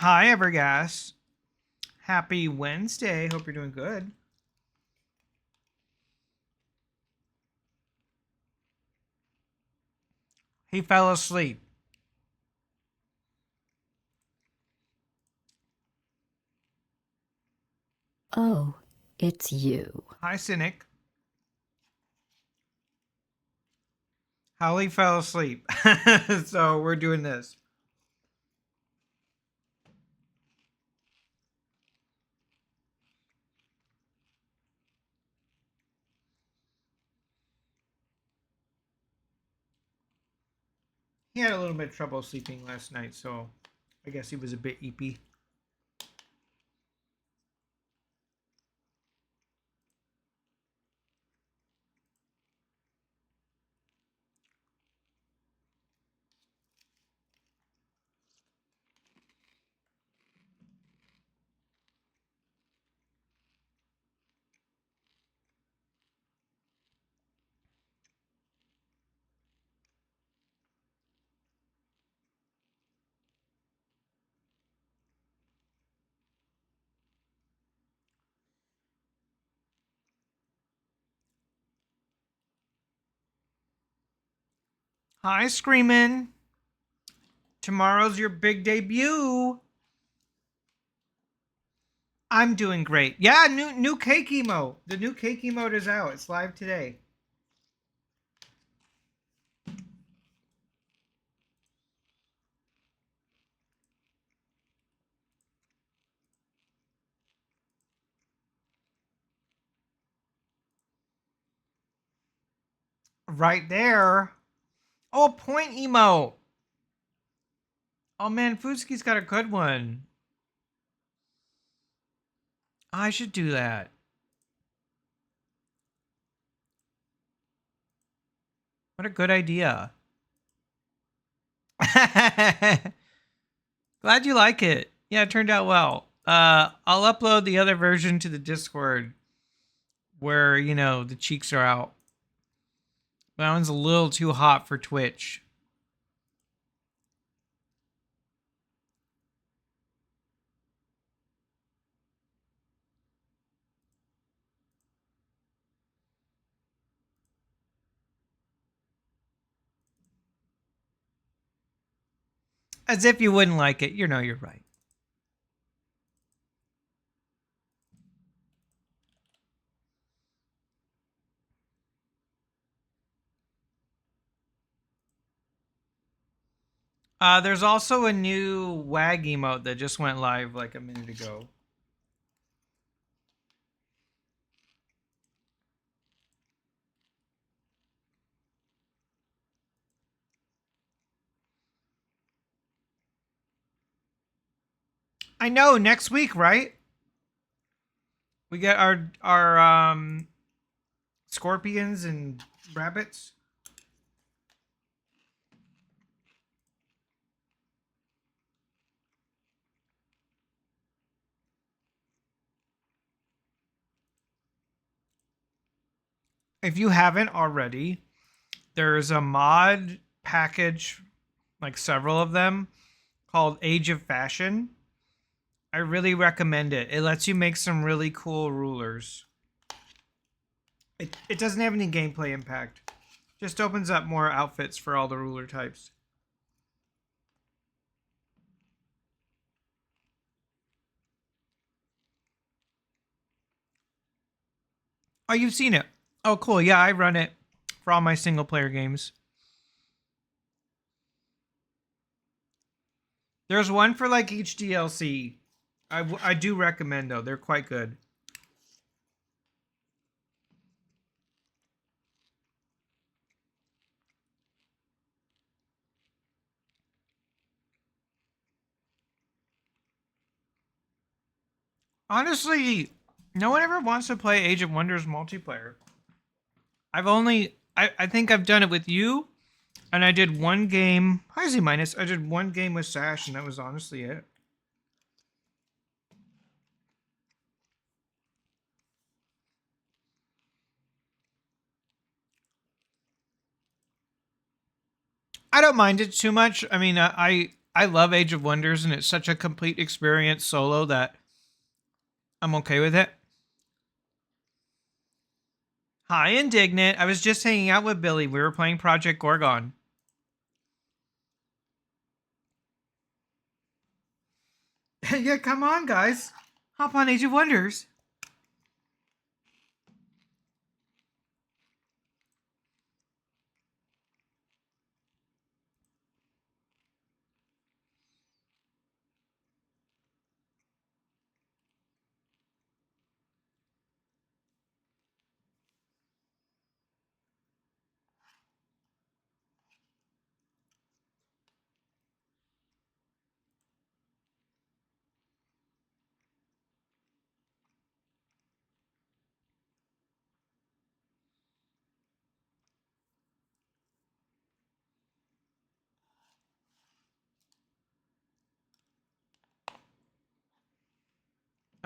Hi, Evergas. Happy Wednesday. Hope you're doing good. He fell asleep. Oh, it's you. Hi, Cynic. Holly fell asleep. So we're doing this. He had a little bit of trouble sleeping last night, so I guess he was a bit eepy. Hi, Screamin'. Tomorrow's your big debut. I'm doing great. Yeah, new cake emote. The new cake emote is out. It's live today. Right there. Oh, point emote. Oh man, Fuski's got a good one. I should do that. What a good idea. Glad you like it. Yeah, it turned out well. I'll upload the other version to the Discord where, the cheeks are out. That one's a little too hot for Twitch. As if you wouldn't like it. You're right. There's also a new WAG emote that just went live like a minute ago. I know, next week, right? We get our scorpions and rabbits. If you haven't already, there's a mod package, like several of them, called Age of Fashion. I really recommend it. It lets you make some really cool rulers. It doesn't have any gameplay impact. Just opens up more outfits for all the ruler types. Oh, you've seen it. Oh, cool. Yeah, I run it for all my single player games. There's one for like each DLC. I do recommend though. They're quite good. Honestly, no one ever wants to play Age of Wonders multiplayer. I think I've done it with you, and I did one game. Hi Z minus. I did one game with Sash, and that was honestly it. I don't mind it too much. I mean, I love Age of Wonders, and it's such a complete experience solo that I'm okay with it. Hi, Indignant. I was just hanging out with Billy. We were playing Project Gorgon. Yeah, come on, guys. Hop on Age of Wonders.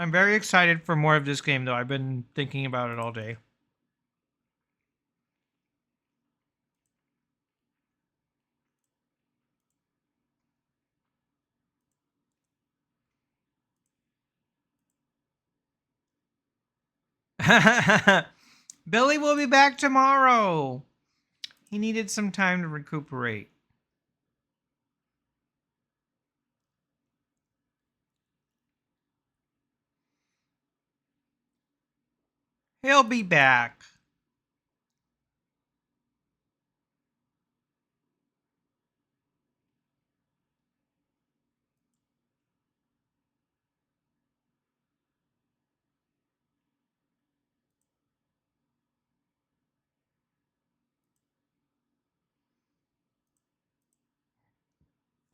I'm very excited for more of this game, though. I've been thinking about it all day. Billy will be back tomorrow. He needed some time to recuperate. He'll be back.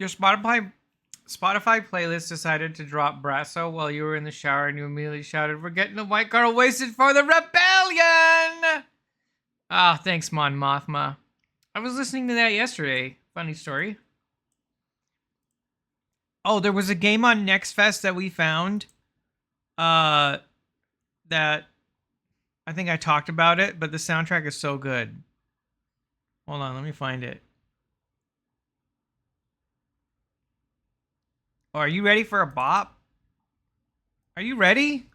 Your Spotify playlist decided to drop Brasso while you were in the shower, and you immediately shouted, "We're getting the white girl wasted for the rebellion!" Ah, thanks, Mon Mothma. I was listening to that yesterday. Funny story. Oh, there was a game on Next Fest that we found. Uh, that I think I talked about it, but the soundtrack is so good. Hold on, let me find it. Oh, are you ready for a bop? Are you ready?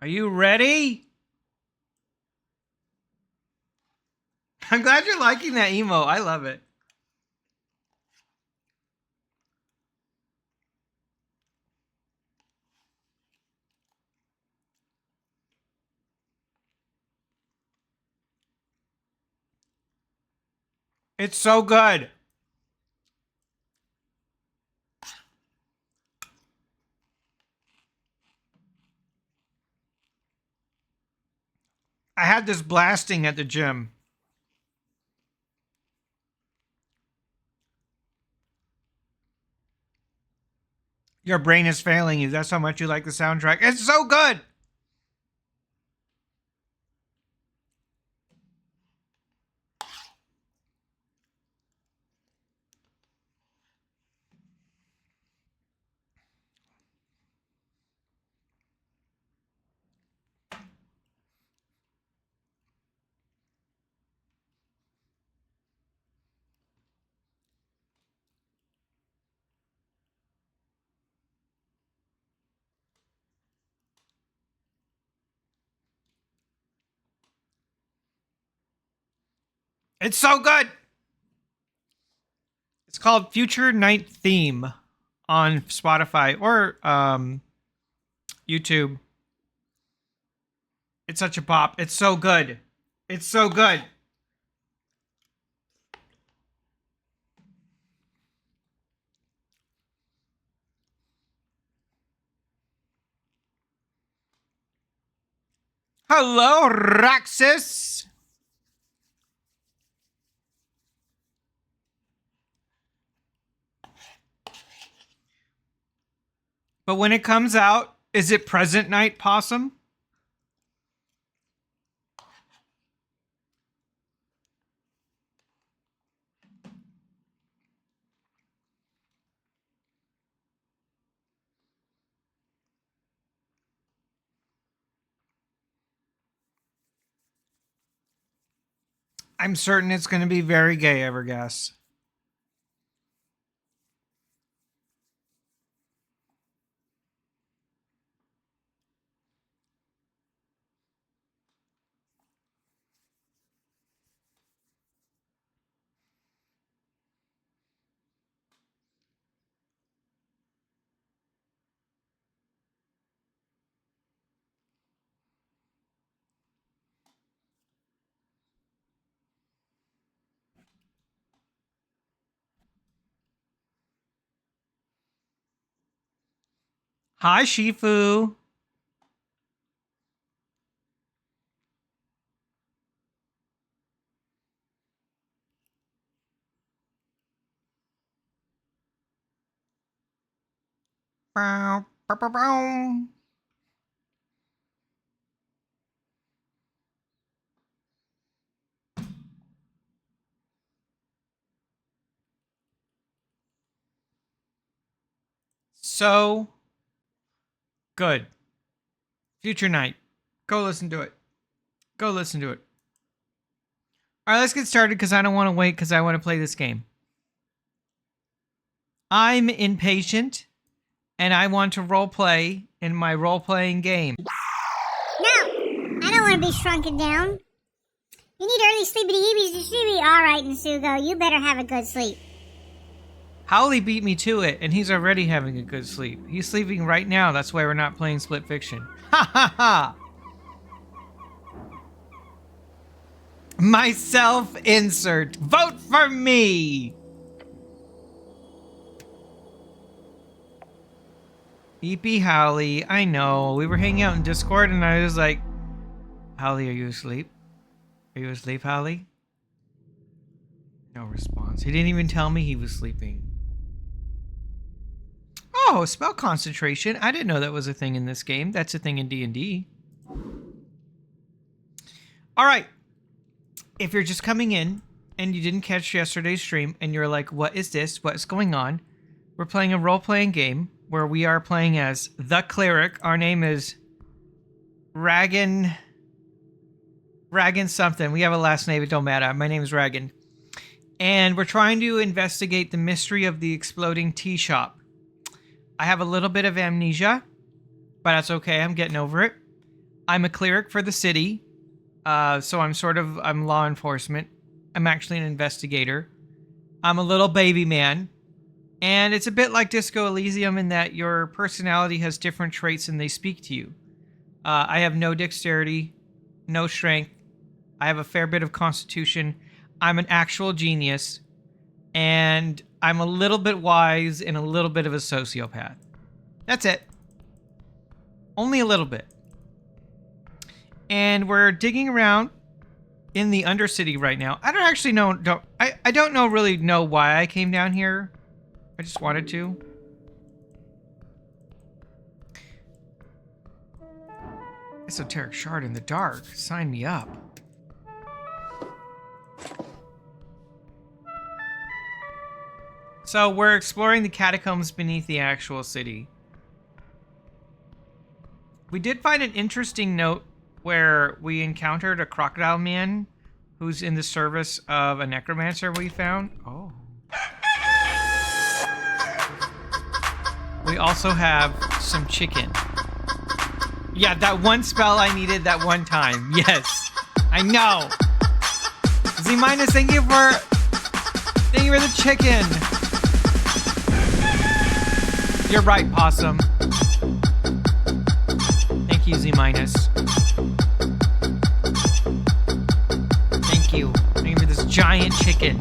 Are you ready? I'm glad you're liking that emo. I love it. It's so good. I had this blasting at the gym. Your brain is failing you. That's how much you like the soundtrack. It's so good. It's so good. It's called Future Night Theme on Spotify or YouTube. It's such a pop. It's so good. It's so good. Hello, Roxas. But when it comes out, is it present night possum? I'm certain it's going to be very gay, Evergas. Hi, Shifu. Bow, bow, bow, bow. So good. Future Night. Go listen to it. Go listen to it. All right, let's get started because I don't want to wait because I want to play this game. I'm impatient and I want to role play in my role playing game. No, I don't want to be shrunken down. You need early sleepity eebies to sleepy. All right, Nasugo, you better have a good sleep. Howley beat me to it, and he's already having a good sleep. He's sleeping right now. That's why we're not playing Split Fiction. Ha ha ha! Myself insert. Vote for me! EP Howley, I know. We were hanging out in Discord, and I was like, Howley, are you asleep? Are you asleep, Howley? No response. He didn't even tell me he was sleeping. Oh, spell concentration. I didn't know that was a thing in this game. That's a thing in D&D. All right. If you're just coming in and you didn't catch yesterday's stream and you're like, what is this? What's going on? We're playing a role-playing game where we are playing as the cleric. Our name is Ragan something. We have a last name. It don't matter. My name is Ragan. And we're trying to investigate the mystery of the exploding tea shop. I have a little bit of amnesia, but that's okay. I'm getting over it. I'm a cleric for the city. So I'm law enforcement. I'm actually an investigator. I'm a little baby man. And it's a bit like Disco Elysium in that your personality has different traits and they speak to you. I have no dexterity, no strength. I have a fair bit of constitution. I'm an actual genius. And I'm a little bit wise and a little bit of a sociopath. That's it. Only a little bit. And we're digging around in the Undercity right now. I don't actually know. I don't really know why I came down here. I just wanted to. Esoteric Shard in the Dark. Sign me up. So we're exploring the catacombs beneath the actual city. We did find an interesting note where we encountered a crocodile man who's in the service of a necromancer we found. Oh. We also have some chicken. Yeah, that one spell I needed that one time. Yes, I know. Z-, thank you for the chicken. You're right, Possum. Thank you, Z-. Thank you. Thank you for this giant chicken.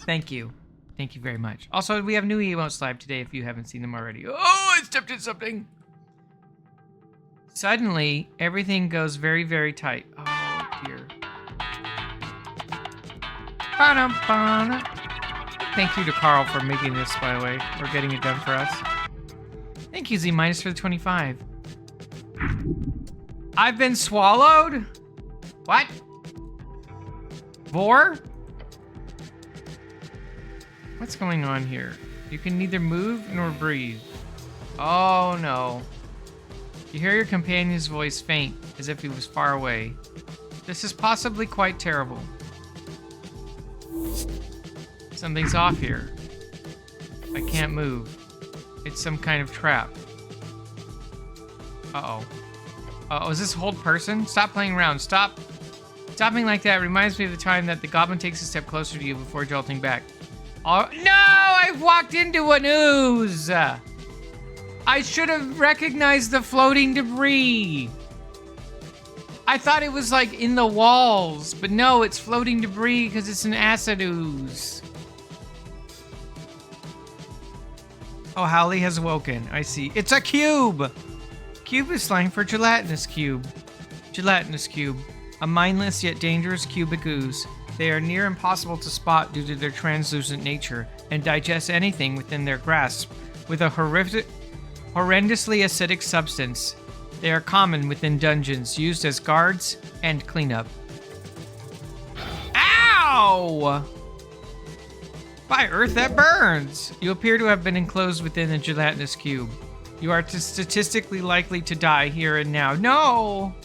Thank you. Thank you very much. Also, we have new emotes live today if you haven't seen them already. Oh, I stepped in something. Suddenly, everything goes very, very tight. Oh, dear. Thank you to Carl for making this, by the way, or getting it done for us. Thank you, Z- for the 25. I've been swallowed? What? Vor? What's going on here? You can neither move nor breathe. Oh no. You hear your companion's voice faint, as if he was far away. This is possibly quite terrible. Something's off here. I can't move. It's some kind of trap. Uh-oh. Uh-oh, is this hold person? Stop playing around. Stop. Stopping like that reminds me of the time that the goblin takes a step closer to you before jolting back. Oh, no! I've walked into an ooze! I should have recognized the floating debris. I thought it was like in the walls, but no, it's floating debris because it's an acid ooze. Oh, Howley has awoken. I see. It's a cube! Cube is slang for gelatinous cube. Gelatinous cube. A mindless yet dangerous cubic ooze. They are near impossible to spot due to their translucent nature and digest anything within their grasp with a horrendously acidic substance. They are common within dungeons, used as guards and cleanup. Ow! By Earth, that burns! You appear to have been enclosed within a gelatinous cube. You are statistically likely to die here and now. No!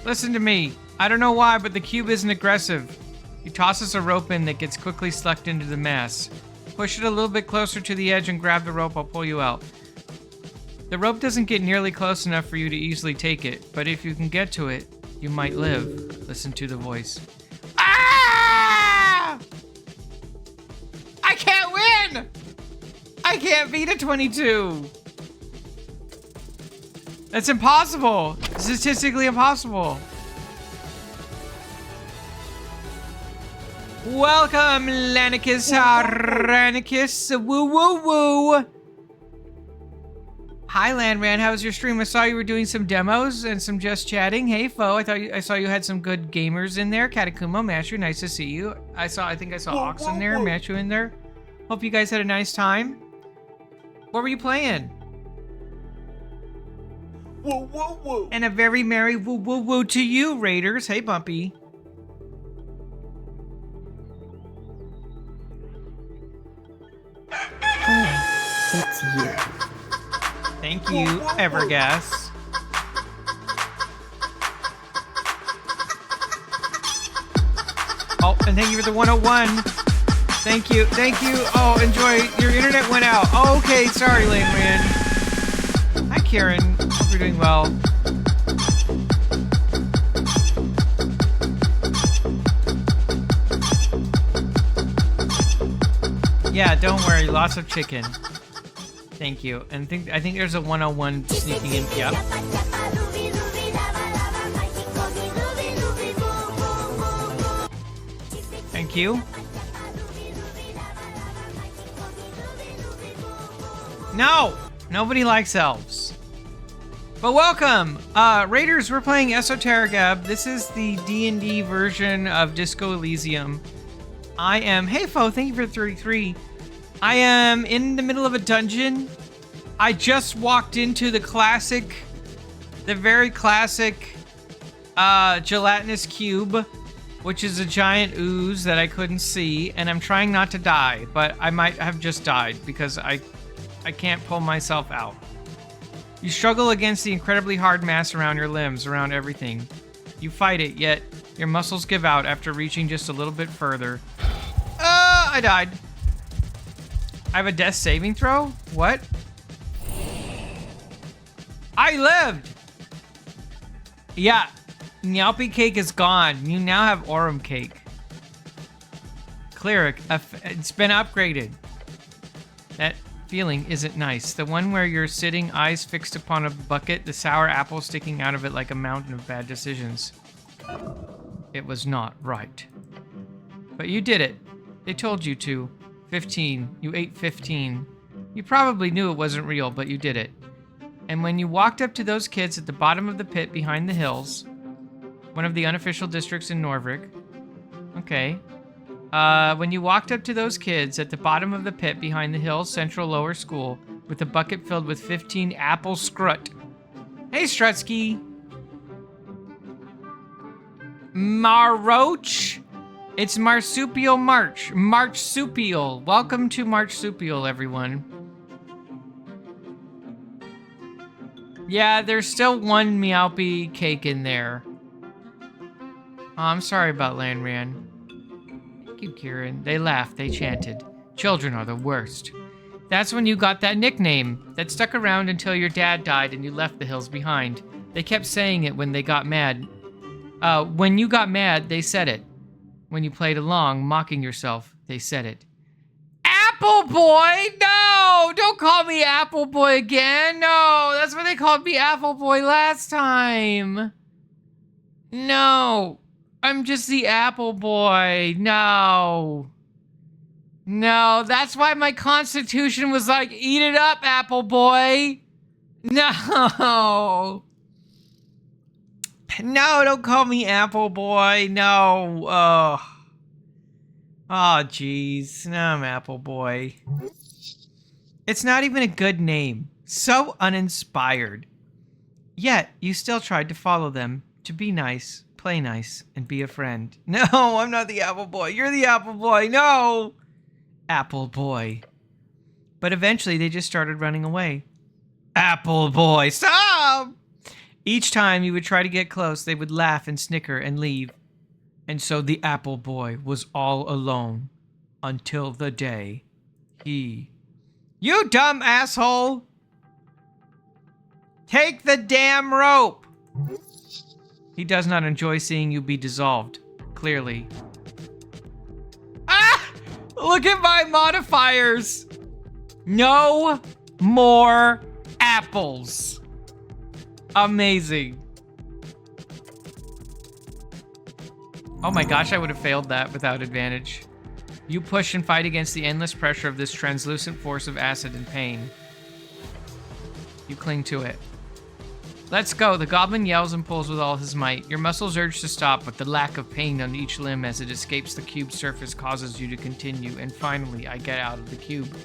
Listen to me. I don't know why, but the cube isn't aggressive. He tosses a rope in that gets quickly sucked into the mass. Push it a little bit closer to the edge and grab the rope. I'll pull you out. The rope doesn't get nearly close enough for you to easily take it, but if you can get to it, you might live. Listen to the voice. Ah! I can't win! I can't beat a 22! That's impossible! Statistically impossible! Welcome, Lanicus Haranicus. Woo woo woo! Hi, Landran. How was your stream? I saw you were doing some demos and some just chatting. Hey, Fo. I saw you had some good gamers in there. Katakumo, Mashu, nice to see you. I think I saw Ox in there, Mashu in there. Hope you guys had a nice time. What were you playing? Woo woo woo. And a very merry woo woo woo to you, Raiders. Hey, Bumpy. Oh, it's you. Thank you, Evergas. Oh, and thank you for the 101. Thank you, thank you. Oh, enjoy. Your internet went out. Oh, okay, sorry, Lane Rand. Hi, Karen. Hope you're doing well. Yeah, don't worry. Lots of chicken. Thank you. And I think there's a 101 sneaking in. Yep. Thank you. No! Nobody likes elves. But welcome! Raiders, we're playing Esoteric Ebb. This is the D&D version of Disco Elysium. I am... Hey, Fo, thank you for 33. I am in the middle of a dungeon. I just walked into the very classic gelatinous cube, which is a giant ooze that I couldn't see, and I'm trying not to die, but I might have just died because I can't pull myself out. You struggle against the incredibly hard mass around your limbs, around everything. You fight it, yet your muscles give out after reaching just a little bit further. I died. I have a death saving throw? What? I lived! Yeah, Nyalpi cake is gone. You now have Aurum cake. Cleric, it's been upgraded. That feeling isn't nice. The one where you're sitting, eyes fixed upon a bucket, the sour apple sticking out of it like a mountain of bad decisions. It was not right. But you did it. They told you to. 15. You ate 15. You probably knew it wasn't real, but you did it. And when you walked up to those kids at the bottom of the pit behind the hills, one of the unofficial districts in Norvik. Okay. When you walked up to those kids at the bottom of the pit behind the hills Central Lower School with a bucket filled with 15 apple scrut. Hey, Strutsky. Maroch. It's Marsupial March. Marsupial. Welcome to Marsupial, everyone. Yeah, there's still one Meowpie cake in there. Oh, I'm sorry about Landran. Thank you, Kieran. They laughed, they chanted. Children are the worst. That's when you got that nickname that stuck around until your dad died and you left the hills behind. They kept saying it when they got mad. When you got mad, they said it. When you played along, mocking yourself, they said it. Apple Boy? No! Don't call me Apple Boy again. No, that's what they called me Apple Boy last time. No. I'm just the Apple Boy. No. No, that's why my constitution was like, eat it up, Apple Boy. No. No, don't call me Apple Boy. No. Oh, jeez. No, I'm Apple Boy. It's not even a good name. So uninspired. Yet, you still tried to follow them, to be nice, play nice, and be a friend. No, I'm not the Apple Boy. You're the Apple Boy. No! Apple Boy. But eventually, they just started running away. Apple Boy, stop! Each time you would try to get close, they would laugh and snicker and leave. And so the Apple Boy was all alone until the day he... You dumb asshole! Take the damn rope! He does not enjoy seeing you be dissolved, clearly. Ah! Look at my modifiers! No more apples. Amazing. Oh my gosh, I would have failed that without advantage. You push and fight against the endless pressure of this translucent force of acid and pain. You cling to it. Let's go. The goblin yells and pulls with all his might. Your muscles urge to stop, but the lack of pain on each limb as it escapes the cube's surface causes you to continue, and finally, I get out of the cube.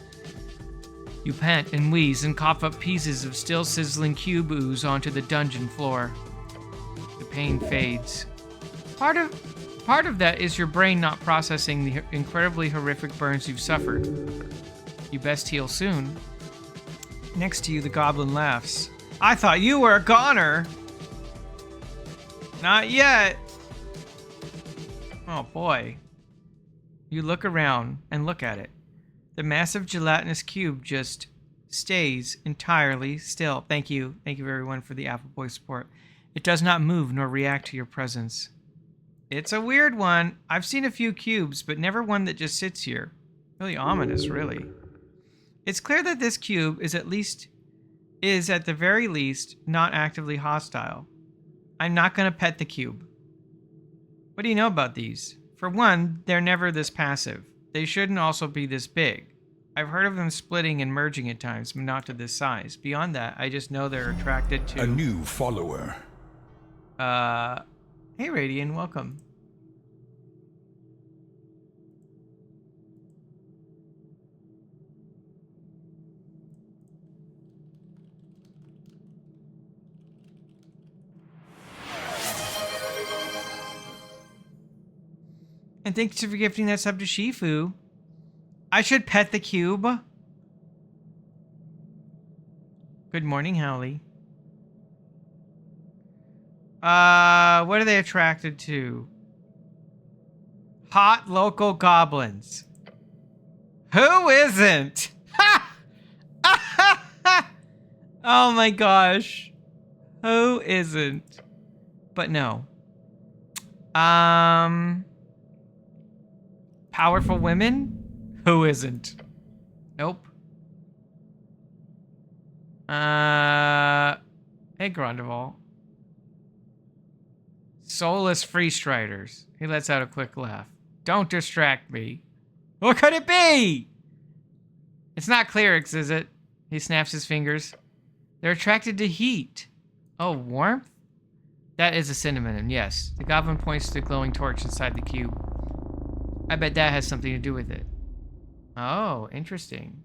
You pant and wheeze and cough up pieces of still sizzling cube ooze onto the dungeon floor. The pain fades. Part of that is your brain not processing the incredibly horrific burns you've suffered. You best heal soon. Next to you, the goblin laughs. I thought you were a goner. Not yet. Oh boy. You look around and look at it. The massive gelatinous cube just stays entirely still. Thank you. Thank you everyone for the Apple Boy support. It does not move nor react to your presence. It's a weird one. I've seen a few cubes, but never one that just sits here. Really ominous, really. It's clear that this cube is at the very least not actively hostile. I'm not going to pet the cube. What do you know about these? For one, they're never this passive. They shouldn't also be this big. I've heard of them splitting and merging at times, but not to this size. Beyond that, I just know they're attracted to... A new follower. Hey Radian, welcome. And thanks for gifting that sub to Shifu. I should pet the cube. Good morning, Howley. What are they attracted to? Hot local goblins. Who isn't? Oh my gosh. Who isn't? But no. Powerful women? Who isn't? Nope. Hey, Grondeval. Soulless free striders. He lets out a quick laugh. Don't distract me. What could it be? It's not clerics, is it? He snaps his fingers. They're attracted to heat. Oh, warmth? That is a cinnamon, yes. The goblin points to the glowing torch inside the cube. I bet that has something to do with it. Oh, interesting.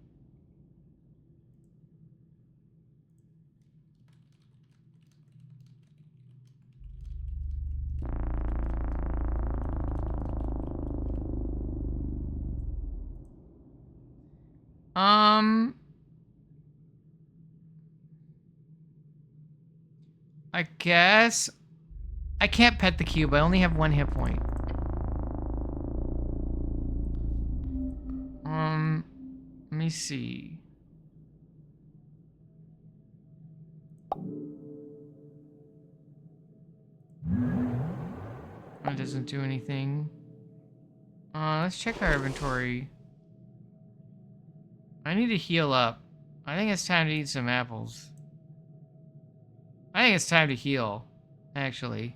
I guess I can't pet the cube. I only have 1 hit point. Let me see. It doesn't do anything. Let's check our inventory. I need to heal up. I think it's time to eat some apples. I think it's time to heal, actually.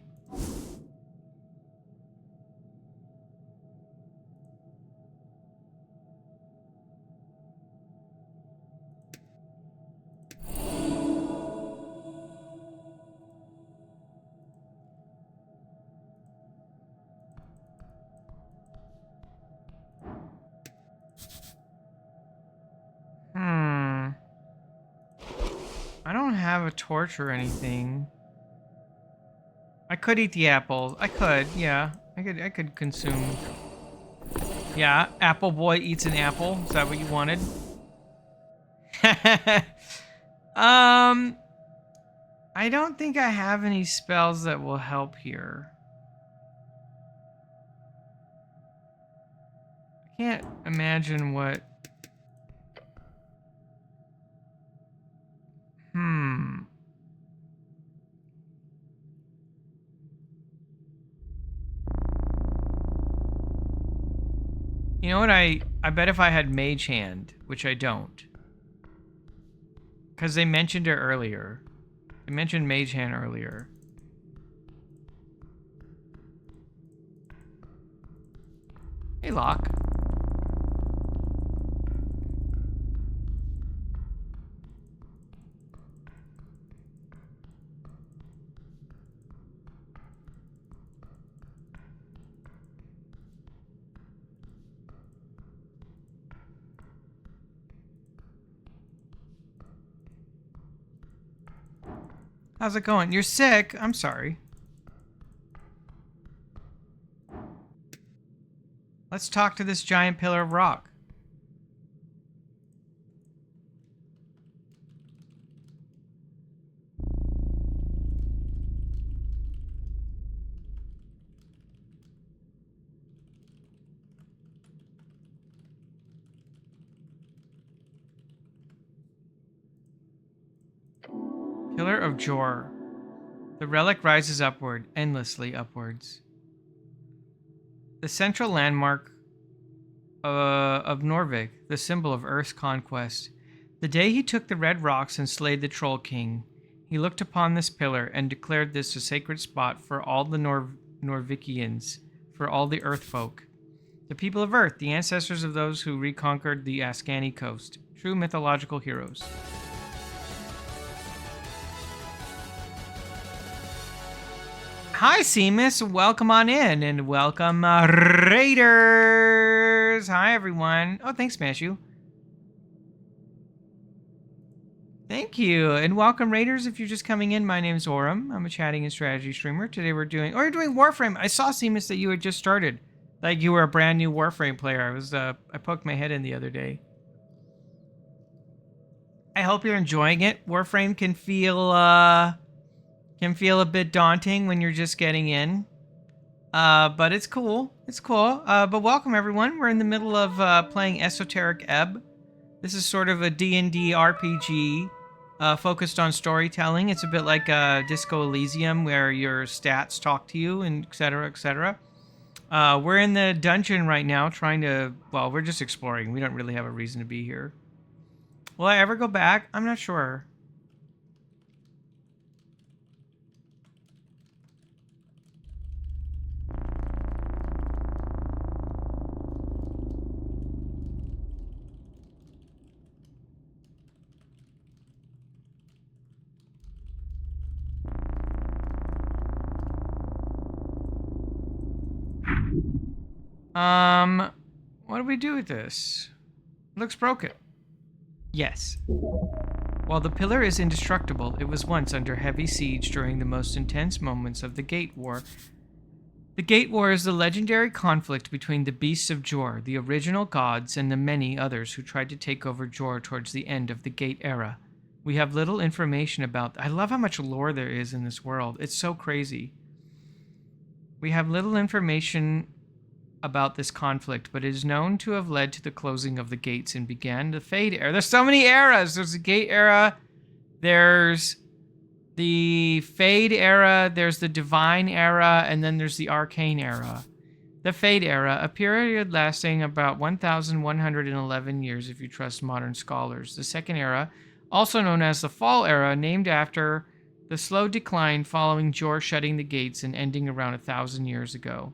I don't have a torch or anything. I could eat the apple. I could, yeah. I could consume. Yeah, Apple Boy eats an apple. Is that what you wanted? I don't think I have any spells that will help here. I can't imagine what... You know what, I bet if I had Mage Hand, which I don't. Because they mentioned it earlier. They mentioned Mage Hand earlier. Hey, Locke. How's it going? You're sick? I'm sorry. Let's talk to this giant pillar of rock. Pillar of Jor. The relic rises upward, endlessly upwards. The central landmark of Norvik, the symbol of Earth's conquest. The day he took the red rocks and slayed the Troll King, he looked upon this pillar and declared this a sacred spot for all the Norvikians, for all the Earth folk. The people of Earth, the ancestors of those who reconquered the Askani coast. True mythological heroes. Hi, Seamus. Welcome on in, and welcome, Raiders. Hi, everyone. Oh, thanks, Smashu. Thank you, and welcome, Raiders. If you're just coming in, my name's Orem. I'm a chatting and strategy streamer. Today we're doing, you're doing Warframe. I saw, Seamus, that you had just started. Like you were a brand new Warframe player. I poked my head in the other day. I hope you're enjoying it. Warframe can feel a bit daunting when you're just getting in. But it's cool. It's cool. But welcome, everyone. We're in the middle of playing Esoteric Ebb. This is sort of a D&D RPG focused on storytelling. It's a bit like Disco Elysium, where your stats talk to you, and et cetera, et cetera. We're in the dungeon right now trying to... Well, we're just exploring. We don't really have a reason to be here. Will I ever go back? I'm not sure. What do we do with this? It looks broken. Yes. While the pillar is indestructible, it was once under heavy siege during the most intense moments of the Gate War. The Gate War is the legendary conflict between the beasts of Jor, the original gods, and the many others who tried to take over Jor towards the end of the Gate era. We have little information about... I love how much lore there is in this world. It's so crazy. We have little information about this conflict, but it is known to have led to the closing of the gates and began the Fade era. There's so many eras. There's the Gate era. There's the Fade era. There's the Divine era. And then there's the Arcane era. The Fade era, a period lasting about 1,111 years if you trust modern scholars. The Second era, also known as the Fall era, named after the slow decline following Jor shutting the gates and ending around 1,000 years ago.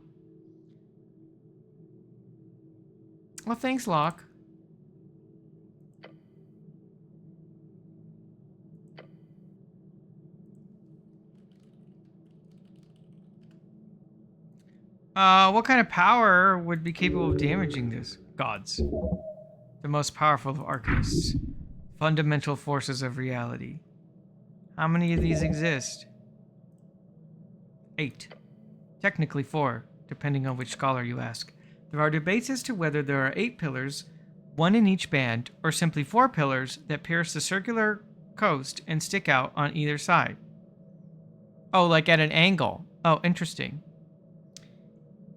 Well, thanks, Locke. What kind of power would be capable of damaging this? Gods. The most powerful of arcanists. Fundamental forces of reality. How many of these exist? 8. Technically 4, depending on which scholar you ask. There are debates as to whether there are 8 pillars, 1 in each band, or simply 4 pillars that pierce the circular coast and stick out on either side. Oh, like at an angle. Oh, interesting.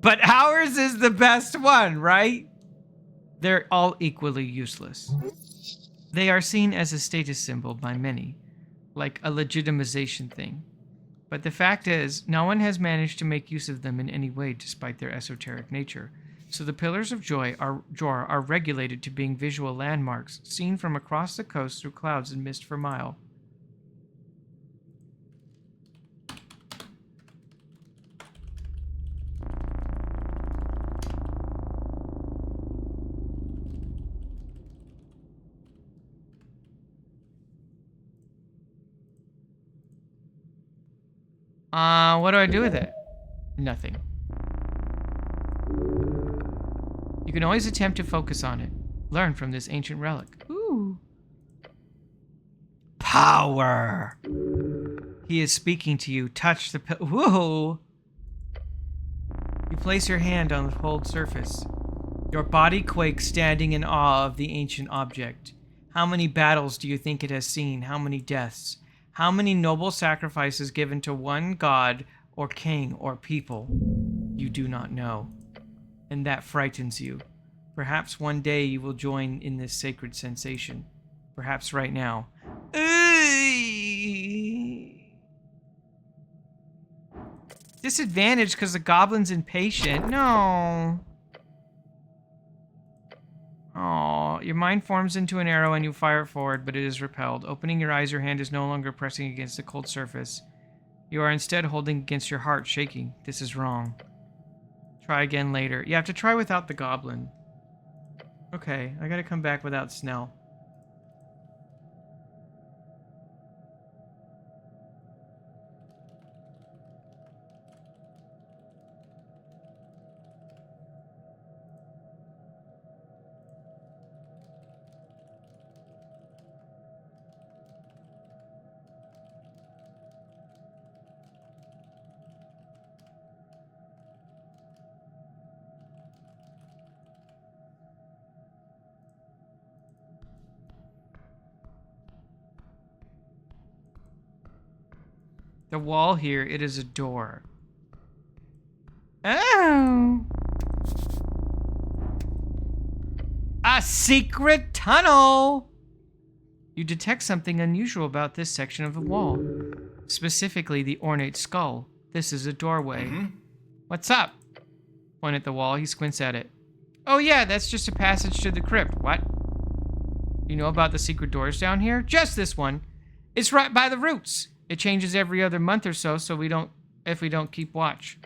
But ours is the best one, right? They're all equally useless. They are seen as a status symbol by many, like a legitimization thing. But the fact is, no one has managed to make use of them in any way despite their esoteric nature. So the Pillars of Jor are regulated to being visual landmarks, seen from across the coast through clouds and mist for a mile. What do I do with it? Nothing. You can always attempt to focus on it. Learn from this ancient relic. Ooh. Power! He is speaking to you. Touch the whoa! You place your hand on the cold surface. Your body quakes, standing in awe of the ancient object. How many battles do you think it has seen? How many deaths? How many noble sacrifices given to one god or king or people? You do not know. And that frightens you. Perhaps one day you will join in this sacred sensation. Perhaps right now. Disadvantage because the goblin's impatient. No. Oh, your mind forms into an arrow and you fire it forward, but it is repelled. Opening your eyes, your hand is no longer pressing against the cold surface. You are instead holding against your heart, shaking. This is wrong. Try again later. You have to try without the goblin. Okay, I gotta come back without Snell. The wall here, it is a door. Oh! A secret tunnel! You detect something unusual about this section of the wall. Specifically, the ornate skull. This is a doorway. What's up? Point at the wall, he squints at it. Oh yeah, that's just a passage to the crypt. What? You know about the secret doors down here? Just this one. It's right by the roots. It changes every other month or so, if we don't keep watch.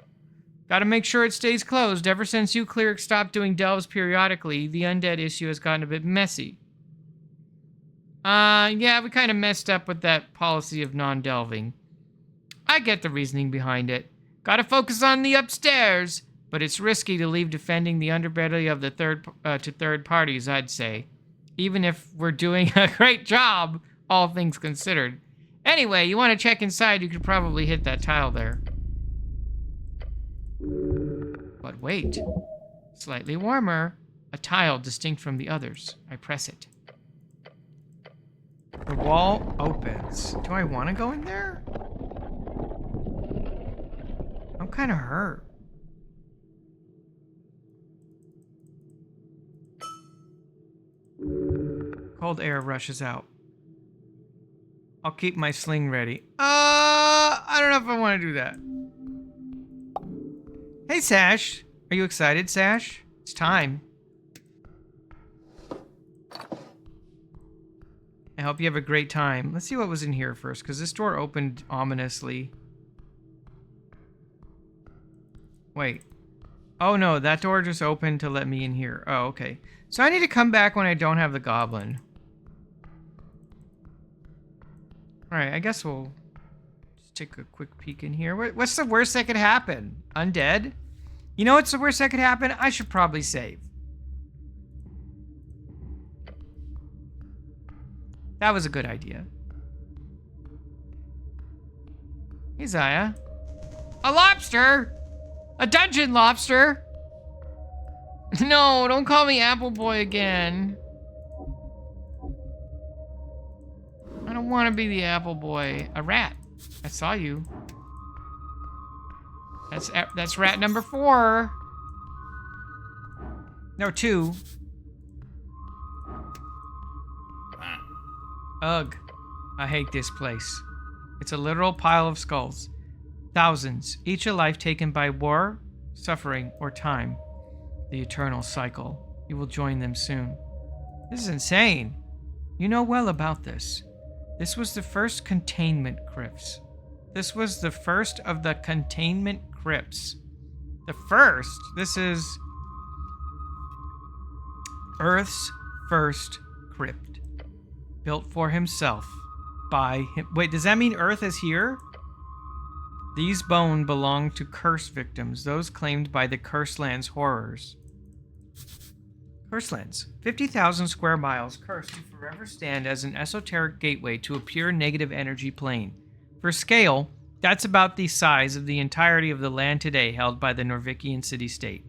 Gotta make sure it stays closed. Ever since you clerics stopped doing delves periodically, the undead issue has gotten a bit messy. Yeah, we kind of messed up with that policy of non-delving. I get the reasoning behind it. Gotta focus on the upstairs, but it's risky to leave defending the underbelly of the third parties, I'd say. Even if we're doing a great job, all things considered. Anyway, you want to check inside, you could probably hit that tile there. But wait. Slightly warmer. A tile distinct from the others. I press it. The wall opens. Do I want to go in there? I'm kind of hurt. Cold air rushes out. I'll keep my sling ready. I don't know if I want to do that. Hey, Sash. Are you excited, Sash? It's time. I hope you have a great time. Let's see what was in here first, because this door opened ominously. Wait. Oh, no, that door just opened to let me in here. Oh, okay. So I need to come back when I don't have the goblin. Alright, I guess we'll just take a quick peek in here. What's the worst that could happen? Undead? You know what's the worst that could happen? I should probably save. That was a good idea. Hey, Zaya. A lobster! A dungeon lobster! No, don't call me Apple Boy again. I don't want to be the Apple Boy. A rat. I saw you. That's rat number 4. No, 2. Ugh. I hate this place. It's a literal pile of skulls. Thousands, each a life taken by war, suffering, or time. The eternal cycle. You will join them soon. This is insane. You know well about this. This was the first containment crypts. This was the first of the containment crypts. The first? This is Earth's first crypt. Built for himself. By him. Wait, does that mean Earth is here? These bones belong to curse victims, those claimed by the Curselands horrors. Curselands, 50,000 square miles, cursed to forever stand as an esoteric gateway to a pure negative energy plane. For scale, that's about the size of the entirety of the land today held by the Norvikian city-state.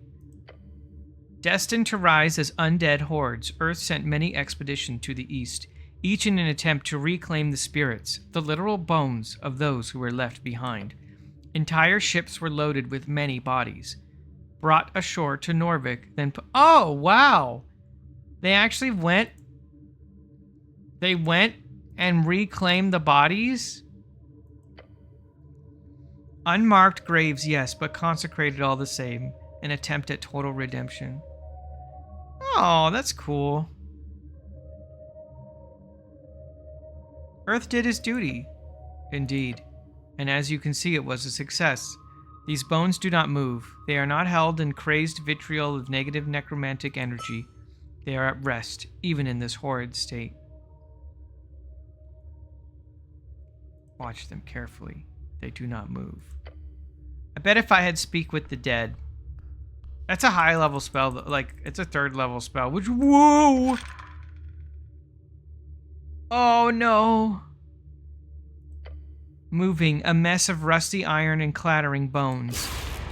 Destined to rise as undead hordes, Earth sent many expeditions to the east, each in an attempt to reclaim the spirits, the literal bones of those who were left behind. Entire ships were loaded with many bodies, brought ashore to Norvik, then oh, wow! They actually went and reclaimed the bodies? Unmarked graves, yes, but consecrated all the same. An attempt at total redemption. Oh, that's cool. Earth did his duty. Indeed. And as you can see, it was a success. These bones do not move. They are not held in crazed vitriol of negative necromantic energy. They are at rest, even in this horrid state. Watch them carefully. They do not move. I bet if I had Speak with the Dead. That's a high level spell, like, it's a 3rd level spell, which, whoa! Oh no! Moving, a mess of rusty iron and clattering bones.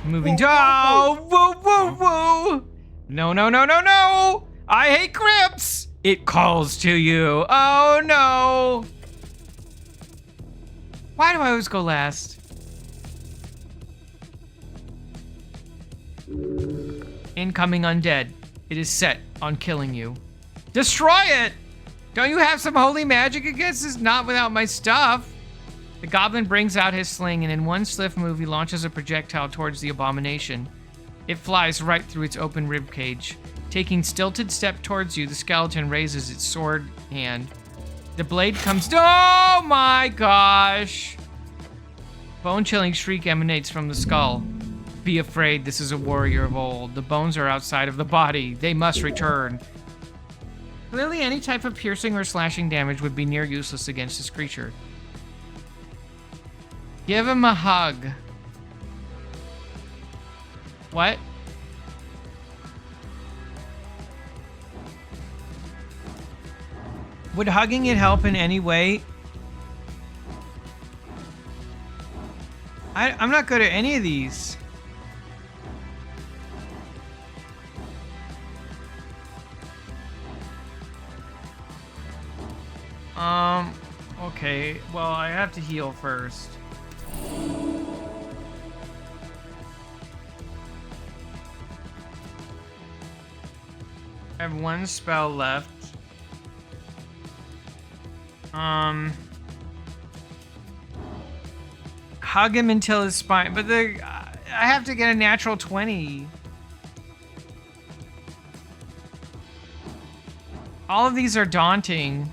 Moving, oh, whoa, whoa, whoa! No, no, no, no, no! I hate crypts! It calls to you, oh no! Why do I always go last? Incoming undead. It is set on killing you. Destroy it! Don't you have some holy magic against this? Not without my stuff. The goblin brings out his sling, and in one swift move, he launches a projectile towards the abomination. It flies right through its open ribcage. Taking stilted step towards you, the skeleton raises its sword hand. The blade comes. Oh my gosh! Bone-chilling shriek emanates from the skull. Be afraid, this is a warrior of old. The bones are outside of the body. They must return. Clearly, any type of piercing or slashing damage would be near useless against this creature. Give him a hug. What? Would hugging it help in any way? I'm not good at any of these. Well, I have to heal first. I have one spell left. Hug him until his spine, but I have to get a natural 20. All of these are daunting.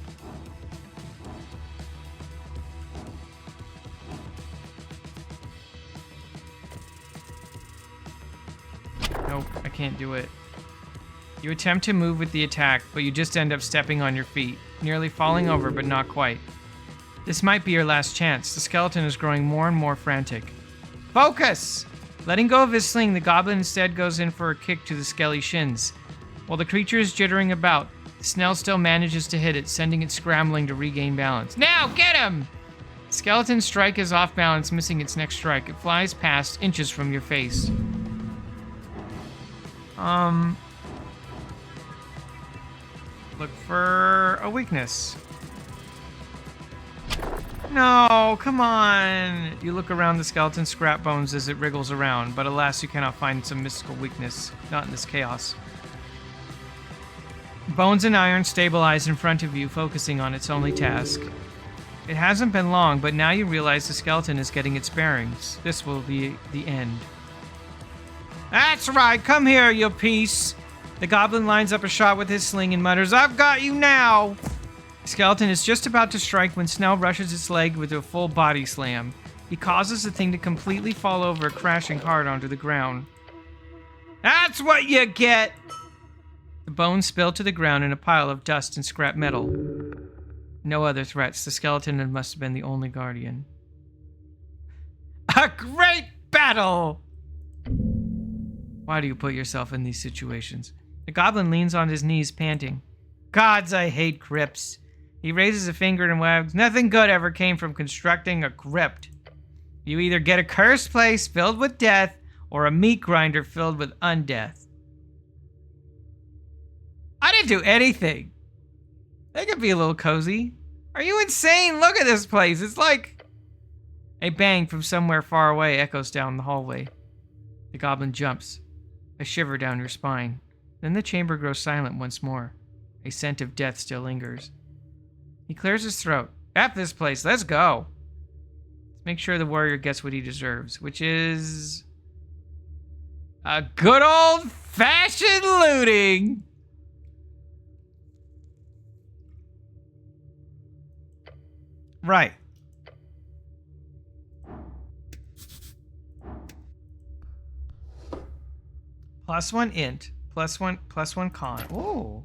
Nope, I can't do it. You attempt to move with the attack, but you just end up stepping on your feet, nearly falling over, but not quite. This might be your last chance. The skeleton is growing more and more frantic. Focus! Letting go of his sling, the goblin instead goes in for a kick to the skelly shins. While the creature is jittering about, Snell still manages to hit it, sending it scrambling to regain balance. Now, get him! The skeleton's strike is off balance, missing its next strike. It flies past, inches from your face. Look for a weakness. No, come on! You look around the skeleton's scrap bones as it wriggles around, but alas, you cannot find some mystical weakness. Not in this chaos. Bones and iron stabilize in front of you, focusing on its only task. It hasn't been long, but now you realize the skeleton is getting its bearings. This will be the end. That's right, come here, you piece! The goblin lines up a shot with his sling and mutters, I've got you now! The skeleton is just about to strike when Snell rushes its leg with a full body slam. He causes the thing to completely fall over, crashing hard onto the ground. That's what you get! The bones spill to the ground in a pile of dust and scrap metal. No other threats. The skeleton must have been the only guardian. A great battle! Why do you put yourself in these situations? The goblin leans on his knees, panting. Gods, I hate crypts. He raises a finger and wags. Nothing good ever came from constructing a crypt. You either get a cursed place filled with death, or a meat grinder filled with undeath. I didn't do anything. That could be a little cozy. Are you insane? Look at this place. It's like... A bang from somewhere far away echoes down the hallway. The goblin jumps. A shiver down your spine. Then the chamber grows silent once more. A scent of death still lingers. He clears his throat. F this place. Let's go. Let's make sure the warrior gets what he deserves, which is... a good old-fashioned looting! Right. +1 int, +1 con. Ooh.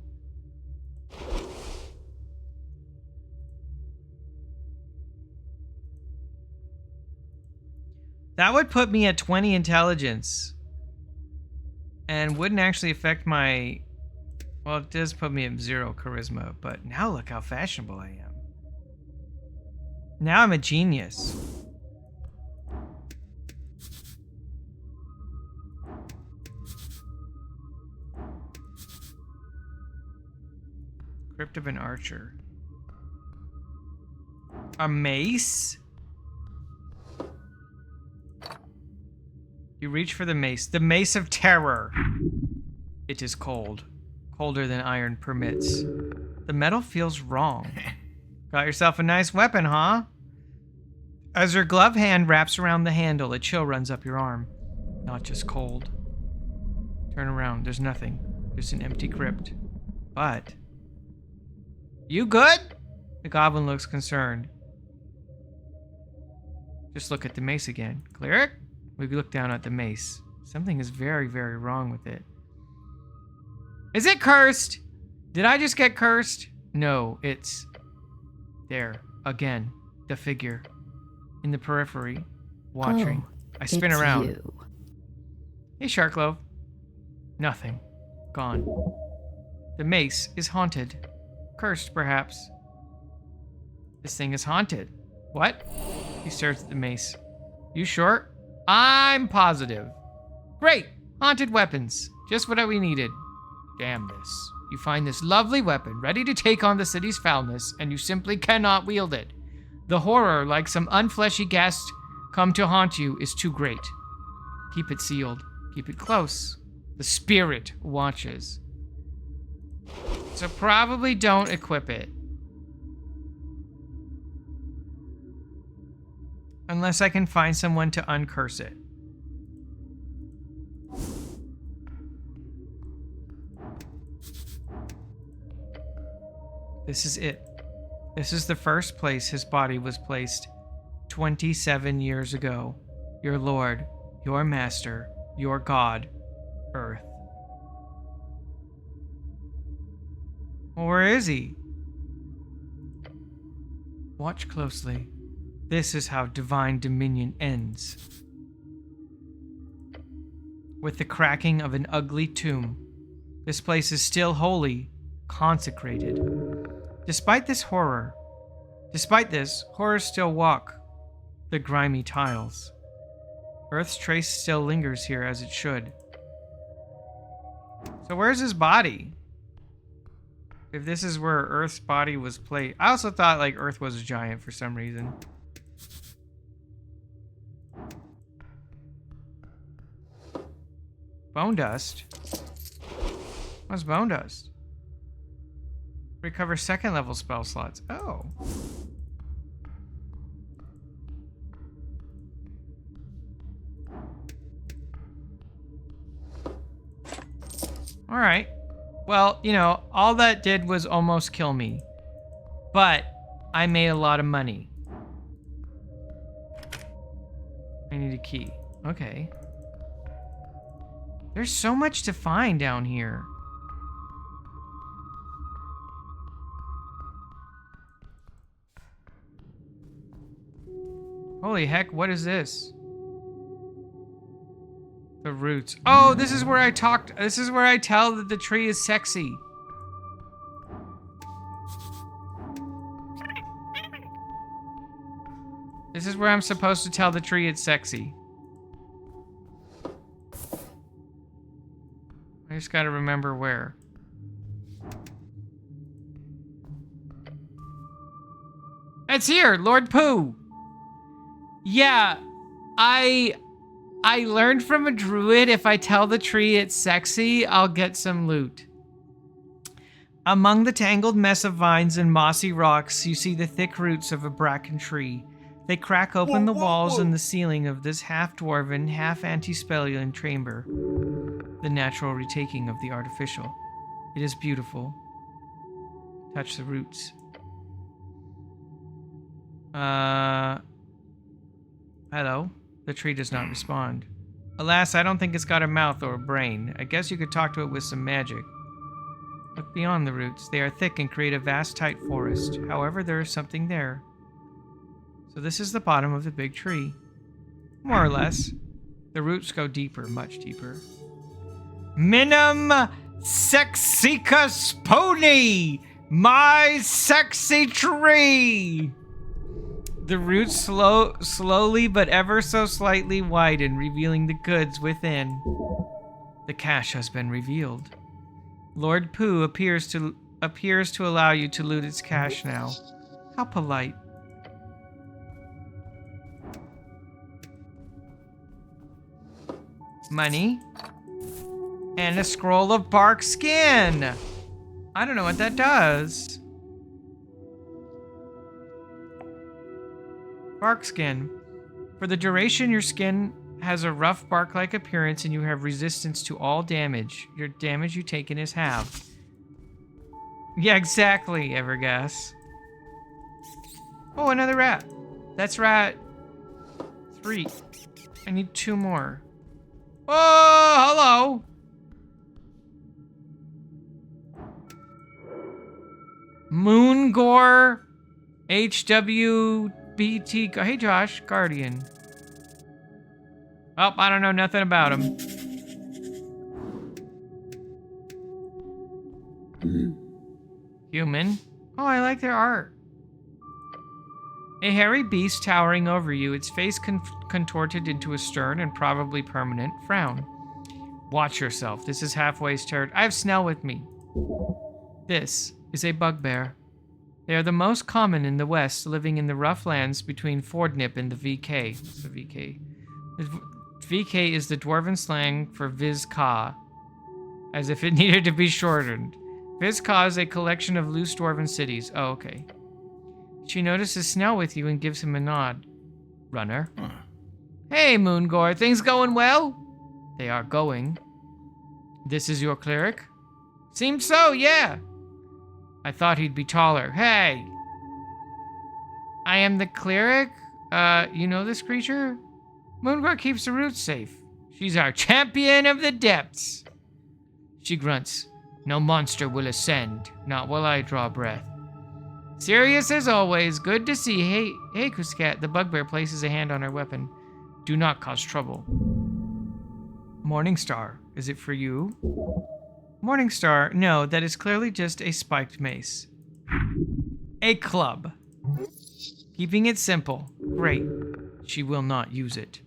That would put me at 20 intelligence. And wouldn't actually affect my... Well, it does put me at 0 charisma, but now look how fashionable I am. Now I'm a genius. Crypt of an archer. A mace? You reach for the mace. The mace of terror. It is cold. Colder than iron permits. The metal feels wrong. Got yourself a nice weapon, huh? As your glove hand wraps around the handle, a chill runs up your arm. Not just cold. Turn around. There's nothing. Just an empty crypt. But... You good? The goblin looks concerned. Just look at the mace again. Cleric? We look down at the mace. Something is very, very wrong with it. Is it cursed? Did I just get cursed? No, it's... There. Again. The figure. In the periphery. Watching. I spin it's around. You. Hey, Sharklove. Nothing. Gone. The mace is haunted. Cursed, perhaps. This thing is haunted. What? He stares at the mace. You sure? I'm positive. Great! Haunted weapons. Just what we needed. Damn this. You find this lovely weapon, ready to take on the city's foulness, and you simply cannot wield it. The horror, like some unfleshy guest come to haunt you, is too great. Keep it sealed. Keep it close. The spirit watches. So probably don't equip it. Unless I can find someone to uncurse it. This is it. This is the first place his body was placed 27 years ago. Your Lord, your Master, your God, Earth. Well, where is he? Watch closely. This is how divine dominion ends. With the cracking of an ugly tomb. This place is still holy, consecrated. Despite this, horrors still walk the grimy tiles. Earth's trace still lingers here as it should. So where's his body? If this is where Earth's body was placed. I also thought like Earth was a giant for some reason. Bone dust? What's bone dust? Recover second level spell slots. Oh. Alright. Well, you know, all that did was almost kill me. But I made a lot of money. I need a key. Okay. There's so much to find down here. Holy heck, what is this? The roots. Oh, this is where I talked. This is where I tell that the tree is sexy. This is where I'm supposed to tell the tree it's sexy. I just gotta remember where. It's here, Lord Pooh. Yeah, I learned from a druid if I tell the tree it's sexy, I'll get some loot. Among the tangled mess of vines and mossy rocks, you see the thick roots of a bracken tree. They crack open the walls and the ceiling of this half-dwarven, half-antispellian chamber. The natural retaking of the artificial. It is beautiful. Touch the roots. Hello? The tree does not respond. Alas, I don't think it's got a mouth or a brain. I guess you could talk to it with some magic. Look beyond the roots. They are thick and create a vast, tight forest. However, there is something there. So this is the bottom of the big tree. More or less. The roots go deeper, much deeper. Minum sexicus pony! My sexy tree! The roots slowly but ever so slightly widen, revealing the goods within. The cache has been revealed. Lord Pooh appears to allow you to loot its cache now. How polite. Money. And a scroll of bark skin. I don't know what that does. Bark skin. For the duration, your skin has a rough bark-like appearance and you have resistance to all damage. Your damage you taken is halved. Yeah, exactly, Evergas. Oh, another rat. That's rat 3. I need 2 more. Oh, hello. Moongore HWBT. Hey, Josh, Guardian. Oh, I don't know nothing about him. Human. Oh, I like their art. A hairy beast towering over you, its face contorted into a stern and probably permanent frown. Watch yourself. This is halfway started. I have Snell with me. This is a bugbear. They are the most common in the West, living in the rough lands between Fordnip and the VK. What's the VK? The VK is the Dwarven slang for Viz-Ka, as if it needed to be shortened. Viz-Ka is a collection of loose Dwarven cities. Oh, okay. She notices Snell with you and gives him a nod. Runner. Hey, Moongore, things going well? They are going. This is your cleric? Seems so, yeah. I thought he'd be taller. Hey! I am the cleric? You know this creature? Moongore keeps the roots safe. She's our champion of the depths. She grunts. No monster will ascend, not while I draw breath. Serious as always, good to see. Hey, Kuskat, the bugbear places a hand on her weapon. Do not cause trouble. Morningstar, is it for you? Morningstar, no, that is clearly just a spiked mace. A club. Keeping it simple. Great. She will not use it.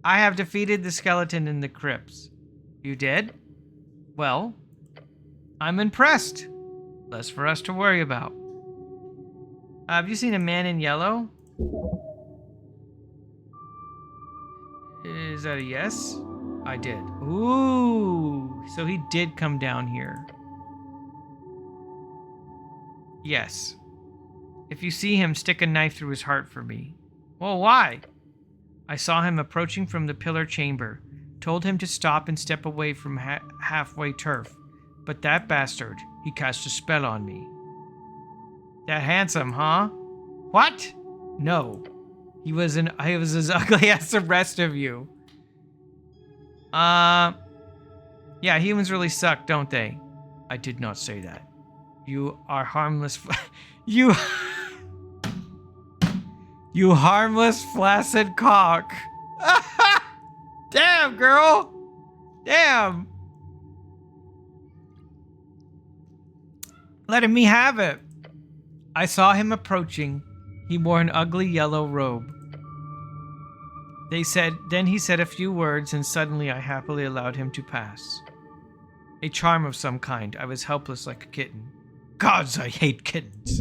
I have defeated the skeleton in the crypts. You did? Well, I'm impressed. Less for us to worry about. Have you seen a man in yellow? Is that a yes? I did. Ooh, so he did come down here. Yes. If you see him, stick a knife through his heart for me. Well, why? I saw him approaching from the pillar chamber. Told him to stop and step away from halfway turf. But that bastard, he cast a spell on me. That handsome, huh? What? No. He was as ugly as the rest of you. Yeah, humans really suck, don't they? I did not say that. You are harmless. You harmless, flaccid cock. Damn, girl. Damn. Letting me have it. I saw him approaching. He wore an ugly yellow robe. Then he said a few words, and suddenly I happily allowed him to pass. A charm of some kind. I was helpless like a kitten. Gods, I hate kittens.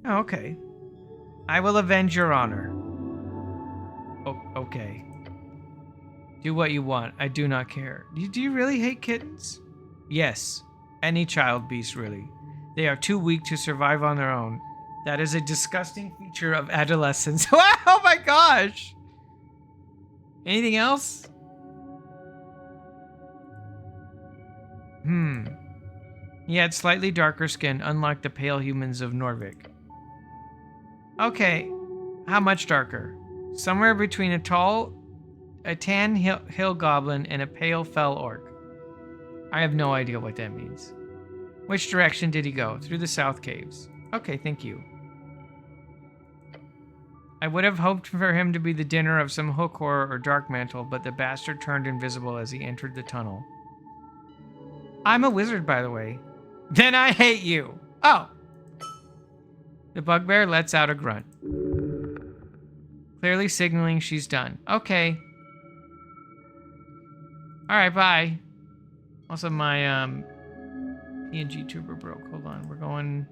Oh, okay. I will avenge your honor. Oh, okay. Do what you want. I do not care. Do you really hate kittens? Yes. Any child beast, really. They are too weak to survive on their own. That is a disgusting feature of adolescence. Oh my gosh! Anything else? He had slightly darker skin, unlike the pale humans of Norvik. Okay, how much darker? Somewhere between a tan hill goblin and a pale fell orc. I have no idea what that means. Which direction did he go? Through the south caves. Okay, thank you. I would have hoped for him to be the dinner of some hook horror or dark mantle, but the bastard turned invisible as he entered the tunnel. I'm a wizard, by the way. Then I hate you. Oh. The bugbear lets out a grunt. Clearly signaling she's done. Okay. Alright, bye. Also, my PNG tuber broke. Hold on, we're going...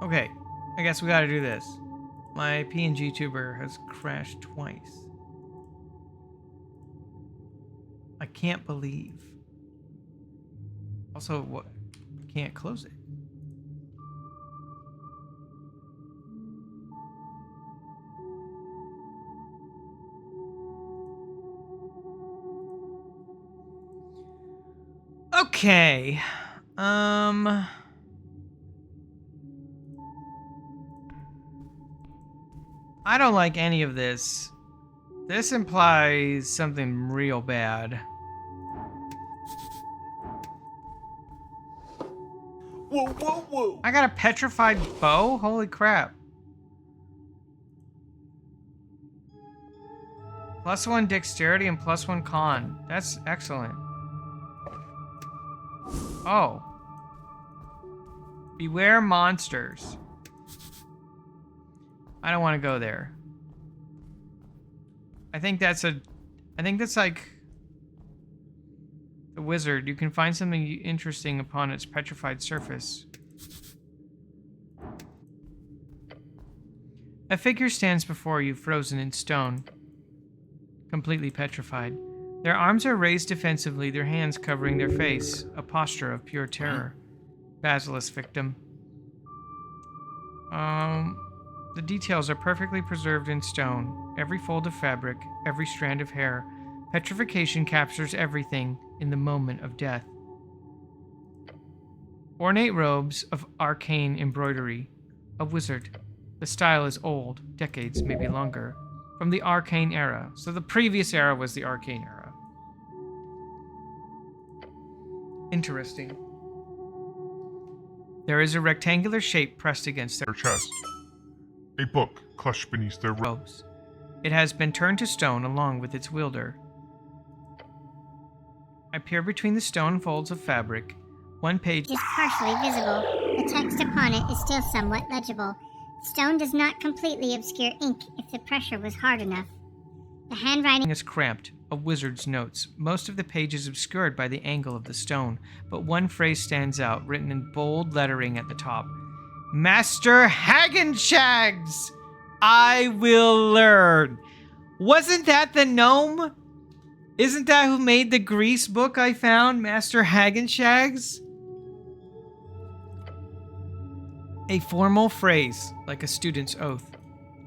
Okay, I guess we gotta do this. My PNG tuber has crashed twice. I can't believe. Also, what? I can't close it. Okay. I don't like any of this. This implies something real bad. Whoa, whoa, whoa! I got a petrified bow? Holy crap. +1 dexterity and +1 con. That's excellent. Oh. Beware monsters. I don't want to go there. I think that's like the wizard. You can find something interesting upon its petrified surface. A figure stands before you, frozen in stone, completely petrified. Their arms are raised defensively, their hands covering their face, a posture of pure terror. Basilisk victim. The details are perfectly preserved in stone. Every fold of fabric, every strand of hair. Petrification captures everything in the moment of death. Ornate robes of arcane embroidery. A wizard. The style is old, decades, maybe longer, from the arcane era. So the previous era was the arcane era. Interesting. There is a rectangular shape pressed against their chest. A book clutched beneath their robes. It has been turned to stone along with its wielder. I peer between the stone folds of fabric. One page is partially visible. The text upon it is still somewhat legible. Stone does not completely obscure ink if the pressure was hard enough. The handwriting is cramped, a wizard's notes. Most of the page is obscured by the angle of the stone, but one phrase stands out, written in bold lettering at the top. Master Hagenshags, I will learn. Wasn't that the gnome? Isn't that who made the Grease book I found, Master Hagenshags? A formal phrase, like a student's oath.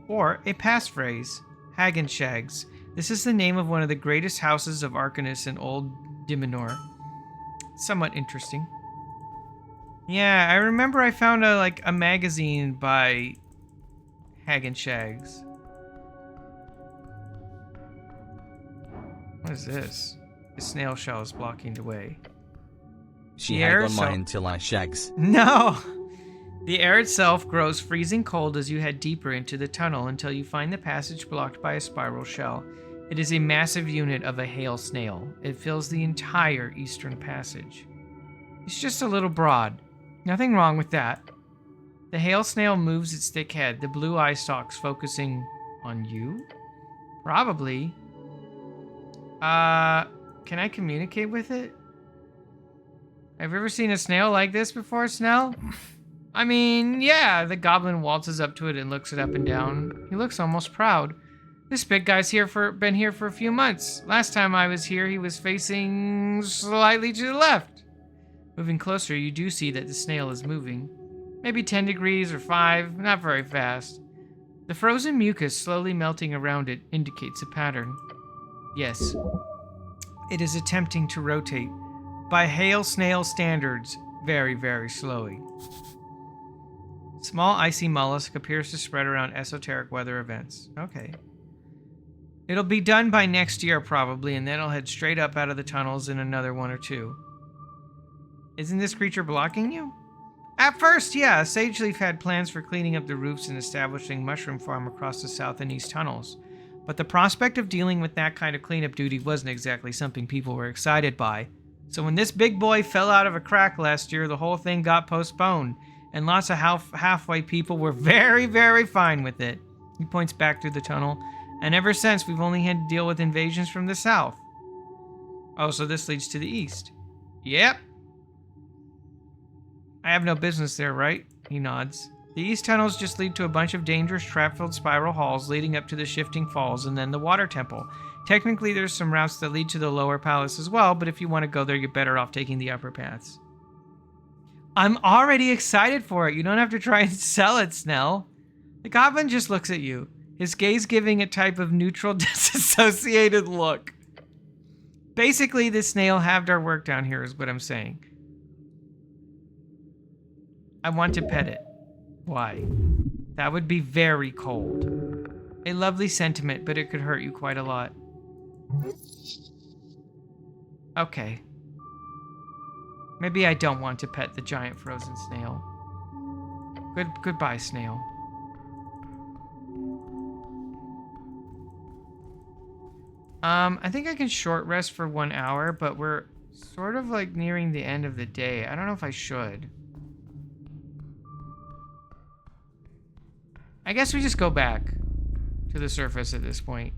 Or a passphrase, Hagenshags. This is the name of one of the greatest houses of Arcanus in Old Dimenor. Somewhat interesting. Yeah, I remember I found a magazine by Hagenshags. What is this? The snail shell is blocking the way. She hag on mine till I shags. No! The air itself grows freezing cold as you head deeper into the tunnel until you find the passage blocked by a spiral shell. It is a massive unit of a hail snail. It fills the entire eastern passage. It's just a little broad. Nothing wrong with that. The hail snail moves its thick head, the blue eye stalks focusing on you? Probably. Can I communicate with it? Have you ever seen a snail like this before, Snell? I mean, yeah, the goblin waltzes up to it and looks it up and down. He looks almost proud. This big guy's been here for a few months. Last time I was here, he was facing slightly to the left. Moving closer, you do see that the snail is moving. Maybe 10 degrees or 5, not very fast. The frozen mucus slowly melting around it indicates a pattern. Yes, it is attempting to rotate. By hail snail standards, very, very slowly. Small icy mollusk appears to spread around esoteric weather events. Okay. It'll be done by next year probably, and then it'll head straight up out of the tunnels in another 1 or 2. Isn't this creature blocking you? At first, yeah, Sageleaf had plans for cleaning up the roofs and establishing mushroom farm across the south and east tunnels. But the prospect of dealing with that kind of cleanup duty wasn't exactly something people were excited by. So when this big boy fell out of a crack last year, the whole thing got postponed, and lots of halfway people were very, very fine with it. He points back through the tunnel, and ever since we've only had to deal with invasions from the south. Oh, so this leads to the east. Yep. I have no business there, right? He nods. The east tunnels just lead to a bunch of dangerous trap-filled spiral halls leading up to the shifting falls and then the water temple. Technically, there's some routes that lead to the lower palace as well, but if you want to go there, you're better off taking the upper paths. I'm already excited for it. You don't have to try and sell it, Snell. The goblin just looks at you, his gaze giving a type of neutral, disassociated look. Basically, this snail halved our work down here is what I'm saying. I want to pet it. Why? That would be very cold. A lovely sentiment, but it could hurt you quite a lot. Okay. Maybe I don't want to pet the giant frozen snail. Goodbye, snail. I think I can short rest for 1 hour, but we're sort of like nearing the end of the day. I don't know if I should. guess we just go back to the surface at this point.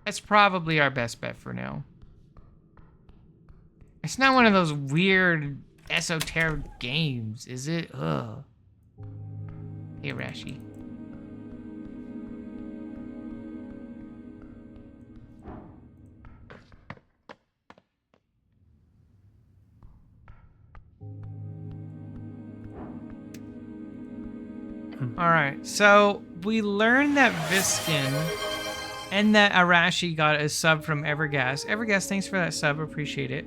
That's probably our best bet for now. It's not one of those weird esoteric games, is it? Ugh. Hey, Rashi. Alright, so we learned that Viskin and that Arashi got a sub from Evergas. Evergas, thanks for that sub, appreciate it.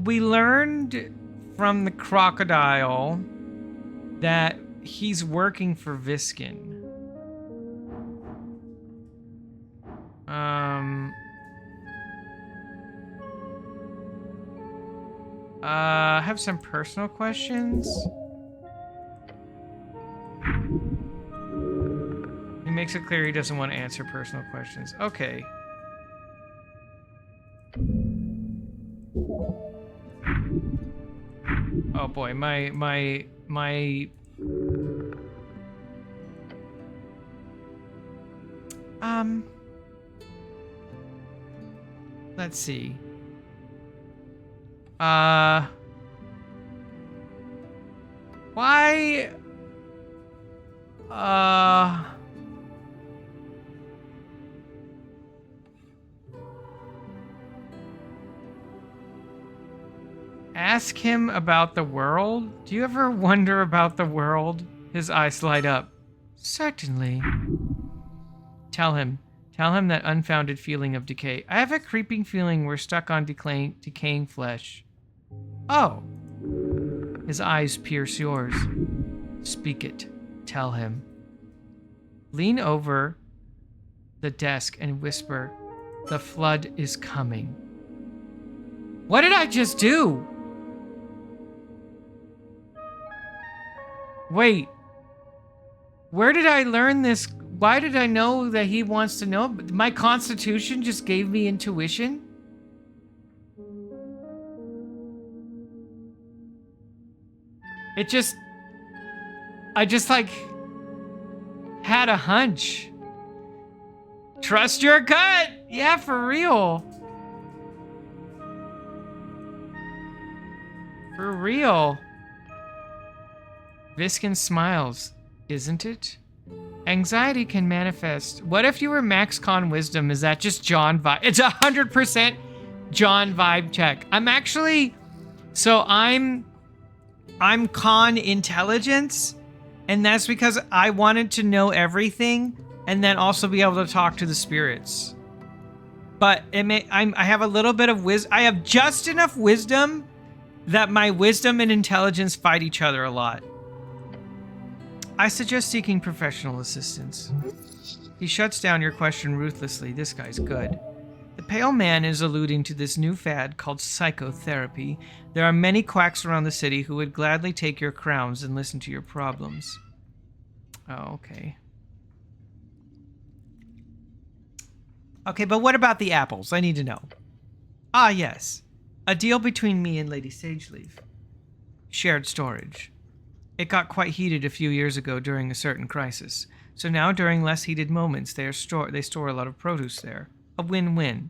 We learned from the crocodile that he's working for Viskin. I have some personal questions. He makes it clear he doesn't want to answer personal questions. Okay. Oh boy, my let's see. Why? Ask him about the world? Do you ever wonder about the world? His eyes light up. Certainly. Tell him that unfounded feeling of decay. I have a creeping feeling we're stuck on decaying flesh. Oh. His eyes pierce yours. Speak it. Tell him. Lean over the desk and whisper, the flood is coming. What did I just do? Wait. Where did I learn this? Why did I know that he wants to know? My constitution just gave me intuition? I just like had a hunch. Trust your gut. Yeah, for real. For real. Viskin smiles, isn't it? Anxiety can manifest. What if you were max con wisdom? Is that just John vibe? It's 100% John vibe check. I'm actually, so I'm con intelligence, and that's because I wanted to know everything and then also be able to talk to the spirits. But I have a little bit of wisdom. I have just enough wisdom that my wisdom and intelligence fight each other a lot. I suggest seeking professional assistance. He shuts down your question ruthlessly. This guy's good. The pale man is alluding to this new fad called psychotherapy. There are many quacks around the city who would gladly take your crowns and listen to your problems. Oh, okay. Okay, but what about the apples? I need to know. Ah, yes. A deal between me and Lady Sageleaf. Shared storage. It got quite heated a few years ago during a certain crisis. So now, during less heated moments, they store a lot of produce there. A win-win.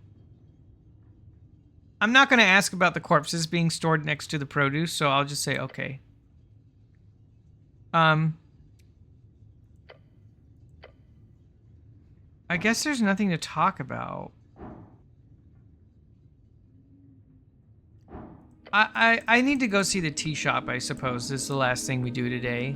I'm not going to ask about the corpses being stored next to the produce, so I'll just say okay. I guess there's nothing to talk about. I need to go see the tea shop, I suppose. This is the last thing we do today.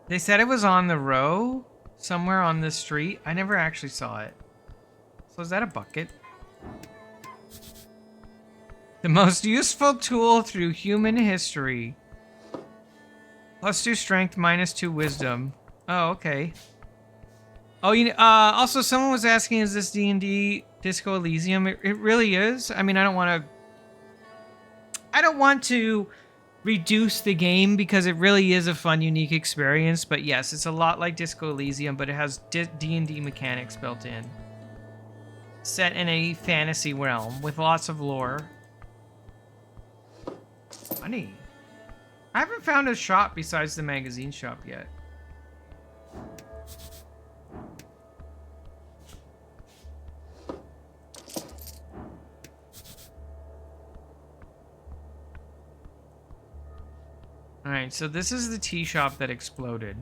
They said it was on the row, somewhere on this street. I never actually saw it. So is that a bucket? The most useful tool through human history. +2 strength, -2 wisdom. Oh, okay. Oh, also someone was asking, is this D&D Disco Elysium? It really is. I mean, I don't want to reduce the game because it really is a fun, unique experience. But yes, it's a lot like Disco Elysium, but it has D&D mechanics built in. Set in a fantasy realm with lots of lore. Funny. I haven't found a shop besides the magazine shop yet. Alright, so this is the tea shop that exploded.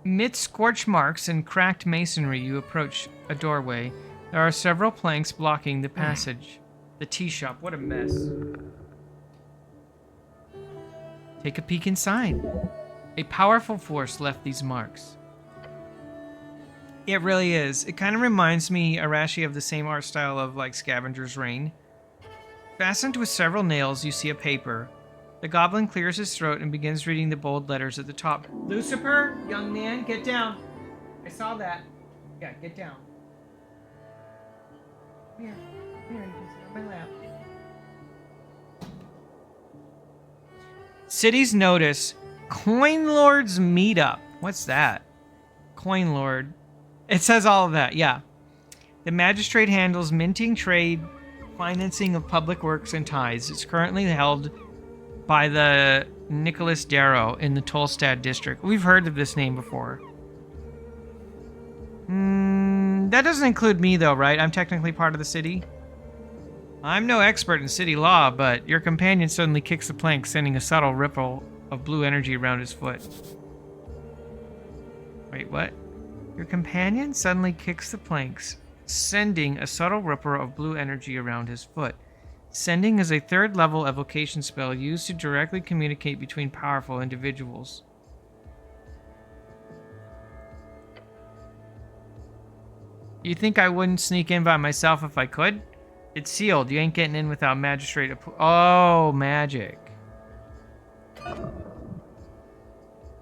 Amid scorch marks and cracked masonry, you approach a doorway. There are several planks blocking the passage. The tea shop, what a mess. Take a peek inside. A powerful force left these marks. It really is. It kind of reminds me, Arashi, of the same art style of like Scavenger's Reign. Fastened with several nails, you see a paper. The goblin clears his throat and begins reading the bold letters at the top. Lucifer, young man, get down. I saw that. Yeah, get down. Here, you can sit on my lap. City's notice. Coin Lord's Meetup. What's that? Coin Lord. It says all of that, yeah. The magistrate handles minting, trade, financing of public works, and tithes. It's currently held by the Nicholas Darrow in the Tolstad district. We've heard of this name before. That doesn't include me, though, right? I'm technically part of the city. I'm no expert in city law, but your companion suddenly kicks the plank, sending a subtle ripple of blue energy around his foot. Wait, what? Your companion suddenly kicks the planks, sending a subtle ripple of blue energy around his foot. Sending is a third-level evocation spell used to directly communicate between powerful individuals. You think I wouldn't sneak in by myself if I could? It's sealed. You ain't getting in without magistrate approval. Oh, magic.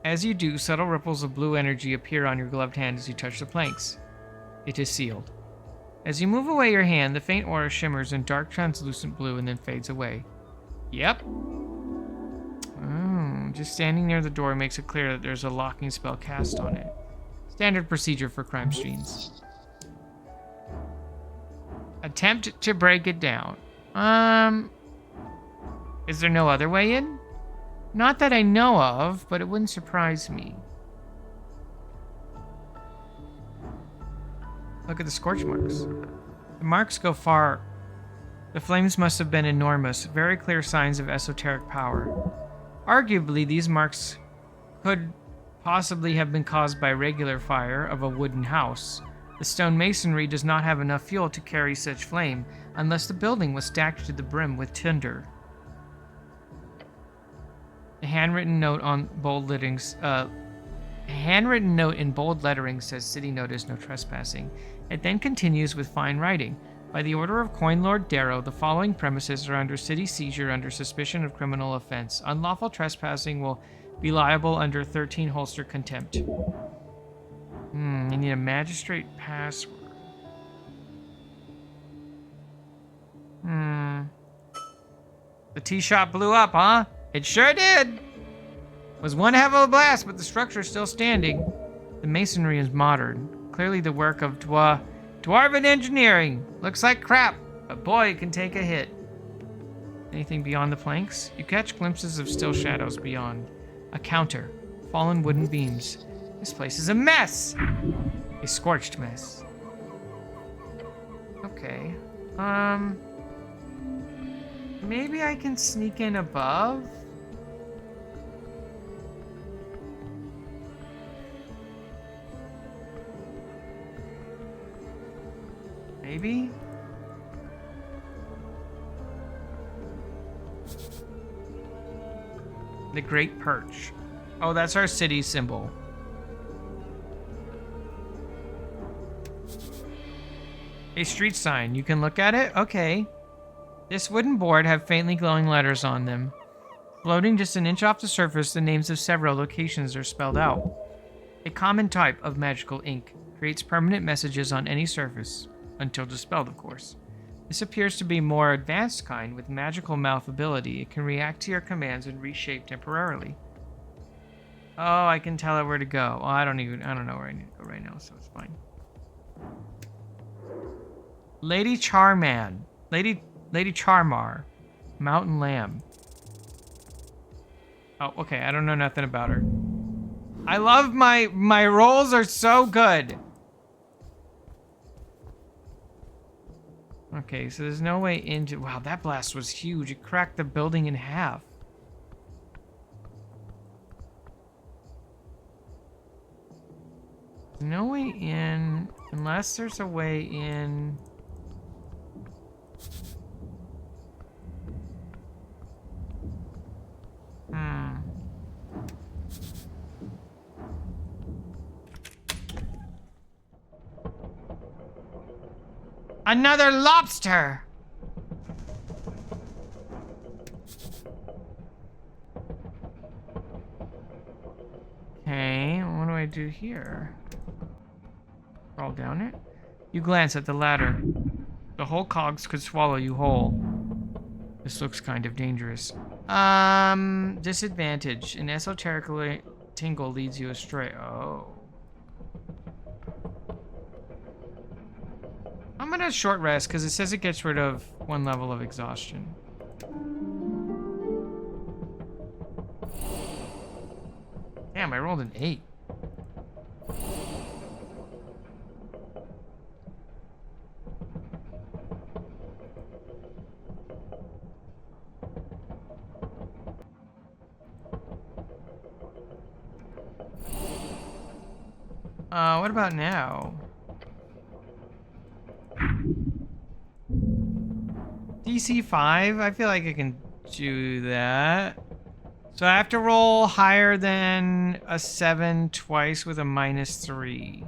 As you do, subtle ripples of blue energy appear on your gloved hand as you touch the planks. It is sealed. As you move away your hand, the faint aura shimmers in dark translucent blue and then fades away. Yep. Oh, just standing near the door makes it clear that there's a locking spell cast on it. Standard procedure for crime scenes. Attempt to break it down. Is there no other way in? Not that I know of, but it wouldn't surprise me. Look at the scorch marks. The marks go far. The flames must have been enormous, very clear signs of esoteric power. Arguably, these marks could possibly have been caused by regular fire of a wooden house. The stone masonry does not have enough fuel to carry such flame, unless the building was stacked to the brim with tinder. A handwritten note in bold lettering says city notice, no trespassing. It then continues with fine writing. By the order of Coin Lord Darrow, the following premises are under city seizure under suspicion of criminal offense. Unlawful trespassing will be liable under 13 holster contempt. You need a magistrate password. The tea shop blew up, huh? It sure did! Was one heck of a blast, but the structure is still standing. The masonry is modern. Clearly the work of dwarven engineering. Looks like crap, but boy, it can take a hit. Anything beyond the planks? You catch glimpses of still shadows beyond. A counter. Fallen wooden beams. This place is a mess! A scorched mess. Okay. Maybe I can sneak in above? Maybe? The Great Perch. Oh, that's our city symbol. A street sign. You can look at it? Okay. This wooden board have faintly glowing letters on them. Floating just an inch off the surface, the names of several locations are spelled out. A common type of magical ink creates permanent messages on any surface, until dispelled, of course. This appears to be more advanced kind with magical mouth ability. It can react to your commands and reshape temporarily. Oh, I can tell it where to go. Well, I don't know where I need to go right now, so it's fine. Lady Charman. Lady Charmar. Mountain Lamb. Oh, okay, I don't know nothing about her. I love my rolls are so good. Okay, so there's no way into... Wow, that blast was huge. It cracked the building in half. There's no way in... Unless there's a way in... Another lobster! Okay, what do I do here? Crawl down it? You glance at the ladder. The whole cogs could swallow you whole. This looks kind of dangerous. Disadvantage. An esoteric tingle leads you astray. Oh. I'm gonna short rest because it says it gets rid of 1 level of exhaustion. Damn, I rolled an 8. What about now? DC 5? I feel like I can do that. So I have to roll higher than a 7 twice with a -3.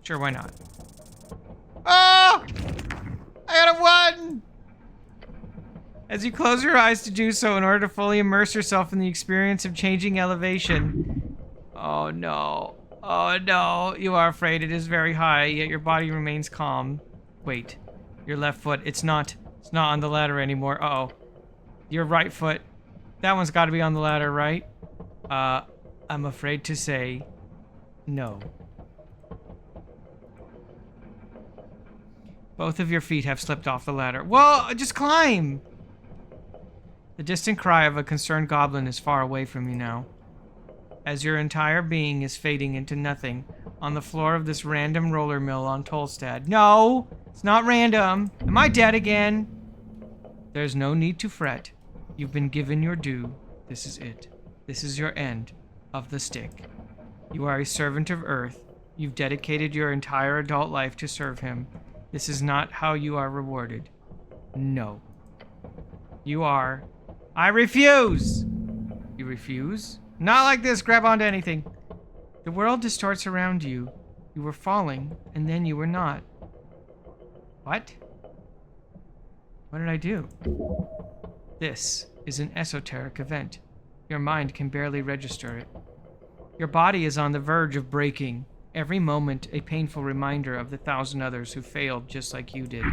Sure, why not? Oh! I got a 1! As you close your eyes to do so in order to fully immerse yourself in the experience of changing elevation. Oh no. Oh no. You are afraid it is very high, yet your body remains calm. Wait. Your left foot. It's not on the ladder anymore. Uh-oh. Your right foot. That one's got to be on the ladder, right? I'm afraid to say no. Both of your feet have slipped off the ladder. Well, just climb! The distant cry of a concerned goblin is far away from you now. As your entire being is fading into nothing on the floor of this random roller mill on Tolstad. No! It's not random! Am I dead again? There's no need to fret. You've been given your due. This is it. This is your end of the stick. You are a servant of Earth. You've dedicated your entire adult life to serve him. This is not how you are rewarded. No. You are... I refuse! You refuse? Not like this, grab onto anything. The world distorts around you. You were falling, and then you were not. What? What did I do? This is an esoteric event. Your mind can barely register it. Your body is on the verge of breaking. Every moment a painful reminder of the 1,000 others who failed just like you did.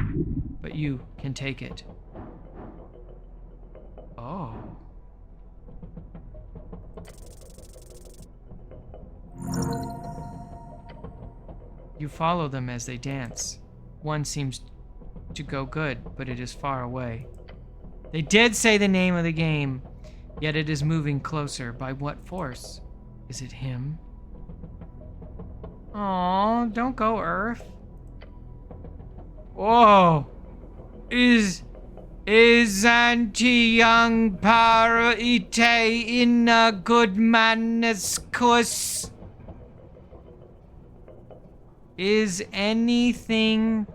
But you can take it. Oh. You follow them as they dance. One seems to go good, but it is far away. They did say the name of the game, yet it is moving closer. By what force? Is it him? Aw, don't go, Earth. Whoa. Isn't he young para ite in a good man's cuss? Is anything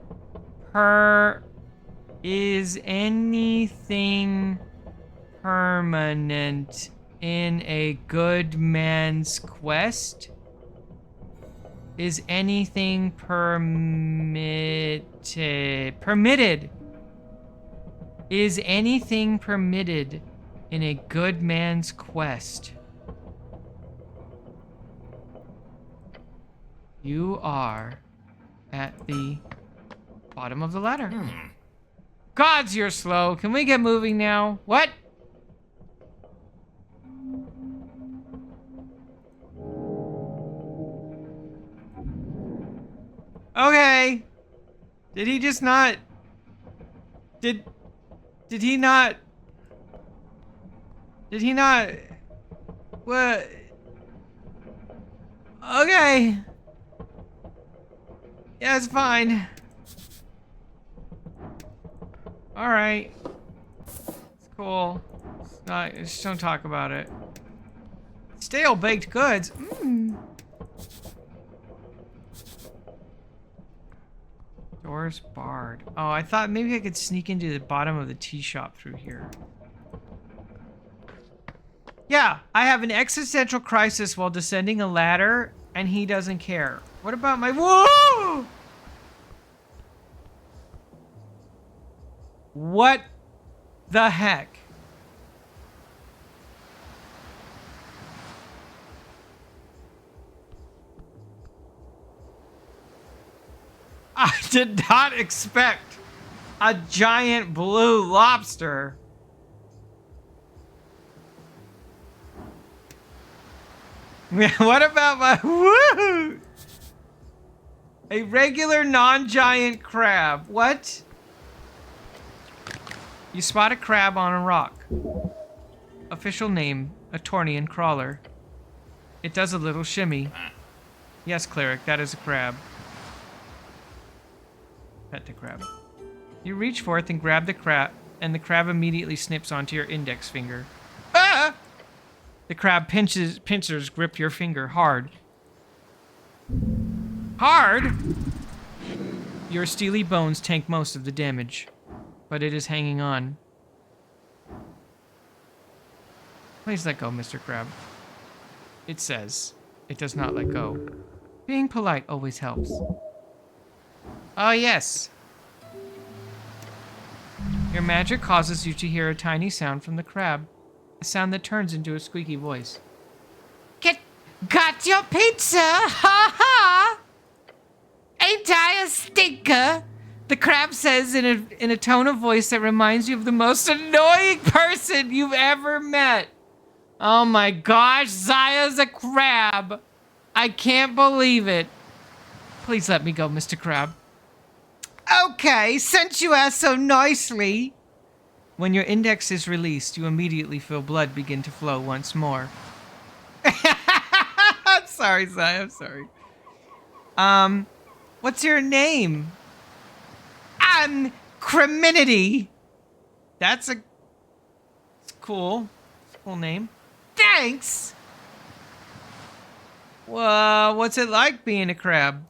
permanent in a good man's quest? Is anything permitted? Is anything permitted in a good man's quest? You are at the bottom of the ladder. Gods, you're slow. Can we get moving now? What? Okay. Did he just not... Did he not... Did he not... What? Okay. Yeah, it's fine. Alright. It's cool. It's not, just don't talk about it. Stale baked goods. Doors barred. Oh, I thought maybe I could sneak into the bottom of the tea shop through here. Yeah, I have an existential crisis while descending a ladder, and he doesn't care. What about my... Whoa! What the heck? I did not expect a giant blue lobster. What about my... Woo! A regular non-giant crab. What? You spot a crab on a rock. Official name, a Tornian crawler. It does a little shimmy. Yes, cleric, that is a crab. Pet the crab. You reach forth and grab the crab, and the crab immediately snips onto your index finger. Ah! The crab pincers grip your finger hard. Hard? Your steely bones tank most of the damage, but it is hanging on. Please let go, Mr. Crab. It says. It does not let go. Being polite always helps. Oh, yes. Your magic causes you to hear a tiny sound from the crab. A sound that turns into a squeaky voice. Got your pizza? Ha ha! Ain't I a stinker? The crab says in a tone of voice that reminds you of the most annoying person you've ever met. Oh my gosh, Zaya's a crab. I can't believe it. Please let me go, Mr. Crab. Okay, since you asked so nicely. When your index is released, you immediately feel blood begin to flow once more. I'm sorry, Zaya, I'm sorry. What's your name? I'm Criminity. That's a... It's cool. It's a cool name. Thanks! Well, what's it like being a crab?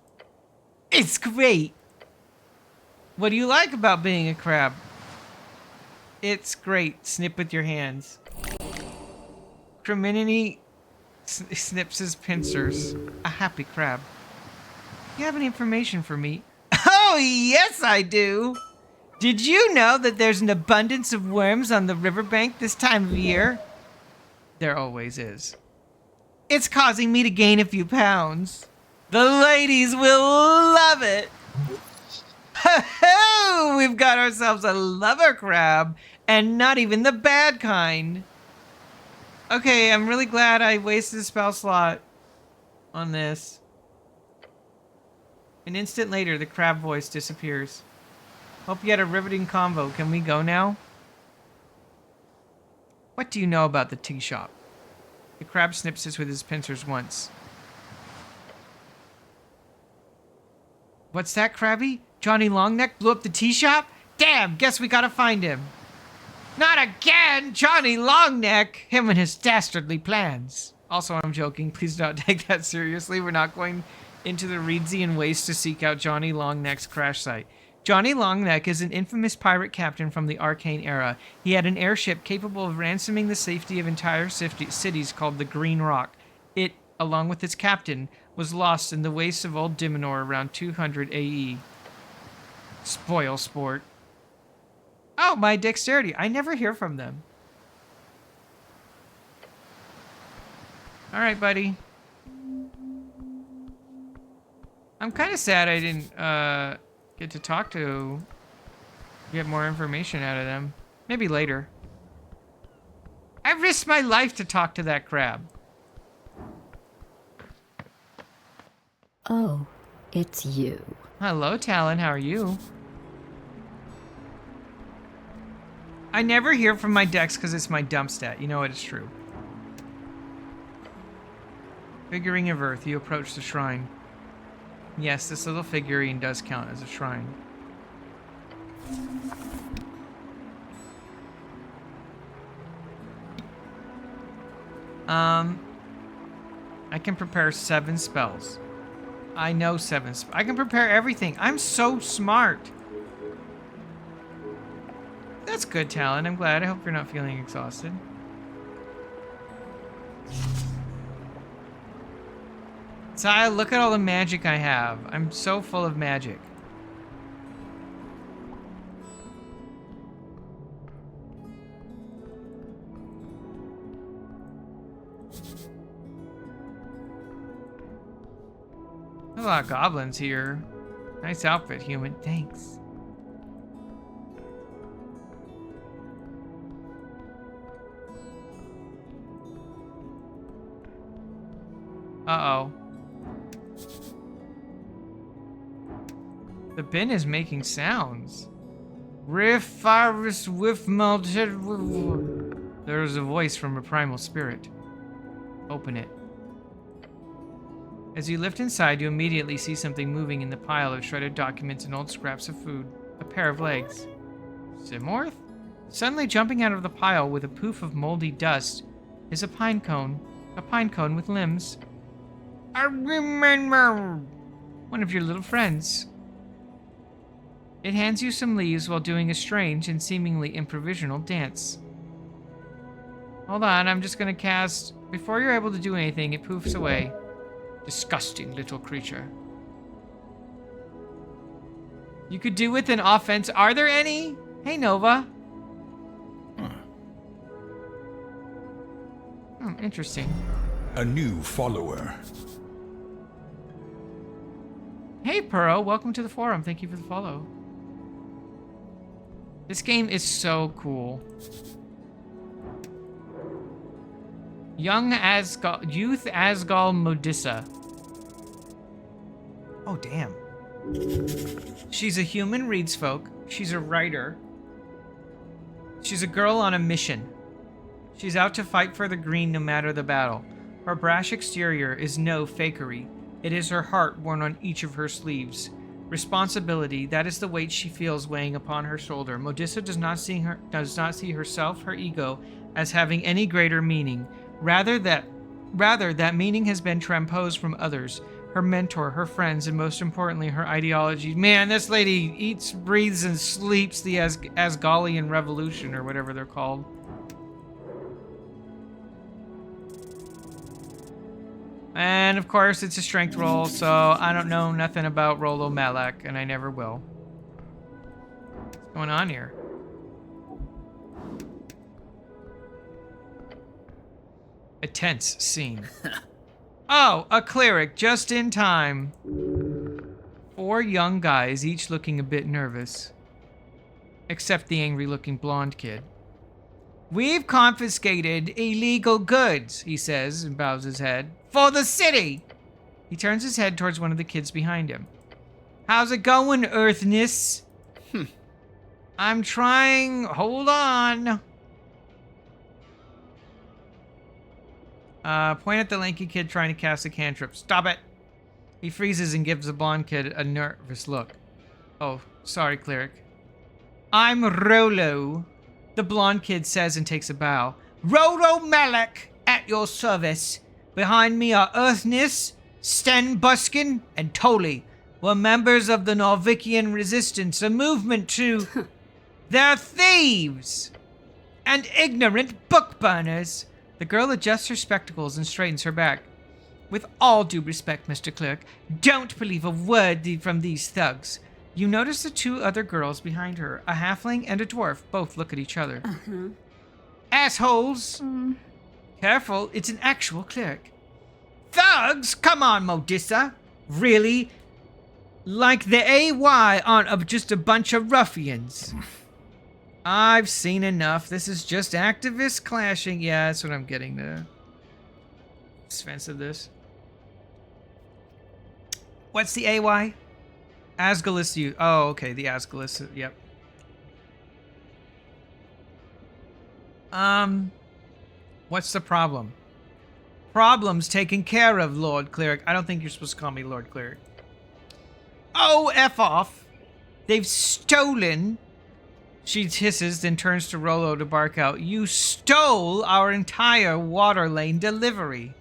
It's great. What do you like about being a crab? It's great. Snip with your hands. Criminity snips his pincers. A happy crab. You have any information for me? Oh, yes, I do. Did you know that there's an abundance of worms on the riverbank this time of year? There always is. It's causing me to gain a few pounds. The ladies will love it. Ho-ho! We've got ourselves a lover crab, and not even the bad kind. Okay, I'm really glad I wasted a spell slot on this. An instant later, the crab voice disappears. Hope you had a riveting convo. Can we go now? What do you know about the tea shop? The crab snips us with his pincers once. What's that, Krabby? Johnny Longneck blew up the tea shop? Damn, guess we gotta find him. Not again! Johnny Longneck! Him and his dastardly plans. Also, I'm joking. Please don't take that seriously. We're not going into the Reedsian waste to seek out Johnny Longneck's crash site. Johnny Longneck is an infamous pirate captain from the Arcane era. He had an airship capable of ransoming the safety of entire cities called the Green Rock. It along with its captain, was lost in the wastes of Old Dimonor around 200 AE. Spoil sport. Oh, my dexterity. I never hear from them. All right, buddy. I'm kind of sad I didn't get to talk to, get more information out of them. Maybe later. I risked my life to talk to that crab. Oh, it's you. Hello, Talon. How are you? I never hear from my dex because it's my dump stat. You know it is true. Figurine of Earth. You approach the shrine. Yes, this little figurine does count as a shrine. I can prepare 7 spells. I know 7 I can prepare everything. I'm so smart. That's good, Talon. I'm glad. I hope you're not feeling exhausted. So look at all the magic I have. I'm so full of magic. There's a lot of goblins here. Nice outfit, human. Thanks. Uh-oh. The bin is making sounds. Riff, virus, whiff, melted. There is a voice from a primal spirit. Open it. As you lift inside, you immediately see something moving in the pile of shredded documents and old scraps of food. A pair of legs. Simorth? Suddenly jumping out of the pile with a poof of moldy dust is a pine cone. A pine cone with limbs. I remember one of your little friends. It hands you some leaves while doing a strange and seemingly improvisational dance. Hold on, I'm just gonna cast... Before you're able to do anything, it poofs away. Disgusting little creature. You could do with an offense. Are there any? Hey, Nova. Oh, interesting. A new follower. Hey, Puro. Welcome to the forum. Thank you for the follow. This game is so cool. Youth Asgal Modissa. Oh, damn. She's a human reads folk. She's a writer. She's a girl on a mission. She's out to fight for the green no matter the battle. Her brash exterior is no fakery. It is her heart worn on each of her sleeves. Responsibility, that is the weight she feels weighing upon her shoulder. Modissa does not see herself, her ego, as having any greater meaning. Rather, that meaning has been transposed from others. Her mentor, her friends, and most importantly, her ideology. Man, this lady eats, breathes, and sleeps the Asgalian Revolution, or whatever they're called. And, of course, it's a strength roll, so I don't know nothing about Rolo Malak, and I never will. What's going on here? A tense scene. Oh, a cleric, just in time. 4 young guys, each looking a bit nervous. Except the angry-looking blonde kid. We've confiscated illegal goods, he says, and bows his head. For the city! He turns his head towards one of the kids behind him. How's it going, Earthness? I'm trying... Hold on. Point at the lanky kid trying to cast a cantrip. Stop it! He freezes and gives the blonde kid a nervous look. Oh, sorry, cleric. I'm Rolo, the blonde kid says and takes a bow. Rolo Malak, at your service. Behind me are Earthness, Sten Buskin, and Toli. We're members of the Norvikian Resistance, a movement to... They're thieves! And ignorant book burners. The girl adjusts her spectacles and straightens her back. With all due respect, Mr. Clerk, don't believe a word from these thugs. You notice the two other girls behind her, a halfling and a dwarf, both look at each other. Assholes! Careful, it's an actual cleric. Thugs? Come on, Modissa. Really? Like the AY aren't just a bunch of ruffians. I've seen enough. This is just activists clashing. Yeah, that's what I'm getting the sense of this. What's the AY? Asgalis you. Oh, okay, the Asgalis. Yep. What's the problem? Problem's taken care of, Lord Cleric. I don't think you're supposed to call me Lord Cleric. Oh, F off. They've stolen. She hisses, then turns to Rolo to bark out. You stole our entire water lane delivery.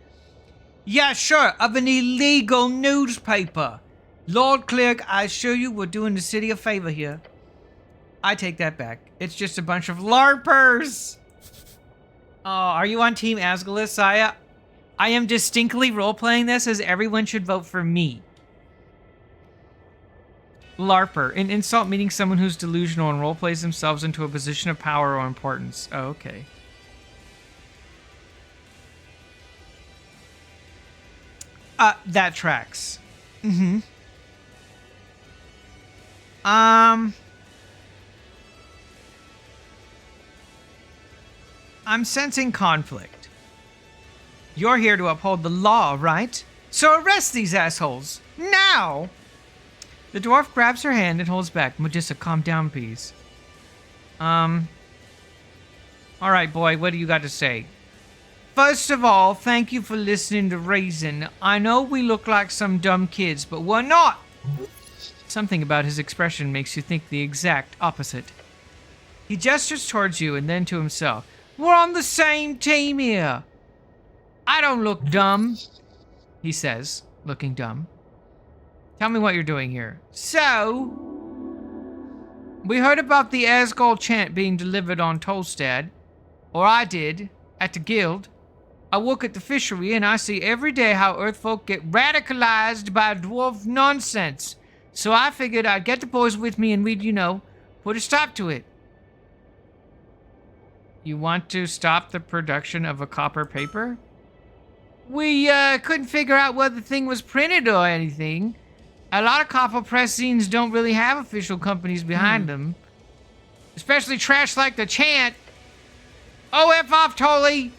Yeah, sure, of an illegal newspaper. Lord Cleric, I assure you we're doing the city a favor here. I take that back. It's just a bunch of LARPers. Oh, are you on Team Asgalis, Saya? I am distinctly role-playing this as everyone should vote for me. LARPer, an insult meaning someone who's delusional and role-plays themselves into a position of power or importance. Oh, okay. That tracks. Mm-hmm. I'm sensing conflict. You're here to uphold the law, right? So arrest these assholes. Now! The dwarf grabs her hand and holds back. Modissa, calm down, please. Alright, boy, what do you got to say? First of all, thank you for listening to Raisin. I know we look like some dumb kids, but we're not. Something about his expression makes you think the exact opposite. He gestures towards you and then to himself. We're on the same team here. I don't look dumb, he says, looking dumb. Tell me what you're doing here. So, we heard about the Asgol chant being delivered on Tolstad, or I did, at the guild. I work at the fishery and I see every day how Earthfolk get radicalized by dwarf nonsense. So I figured I'd get the boys with me and we'd, put a stop to it. You want to stop the production of a copper paper? We couldn't figure out whether the thing was printed or anything. A lot of copper press scenes don't really have official companies behind them. Especially trash like the chant. Oh, F off, Tolly!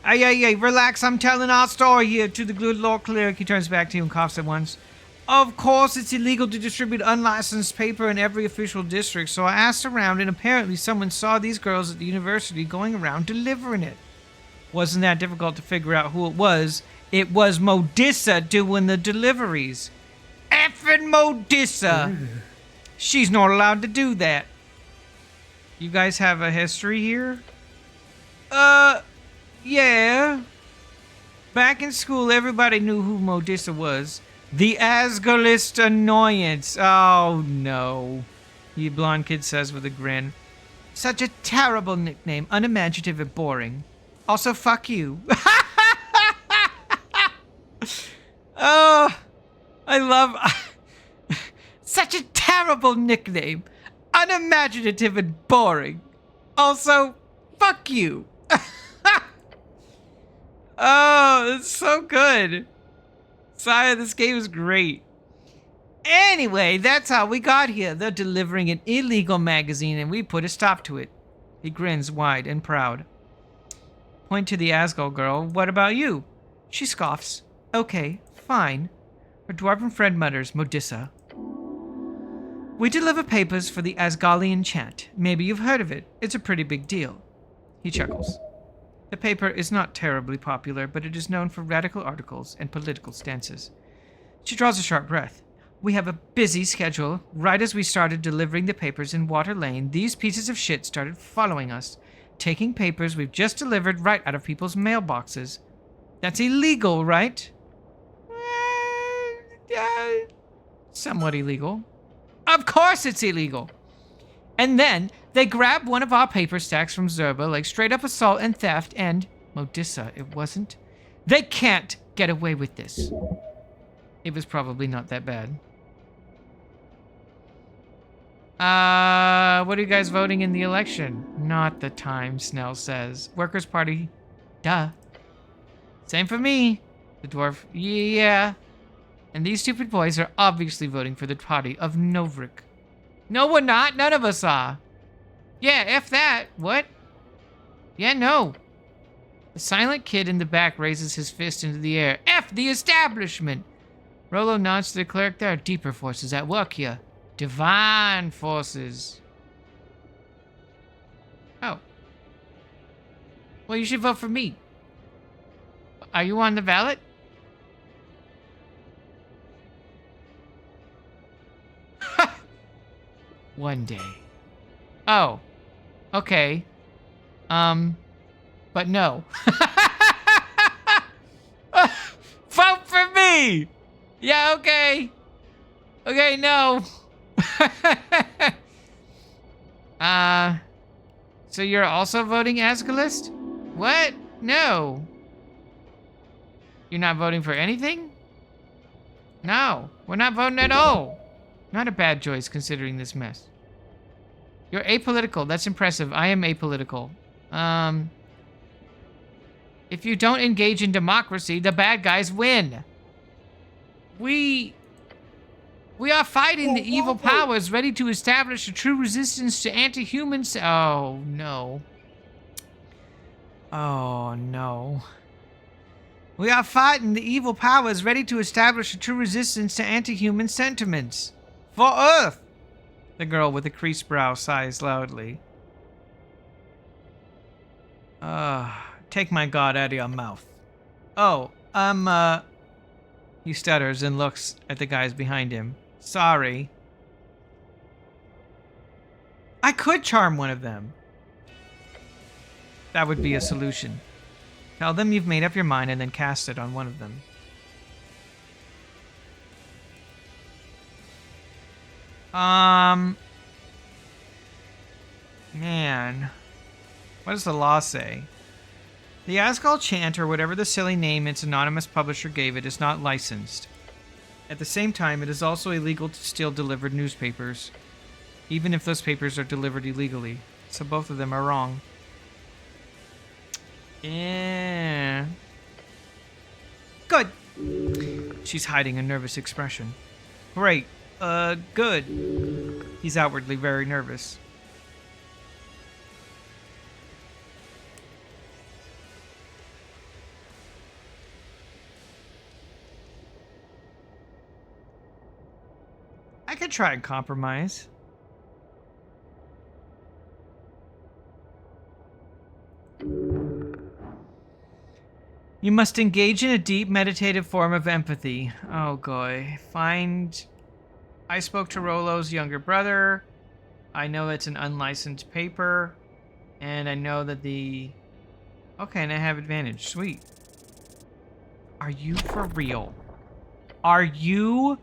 Hey, relax, I'm telling our story here to the good Lord Cleric. He turns back to you and coughs at once. Of course, it's illegal to distribute unlicensed paper in every official district, so I asked around and apparently someone saw these girls at the university going around delivering it. Wasn't that difficult to figure out who it was. It was Modissa doing the deliveries. Effing Modissa! She's not allowed to do that. You guys have a history here? Yeah. Back in school, everybody knew who Modissa was. The Asgalist Annoyance. Oh, no. The blonde kid says with a grin. Such a terrible nickname. Unimaginative and boring. Also, fuck you. Oh, I love... Such a terrible nickname. Unimaginative and boring. Also, fuck you. Oh, it's so good. Sire, this game is great. Anyway, that's how we got here. They're delivering an illegal magazine and we put a stop to it. He grins wide and proud. Point to the Asgol girl. What about you? She scoffs. Okay, fine. Her dwarven friend mutters, Modissa. We deliver papers for the Asgalian chant. Maybe you've heard of it. It's a pretty big deal. He chuckles. The paper is not terribly popular, but it is known for radical articles and political stances. She draws a sharp breath. We have a busy schedule. Right as we started delivering the papers in Water Lane, these pieces of shit started following us, taking papers we've just delivered right out of people's mailboxes. That's illegal, right? Somewhat illegal. Of course it's illegal! And then they grab one of our paper stacks from Zerba, like straight up assault and theft, and... Modissa, it wasn't They can't get away with this. It was probably not that bad. What are you guys voting in the election? Not the time, Snell says. Workers' Party. Duh. Same for me. The dwarf. Yeah. And these stupid boys are obviously voting for the party of Novrik. No, we're not. None of us are. Yeah, F that. What? Yeah, no. The silent kid in the back raises his fist into the air. F the establishment! Rolo nods to the cleric. There are deeper forces at work here. Divine forces. Oh. Well, you should vote for me. Are you on the ballot? One day. Oh. Okay. But no. Vote for me! Yeah, okay. Okay, no. So you're also voting Asgalist? What? No. You're not voting for anything? No, we're not voting at all. Not a bad choice considering this mess. You're apolitical. That's impressive. I am apolitical. If you don't engage in democracy, the bad guys win. We are fighting the evil powers, ready to establish a true resistance to anti-humans. Oh, no. Oh, no. We are fighting the evil powers, ready to establish a true resistance to anti-human sentiments. For Earth! The girl with the creased brow sighs loudly. Take my god out of your mouth. Oh, He stutters and looks at the guys behind him. Sorry. I could charm one of them. That would be a solution. Tell them you've made up your mind and then cast it on one of them. Man. What does the law say? The Asgal chant, or whatever the silly name its anonymous publisher gave it, is not licensed. At the same time, it is also illegal to steal delivered newspapers, even if those papers are delivered illegally. So both of them are wrong. Yeah. Good. She's hiding a nervous expression. Great. Good. He's outwardly very nervous. I could try and compromise. You must engage in a deep meditative form of empathy. Oh, boy. I spoke to Rolo's younger brother. I know it's an unlicensed paper. And I know that Okay, and I have advantage. Sweet. Are you for real? Are you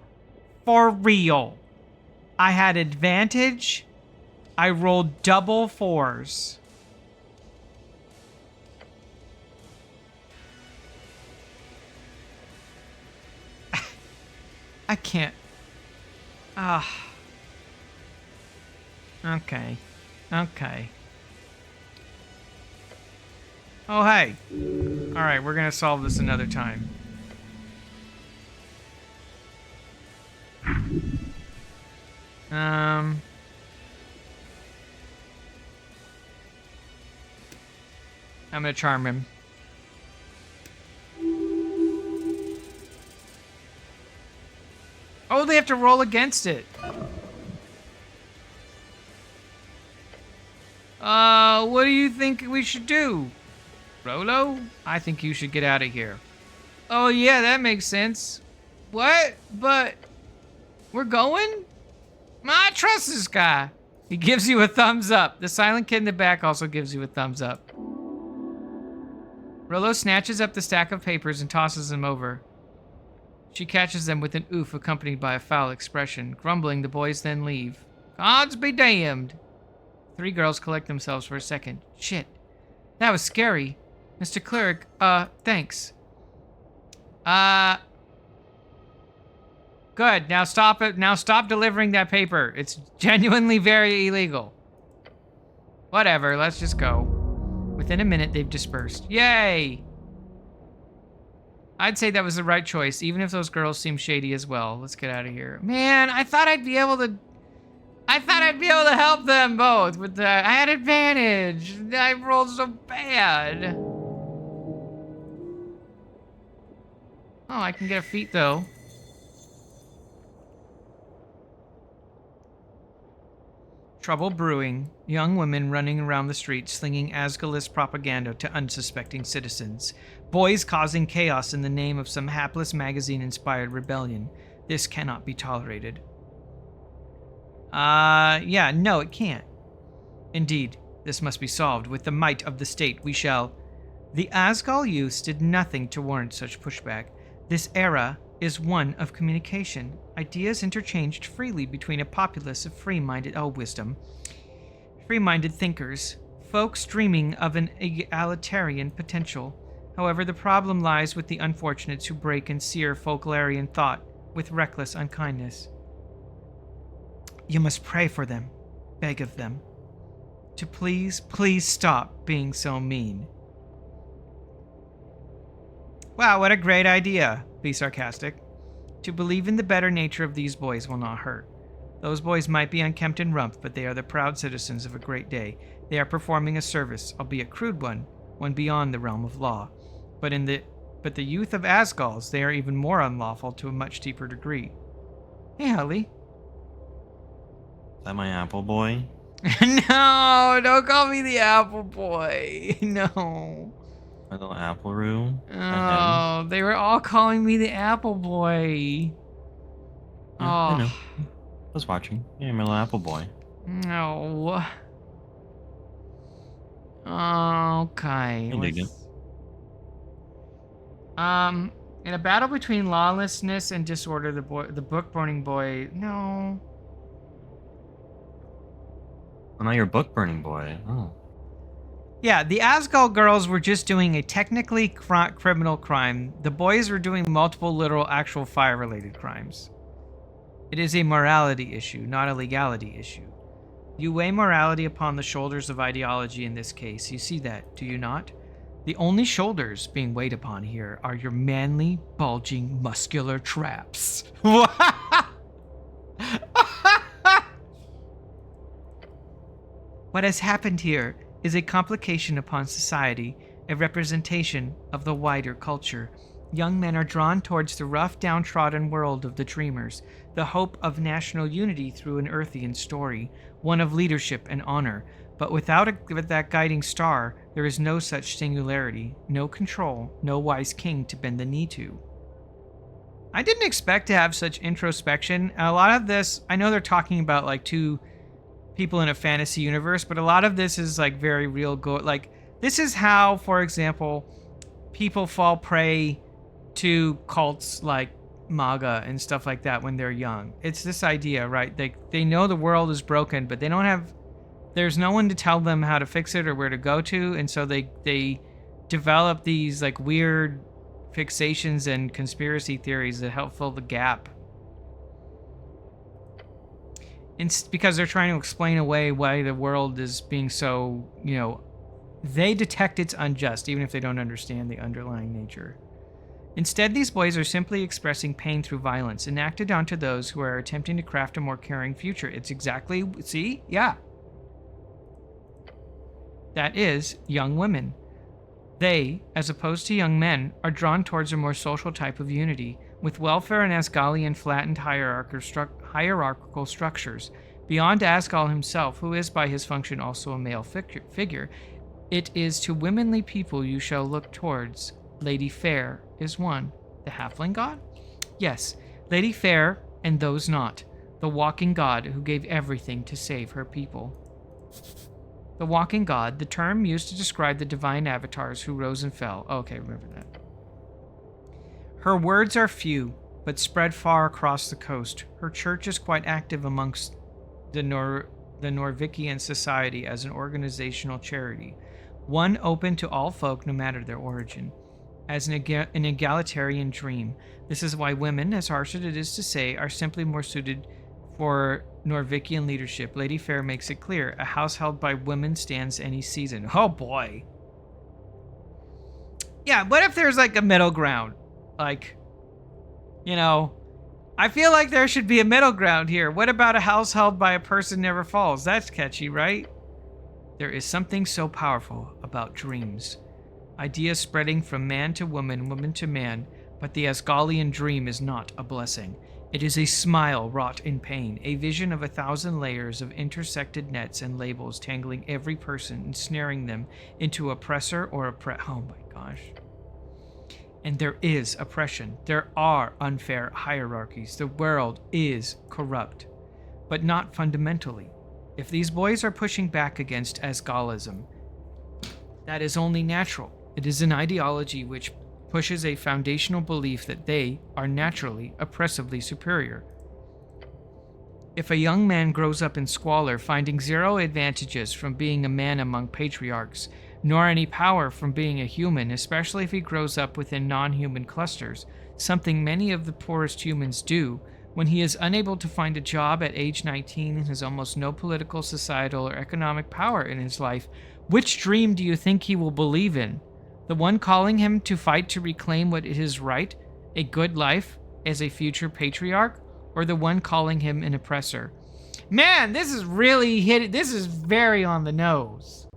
for real? I had advantage. I rolled double 4s. I can't. Okay. Okay. Oh, hey. Alright, we're gonna solve this another time. I'm gonna charm him. Oh, they have to roll against it. What do you think we should do? Rolo? I think you should get out of here. Oh, yeah, that makes sense. What? But we're going? I trust this guy. He gives you a thumbs up. The silent kid in the back also gives you a thumbs up. Rolo snatches up the stack of papers and tosses them over. She catches them with an oof accompanied by a foul expression. Grumbling, the boys then leave. Gods be damned. 3 girls collect themselves for a second. Shit. That was scary. Mr. Cleric, thanks. Good. Now stop it. Now stop delivering that paper. It's genuinely very illegal. Whatever. Let's just go. Within a minute, they've dispersed. Yay! I'd say that was the right choice, even if those girls seem shady as well. Let's get out of here. Man, I thought I'd be able to help them both with the... I had advantage. I rolled so bad. Oh, I can get a feat, though. Trouble brewing. Young women running around the streets slinging Asgalist propaganda to unsuspecting citizens. Boys causing chaos in the name of some hapless magazine-inspired rebellion. This cannot be tolerated. Yeah, no, it can't. Indeed, this must be solved. With the might of the state, we shall... The Asgal youths did nothing to warrant such pushback. This era is one of communication. Ideas interchanged freely between a populace of free-minded thinkers, folks dreaming of an egalitarian potential. However, the problem lies with the unfortunates who break and sear folklorian thought with reckless unkindness. You must pray for them, beg of them, to please stop being so mean. Wow, what a great idea. Be sarcastic. To believe in the better nature of these boys will not hurt. Those boys might be unkempt and rump, but they are the proud citizens of a great day. They are performing a service, albeit crude one beyond the realm of law. But the youth of Asgals, they are even more unlawful to a much deeper degree. Hey, Holly. Is that my apple boy? No, don't call me the apple boy. No. My little apple room? Oh, they were all calling me the apple boy. Yeah, I know. I was watching. Yeah, my little apple boy. No. Okay. Indignant. In a battle between lawlessness and disorder, the book burning boy. No. Oh, now you're a book burning boy. Oh. Yeah, the Asgal girls were just doing a technically criminal crime. The boys were doing multiple literal actual fire-related crimes. It is a morality issue, not a legality issue. You weigh morality upon the shoulders of ideology in this case. You see that, do you not? The only shoulders being weighed upon here are your manly, bulging, muscular traps. What has happened here is a complication upon society, a representation of the wider culture. Young men are drawn towards the rough, downtrodden world of the dreamers, the hope of national unity through an Earthian story, one of leadership and honor. But without that guiding star, there is no such singularity, no control, no wise king to bend the knee to. I didn't expect to have such introspection. A lot of this, I know they're talking about like two people in a fantasy universe, but a lot of this is like very real like this is how, for example, people fall prey to cults like MAGA and stuff like that when they're young. It's this idea, right? They know the world is broken, but they don't have, there's no one to tell them how to fix it or where to go to, and so they develop these like weird fixations and conspiracy theories that help fill the gap. Because they're trying to explain away why the world is being so, they detect it's unjust, even if they don't understand the underlying nature. Instead, these boys are simply expressing pain through violence, enacted onto those who are attempting to craft a more caring future. It's exactly, see? Yeah. That is, young women. They, as opposed to young men, are drawn towards a more social type of unity, with welfare and Asgalian flattened hierarchical structures. Beyond Asgal himself, who is by his function also a male figure, it is to womanly people you shall look towards. Lady Fair is one. The halfling god? Yes, Lady Fair and those not. The walking god who gave everything to save her people. The walking god, the term used to describe the divine avatars who rose and fell. Okay, remember that. Her words are few, but spread far across the coast. Her church is quite active amongst the Norvikian society as an organizational charity, one open to all folk no matter their origin. as an egalitarian dream. This is why women, as harsh as it is to say, are simply more suited for Norvikian leadership. Lady Fair makes it clear, a house held by women stands any season. Oh boy. Yeah, what if there's like a middle ground? Like, you know, I feel like there should be a middle ground here. What about a house held by a person never falls? That's catchy, right? There is something so powerful about dreams. Ideas spreading from man to woman, woman to man, but the Asgalian dream is not a blessing. It is a smile wrought in pain, a vision of 1,000 layers of intersected nets and labels tangling every person and snaring them into oppressor or oh my gosh. And there is oppression. There are unfair hierarchies. The world is corrupt, but not fundamentally. If these boys are pushing back against Asgalism, that is only natural. It is an ideology which pushes a foundational belief that they are naturally oppressively superior. If a young man grows up in squalor, finding zero advantages from being a man among patriarchs, nor any power from being a human, especially if he grows up within non-human clusters, something many of the poorest humans do, when he is unable to find a job at age 19 and has almost no political, societal, or economic power in his life, which dream do you think he will believe in? The one calling him to fight to reclaim what is his right, a good life as a future patriarch, or the one calling him an oppressor? Man, this is really this is very on the nose.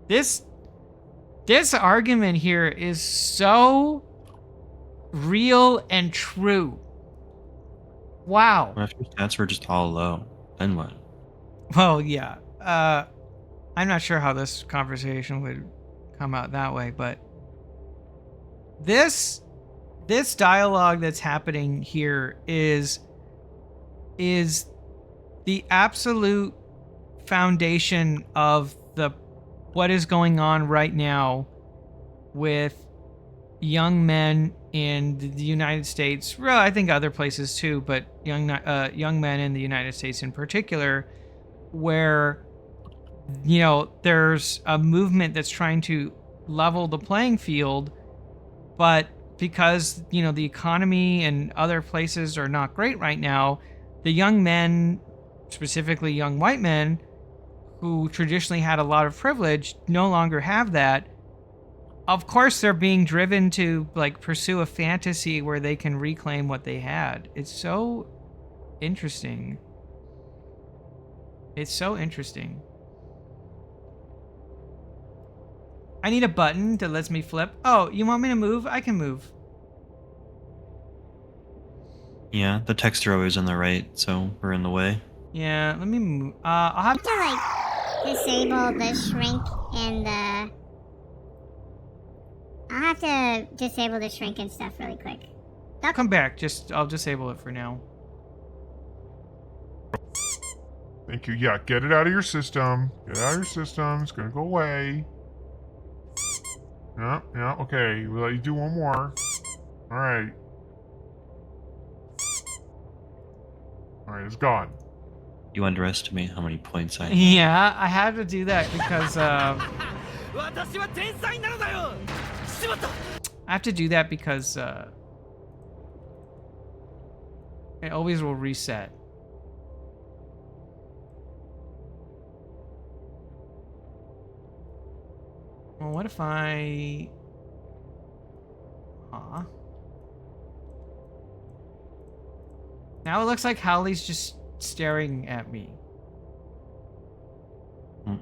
This argument here is so real and true. Wow. What if your stats were just all low? Then what? Well, yeah. I'm not sure how this conversation would come out that way, but this dialogue that's happening here is the absolute foundation of what is going on right now with young men in the United States. Well, I think other places too, but young men in the United States in particular, where, you know, there's a movement that's trying to level the playing field, but because, you know, the economy and other places are not great right now, the young men, specifically young white men, who traditionally had a lot of privilege, no longer have that. Of course, they're being driven to like pursue a fantasy where they can reclaim what they had. It's so interesting. It's so interesting. I need a button that lets me flip. Oh, you want me to move? I can move. Yeah, the text are always on the right, so we're in the way. Yeah, let me move. I'll have to like disable the shrink and the. I'll have to disable the shrink and stuff really quick. I'll come back. I'll disable it for now. Thank you. Yeah, get it out of your system. Get it out of your system. It's gonna go away. Yeah, okay. We'll let you do one more. Alright. Alright, it's gone. You underestimate how many points I have. Yeah, I had to do that because I have to do that because it always will reset. Well, what if I... Now it looks like Howley's just staring at me. Why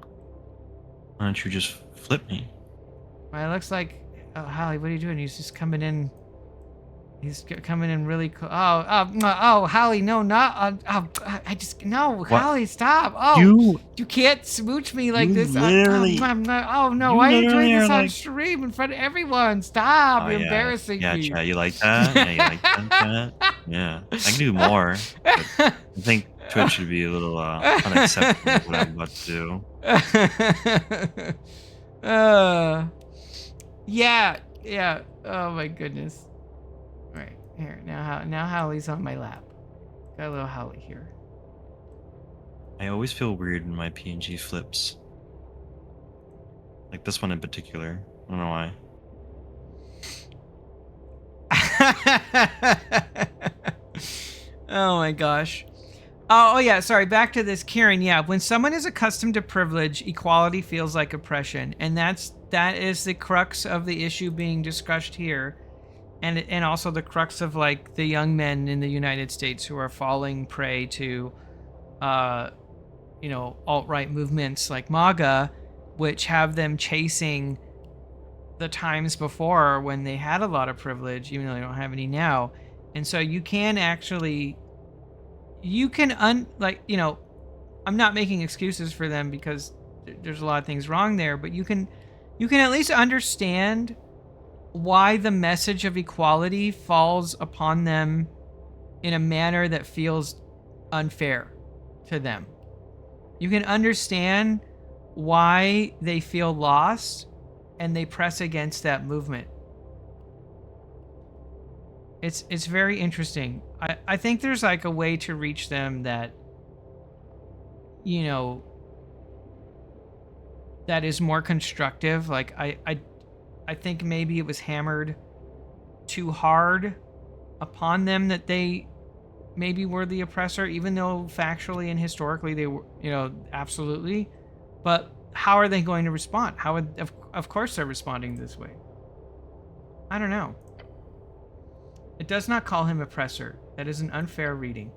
don't you just flip me? Well, it looks like... Oh, Howley, what are you doing? He's just coming in... He's coming in really cool. Oh, Howley, no, not... I just... No, what? Howley, stop. Oh, you can't smooch me like this. Literally... oh, no, why are you doing this on stream in front of everyone? Stop, you're embarrassing me. Yeah, chat, you like that? Yeah, you like that, chat? Yeah, I can do more. But I think Twitch should be a little unacceptable of what I'm about to do. Yeah. Oh my goodness. All right, here now Howley's on my lap. Got a little Howley here. I always feel weird when my PNG flips. Like this one in particular. I don't know why. Oh my gosh. Oh yeah, sorry, back to this, Kieran. Yeah, when someone is accustomed to privilege, equality feels like oppression, and that is the crux of the issue being discussed here, and also the crux of like the young men in the United States who are falling prey to alt-right movements like MAGA, which have them chasing the times before when they had a lot of privilege, even though they don't have any now. And so you can actually, I'm not making excuses for them because there's a lot of things wrong there, but you can at least understand why the message of equality falls upon them in a manner that feels unfair to them. You can understand why they feel lost and they press against that movement. It's very interesting. I think there's like a way to reach them that, that is more constructive. Like I think maybe it was hammered too hard upon them that they maybe were the oppressor, even though factually and historically they were, absolutely. But how are they going to respond? How would, of course they're responding this way. I don't know. It does not call him oppressor. That is an unfair reading.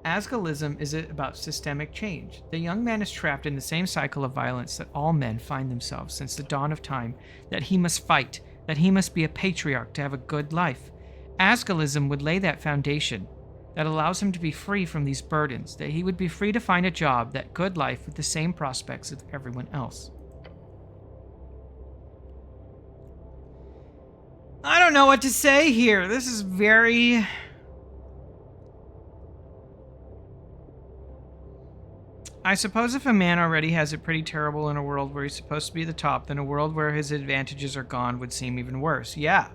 Asgalism is about systemic change. The young man is trapped in the same cycle of violence that all men find themselves since the dawn of time, that he must fight, that he must be a patriarch to have a good life. Asgalism would lay that foundation that allows him to be free from these burdens, that he would be free to find a job, that good life with the same prospects as everyone else. I don't know what to say here. This is very... I suppose if a man already has it pretty terrible in a world where he's supposed to be the top, then a world where his advantages are gone would seem even worse. Yeah.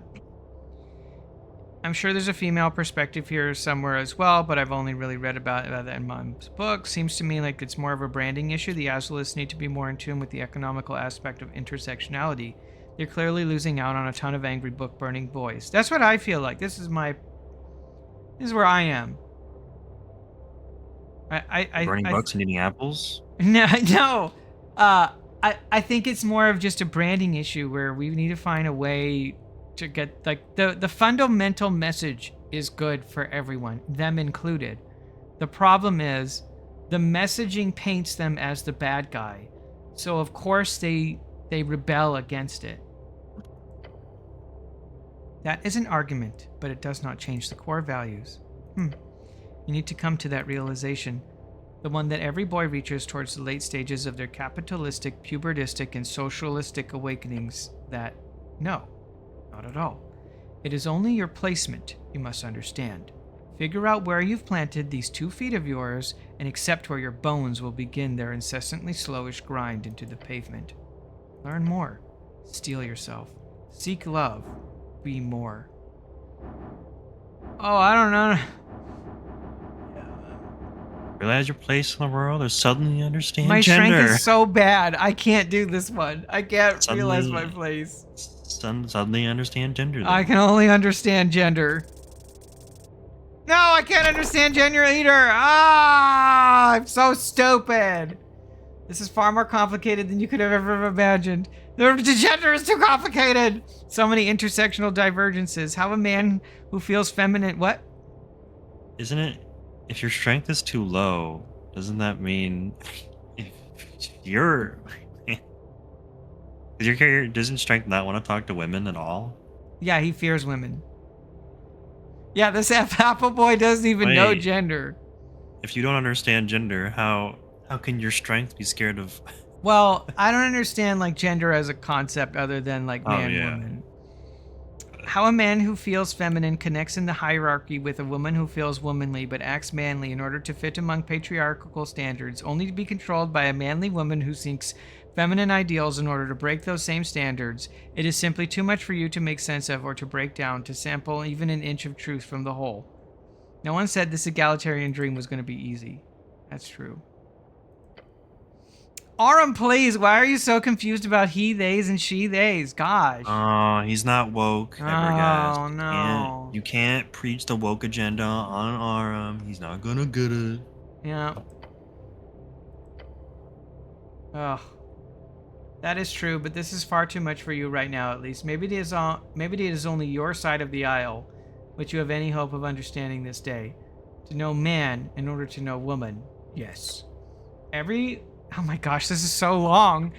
I'm sure there's a female perspective here somewhere as well, but I've only really read about that in Mom's book. Seems to me like it's more of a branding issue. The Azalists need to be more in tune with the economical aspect of intersectionality. They're clearly losing out on a ton of angry book-burning boys. That's what I feel like. This is where I am. Burning books and eating apples? No. I think it's more of just a branding issue where we need to find a way to get, like, the fundamental message is good for everyone, them included. The problem is the messaging paints them as the bad guy. So of course they rebel against it. That is an argument, but it does not change the core values. You need to come to that realization. The one that every boy reaches towards the late stages of their capitalistic, pubertistic, and socialistic awakenings that, no, not at all. It is only your placement, you must understand. Figure out where you've planted these 2 feet of yours and accept where your bones will begin their incessantly slowish grind into the pavement. Learn more. Steel yourself. Seek love. Be more. Oh, I don't know. Realize your place in the world, or suddenly understand My gender. strength is so bad. I can't do this one. I can't realize my place. Suddenly understand gender. I can only understand gender. No, I can't understand gender either. Ah, I'm so stupid. This is far more complicated than you could have ever imagined. The gender is too complicated. So many intersectional divergences. How a man who feels feminine... What? Isn't it? If your strength is too low, doesn't that mean if you're... Does your character, doesn't strength not want to talk to women at all? Yeah, he fears women. Yeah, this Apple boy doesn't even know gender. If you don't understand gender, how can your strength be scared of... Well, I don't understand like gender as a concept other than like man, woman. How a man who feels feminine connects in the hierarchy with a woman who feels womanly but acts manly in order to fit among patriarchal standards, only to be controlled by a manly woman who seeks feminine ideals in order to break those same standards. It is simply too much for you to make sense of or to break down, to sample even an inch of truth from the whole. No one said this egalitarian dream was going to be easy. That's true. Aram, please. Why are you so confused about he, theys, and she, theys? Gosh. Oh, he's not woke, ever, guys. Oh, no. You can't preach the woke agenda on Aram. He's not gonna get it. Yeah. Oh. That is true, but this is far too much for you right now, at least. Maybe it is only your side of the aisle which you have any hope of understanding this day. To know man in order to know woman. Yes. Oh my gosh, this is so long.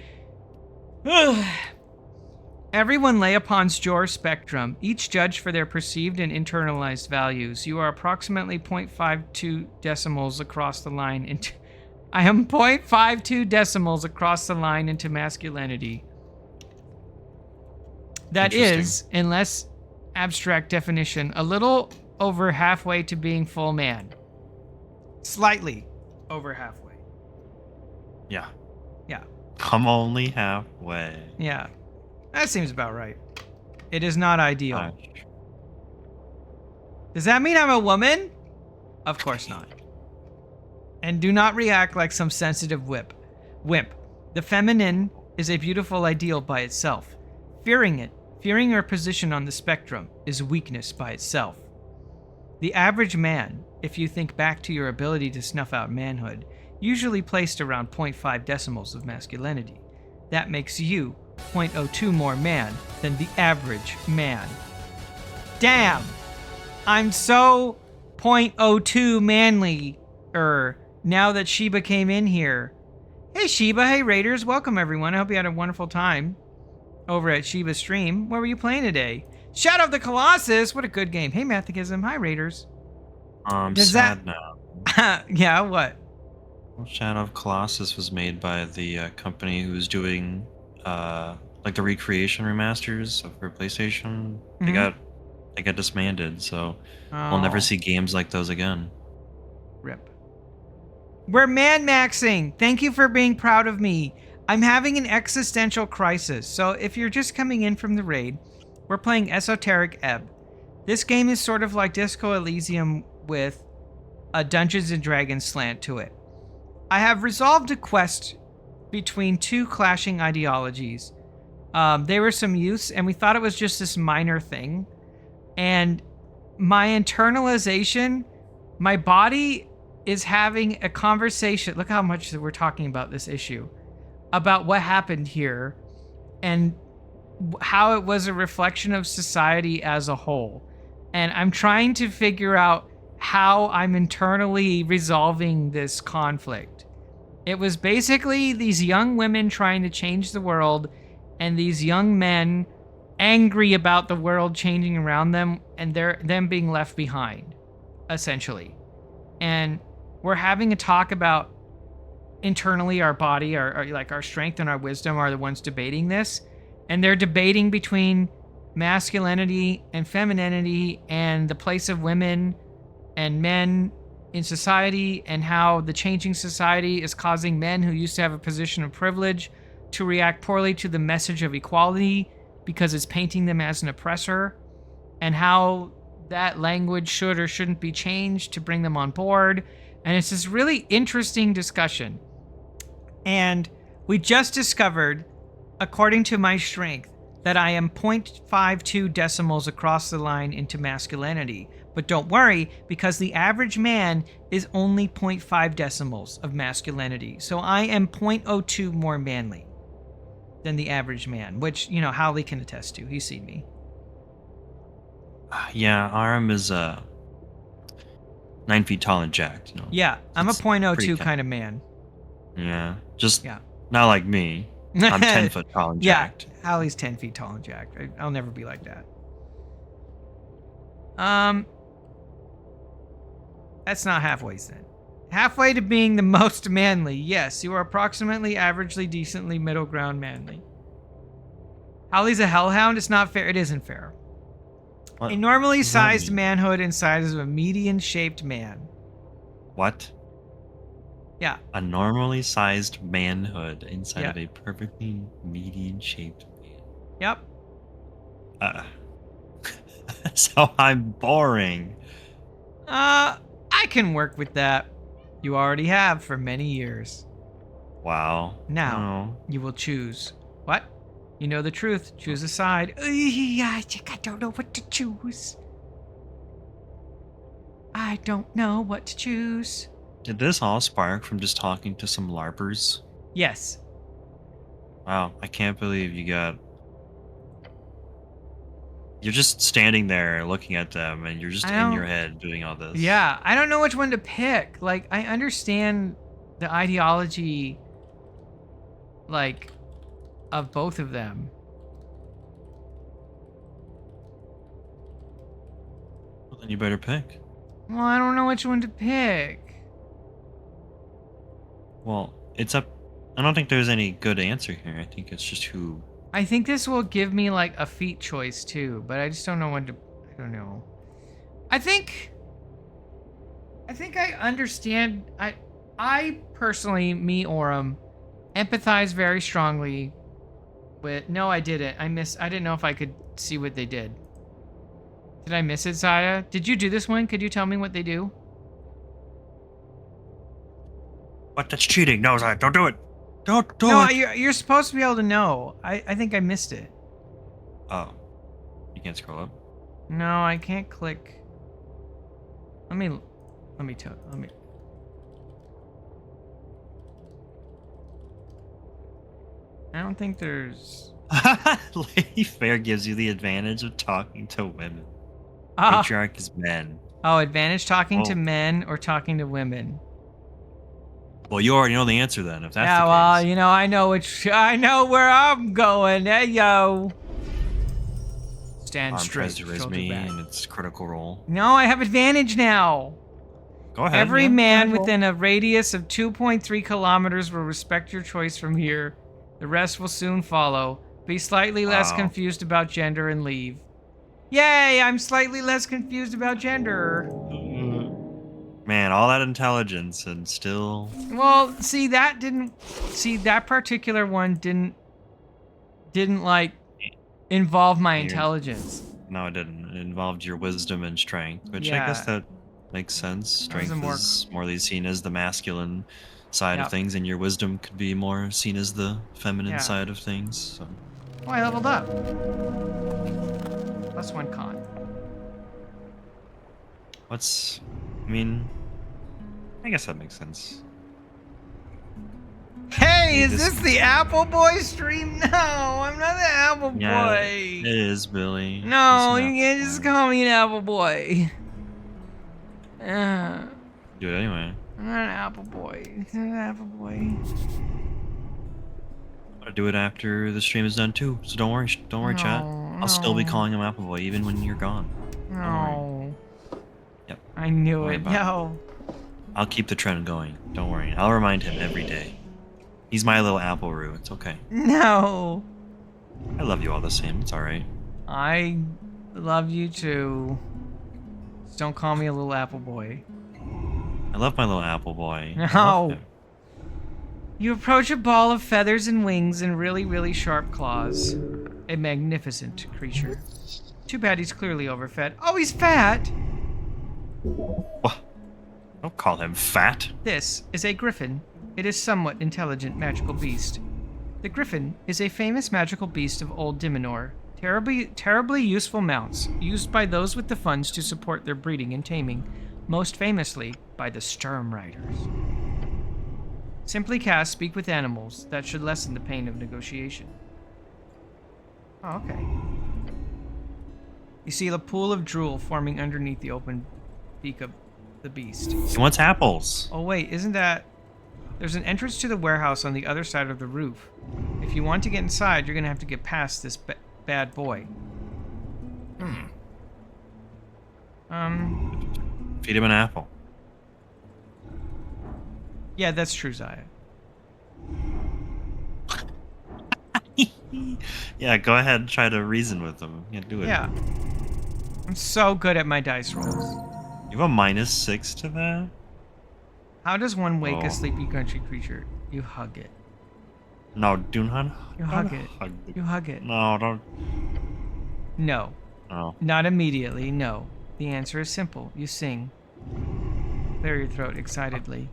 Everyone lay upon your spectrum, each judged for their perceived and internalized values. You are approximately 0.52 decimals across the line into... I am 0.52 decimals across the line into masculinity. That is, in less abstract definition, a little over halfway to being full man. Slightly over halfway. Yeah. Yeah. I'm only halfway. Yeah. That seems about right. It is not ideal. Gosh. Does that mean I'm a woman? Of course not. And do not react like some sensitive wimp. The feminine is a beautiful ideal by itself. Fearing your position on the spectrum, is weakness by itself. The average man, if you think back to your ability to snuff out manhood, usually placed around 0.5 decimals of masculinity. That makes you 0.02 more man than the average man. Damn! I'm so 0.02 manly now that Sheba came in here. Hey Sheba, hey Raiders, welcome everyone. I hope you had a wonderful time over at Sheba's stream. What were you playing today? Shadow of the Colossus, what a good game. Hey Mathicism, hi Raiders. I'm sad now. Yeah, what? Well, Shadow of Colossus was made by the company who's doing like the recreation remasters for PlayStation. They got disbanded, so we'll never see games like those again. Rip. We're man-maxing. Thank you for being proud of me. I'm having an existential crisis, so if you're just coming in from the raid, we're playing Esoteric Ebb. This game is sort of like Disco Elysium with a Dungeons & Dragons slant to it. I have resolved a quest between two clashing ideologies. They were some youths, and we thought it was just this minor thing. And my internalization, my body is having a conversation. Look how much we're talking about this issue, about what happened here and how it was a reflection of society as a whole. And I'm trying to figure out how I'm internally resolving this conflict. It was basically these young women trying to change the world and these young men angry about the world changing around them and them being left behind, essentially. And we're having a talk about internally our body, our strength and our wisdom are the ones debating this. And they're debating between masculinity and femininity and the place of women and men in society, and how the changing society is causing men who used to have a position of privilege to react poorly to the message of equality because it's painting them as an oppressor, and how that language should or shouldn't be changed to bring them on board. And it's this really interesting discussion. And we just discovered, according to my strength, that I am 0.52 decimals across the line into masculinity. But don't worry, because the average man is only 0.5 decimals of masculinity. So I am 0.02 more manly than the average man, which, you know, Howley can attest to. He's seen me. Yeah, Aram is 9 feet tall and jacked. You know? Yeah, I'm a 0.02 kind of man. Yeah, just not like me. I'm 10 foot tall and jacked. Yeah, Howley's 10 feet tall and jacked. I'll never be like that. That's not halfway then. Halfway to being the most manly. Yes, you are approximately averagely, decently, middle ground manly. Howley's a hellhound. It's not fair. It isn't fair. What? A normally sized manhood inside of a median-shaped man. What? Yeah. A normally sized manhood inside of a perfectly median-shaped man. Yep. So I'm boring. I can work with that. You already have for many years. Wow. Now, you will choose. What? You know the truth. Choose a side. I don't know what to choose. I don't know what to choose. Did this all spark from just talking to some LARPers? Yes. Wow, I can't believe you got... You're just standing there looking at them and you're just in your head doing all this. Yeah, I don't know which one to pick. Like, I understand the ideology, like, of both of them. Well, then you better pick. Well, I don't know which one to pick. Well, it's up... I don't think there's any good answer here. I think it's just who... I think this will give me, like, a feat choice, too, but I just don't know when to... I don't know. I think I understand... I personally, me, Aurum, empathize very strongly with... No, I didn't. I didn't know if I could see what they did. Did I miss it, Saya? Did you do this one? Could you tell me what they do? What? That's cheating. No, Zaya, don't do it. Don't do No, it. you're supposed to be able to know. I think I missed it. Oh. You can't scroll up? No, I can't click. Let me. I don't think there's. Lady Fair gives you the advantage of talking to women. Ah. Patriarch is men. Oh, advantage talking to Oh. men or talking to women? Well, you already know the answer then, if that's Yeah, the well, case. you know, I know where I'm going. Hey, yo. Stand Arm straight, tries to raise shoulder me back. in its critical role. No, I have advantage now. Go ahead. Every yeah, man critical. within a radius of 2.3 kilometers will respect your choice from here. The rest will soon follow. Be slightly less Wow. confused about gender and leave. Yay, I'm slightly less confused about gender. Man, all that intelligence and still... Well, that particular one didn't like involve my intelligence. No, it didn't. It involved your wisdom and strength, which Yeah. I guess that makes sense. Strength is more seen as the masculine side Yep. of things, and your wisdom could be more seen as the feminine Yeah. side of things. So. Oh, I leveled up. Plus 1 con. I guess that makes sense. Hey, is This- this the Apple Boy stream? No, I'm not the Apple Yeah, Boy. it is, Billy. No, It's you not can't just fun. call me an Apple Boy. Do it anyway. I'm not an Apple Boy. I'm not an Apple Boy. I'll do it after the stream is done too, so don't worry, chat. I'll still be no. calling him Apple Boy even when you're gone. No. Yep. I knew Don't worry it. about No. I'll keep the trend going. Don't worry. I'll remind him every day. He's my little apple roo. It's okay. No. I love you all the same. It's alright. I love you too. Just don't call me a little Apple Boy. I love my little apple boy. I love No. him. You approach a ball of feathers and wings and really, really sharp claws. A magnificent creature. Too bad he's clearly overfed. Oh, he's fat! What? Don't call him fat. This is a griffin. It is somewhat intelligent magical beast. The griffin is a famous magical beast of Old Dimenor. Terribly useful mounts, used by those with the funds to support their breeding and taming, most famously by the Sturm Riders. Simply cast Speak with Animals. That should lessen the pain of negotiation. Oh, okay. You see a pool of drool forming underneath the open beak of the beast. He wants apples. Oh wait, isn't that... There's an entrance to the warehouse on the other side of the roof. If you want to get inside, you're gonna have to get past this bad boy. Feed him an apple. Yeah, that's true, Zaya. Yeah, go ahead and try to reason with him. Yeah, do it. Yeah. I'm so good at my dice rolls. You have a -6 to that? How does one wake Oh. a sleepy country creature? You hug it. No, do not. You don't hug it. hug You hug it. No, don't. No. No. Not immediately, no. The answer is simple. You sing. Clear your throat excitedly.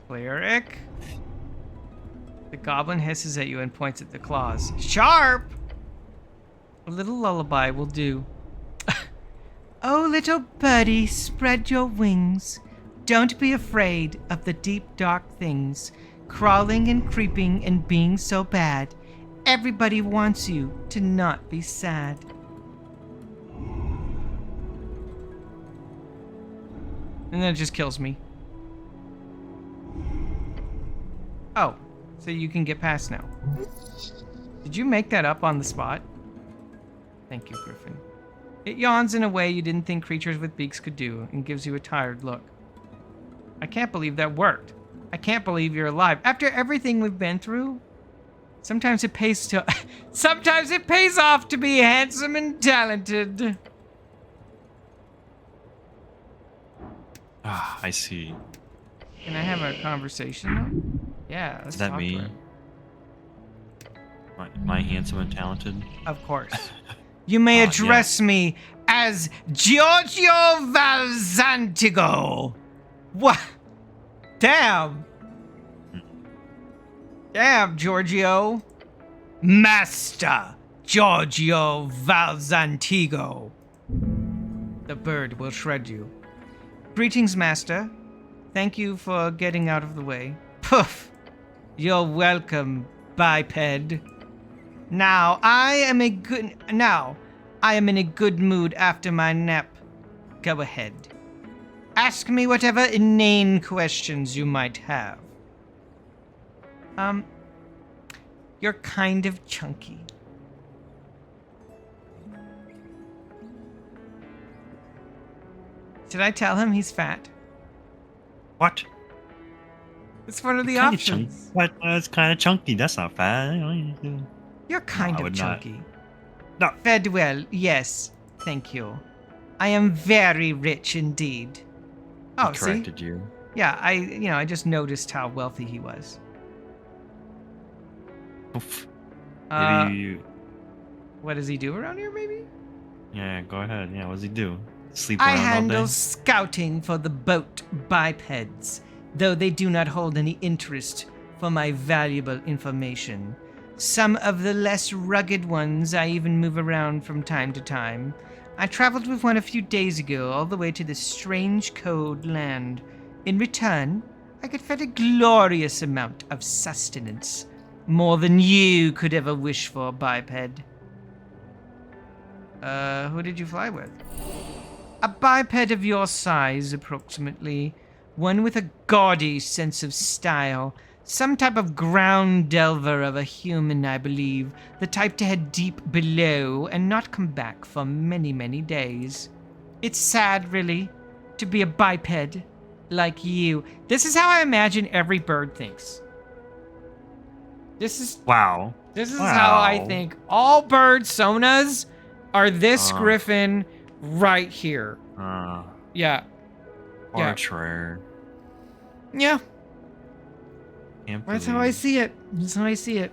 Cleric? The goblin hisses at you and points at the claws. Sharp! A little lullaby will do. Oh, little birdie, spread your wings. Don't be afraid of the deep, dark things, crawling and creeping and being so bad. Everybody wants you to not be sad. And then it just kills me. Oh, so you can get past now. Did you make that up on the spot? Thank you, Griffin. It yawns in a way you didn't think creatures with beaks could do and gives you a tired look. I can't believe that worked. I can't believe you're alive. After everything we've been through, sometimes it pays off to be handsome and talented. Ah, I see. Can I have a conversation now? Yeah, let's Is that talk to me? her. Am I handsome and talented? Of course. You may address me as Giorgio Valzantigo. What? Damn. Damn, Giorgio. Master Giorgio Valzantigo. The bird will shred you. Greetings, Master. Thank you for getting out of the way. Poof. You're welcome, biped. Now I am in a good mood after my nap. Go ahead. Ask me whatever inane questions you might have. You're kind of chunky. Should I tell him he's fat? What? It's one of the Kinda options. What? It's kind of chunky. That's not fat. You're kind I of would not. chunky. No. Fed well, yes. Thank you. I am very rich indeed. Oh, I see? corrected you. Yeah, I just noticed how wealthy he was. Oof. Uh, Maybe you. What does he do around here, maybe? Yeah, go ahead. Yeah, what does he do? Sleep I around all handle day? scouting for the boat bipeds, though they do not hold any interest for my valuable information. Some of the less rugged ones I even move around from time to time. I traveled with one a few days ago all the way to this strange cold land. In return, I get fed a glorious amount of sustenance. More than you could ever wish for, biped. Who did you fly with? A biped of your size, approximately. One with a gaudy sense of style. Some type of ground delver of a human, I believe. The type to head deep below and not come back for many, many days. It's sad, really, to be a biped like you. This is how I imagine every bird thinks. This is Wow. how I think all bird sonas are this griffin right here. Yeah. Archer. Yeah. Can't That's how I believe- see it. That's how I see it.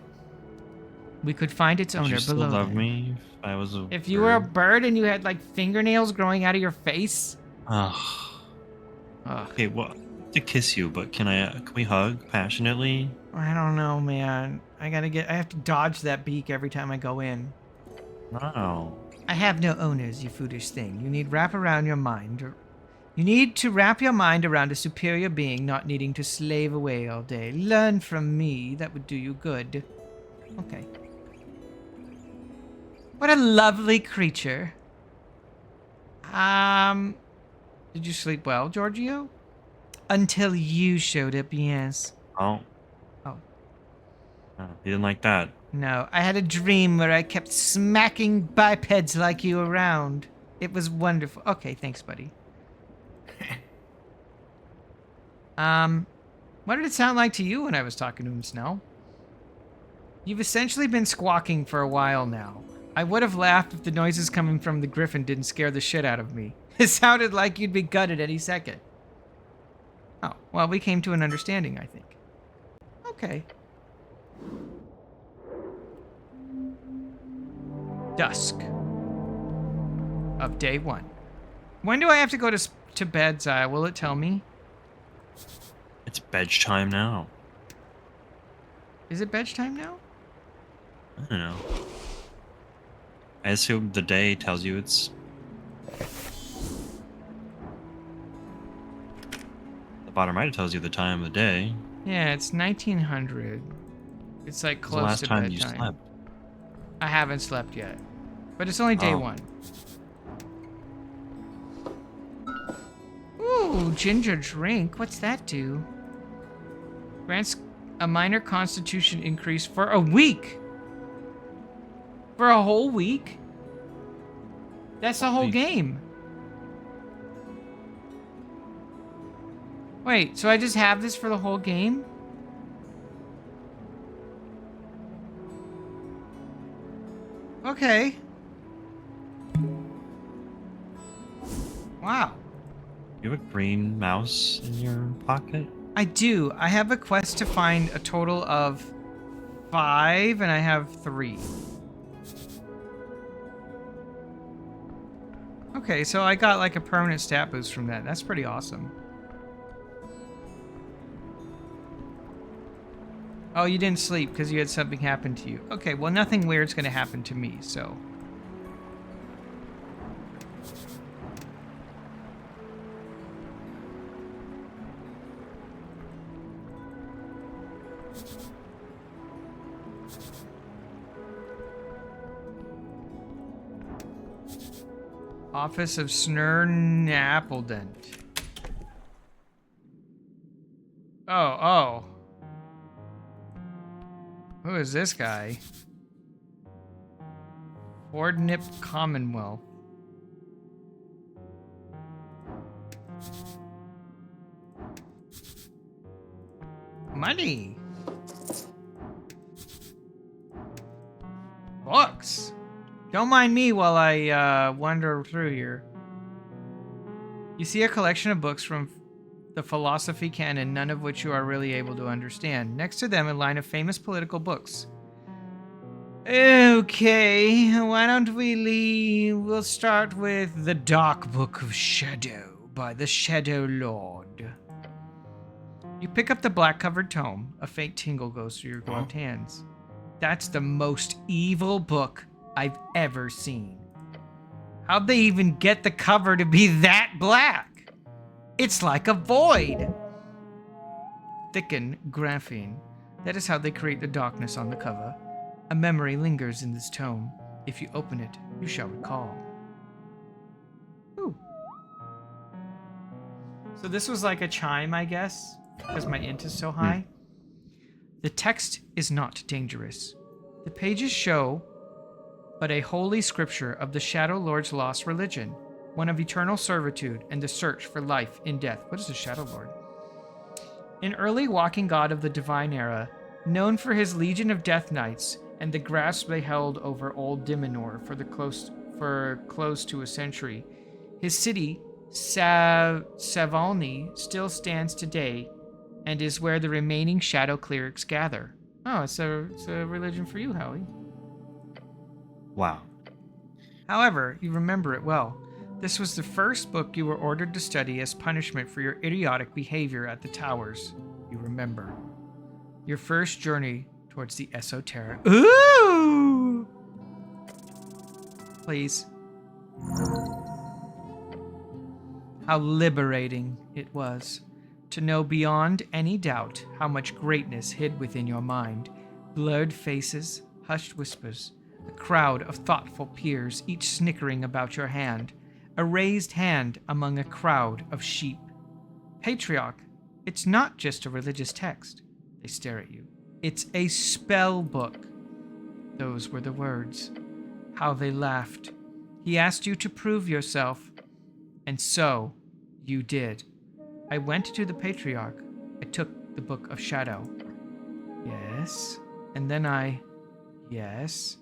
We could find its Would owner you still below. love then. me if I was a If you were a bird and you had like fingernails growing out of your face. Ugh. Ugh. Okay, well, to kiss you, but can we hug passionately? I don't know, man. I have to dodge that beak every time I go in. No. I have no owners, you foolish thing. You need to wrap your mind around a superior being, not needing to slave away all day. Learn from me. That would do you good. Okay. What a lovely creature. Did you sleep well, Giorgio? Until you showed up, yes. Oh. Oh. Oh, you didn't like that. No, I had a dream where I kept smacking bipeds like you around. It was wonderful. Okay, thanks, buddy. What did it sound like to you when I was talking to him, Snow? You've essentially been squawking for a while now. I would have laughed if the noises coming from the griffin didn't scare the shit out of me. It sounded like you'd be gutted any second. Oh, well, we came to an understanding, I think. Okay. Dusk of day 1. When do I have to go to bed, Zaya? Will it tell me? It's bedtime now. Is it bedtime now? I don't know. I assume the day tells you it's... The bottom right tells you the time of the day. Yeah, it's 1900. It's like When's close the last to time bedtime. you slept? I haven't slept yet. But it's only day Oh. 1. Ooh, ginger drink. What's that do? Grants a minor constitution increase for a week. For a whole week? That's the whole Week. game. Wait, so I just have this for the whole game? Okay. Wow. You have a green mouse in your pocket? I do. I have a quest to find a total of 5, and I have 3. Okay, so I got like a permanent stat boost from that. That's pretty awesome. Oh, you didn't sleep because you had something happen to you. Okay, well, nothing weird's going to happen to me, so... Office of Snurn Appledent. Oh. Who is this guy? Ordnip Commonwealth. Money. Books. Don't mind me while I wander through here. You see a collection of books from the philosophy canon, none of which you are really able to understand. Next to them, a line of famous political books. Okay, why don't we leave? We'll start with The Dark Book of Shadow by the Shadow Lord. You pick up the black-covered tome. A faint tingle goes through your gloved hands. That's the most evil book I've ever seen. How'd they even get the cover to be that black? It's like a void. Thicken graphene. That is how they create the darkness on the cover. A memory lingers in this tome. If you open it, you shall recall. Ooh. So this was like a chime, I guess, because my int is so high. The text is not dangerous. The pages show but a holy scripture of the Shadow Lord's lost religion, one of eternal servitude and the search for life in death. What is the Shadow Lord? An early walking god of the divine era, known for his legion of death knights and the grasp they held over old Dimenor for close to a century. His city, Savalny, still stands today and is where the remaining shadow clerics gather. Oh, it's a religion for you, Howie. Wow. However, you remember it well. This was the first book you were ordered to study as punishment for your idiotic behavior at the towers. You remember. Your first journey towards the esoteric. Ooh! Please. How liberating it was to know beyond any doubt how much greatness hid within your mind. Blurred faces, hushed whispers, a crowd of thoughtful peers, each snickering about your hand, a raised hand among a crowd of sheep. Patriarch, it's not just a religious text. They stare at you. It's a spell book. Those were the words. How they laughed. He asked you to prove yourself, and so you did. I went to the Patriarch. I took the Book of Shadow. Yes. And then yes.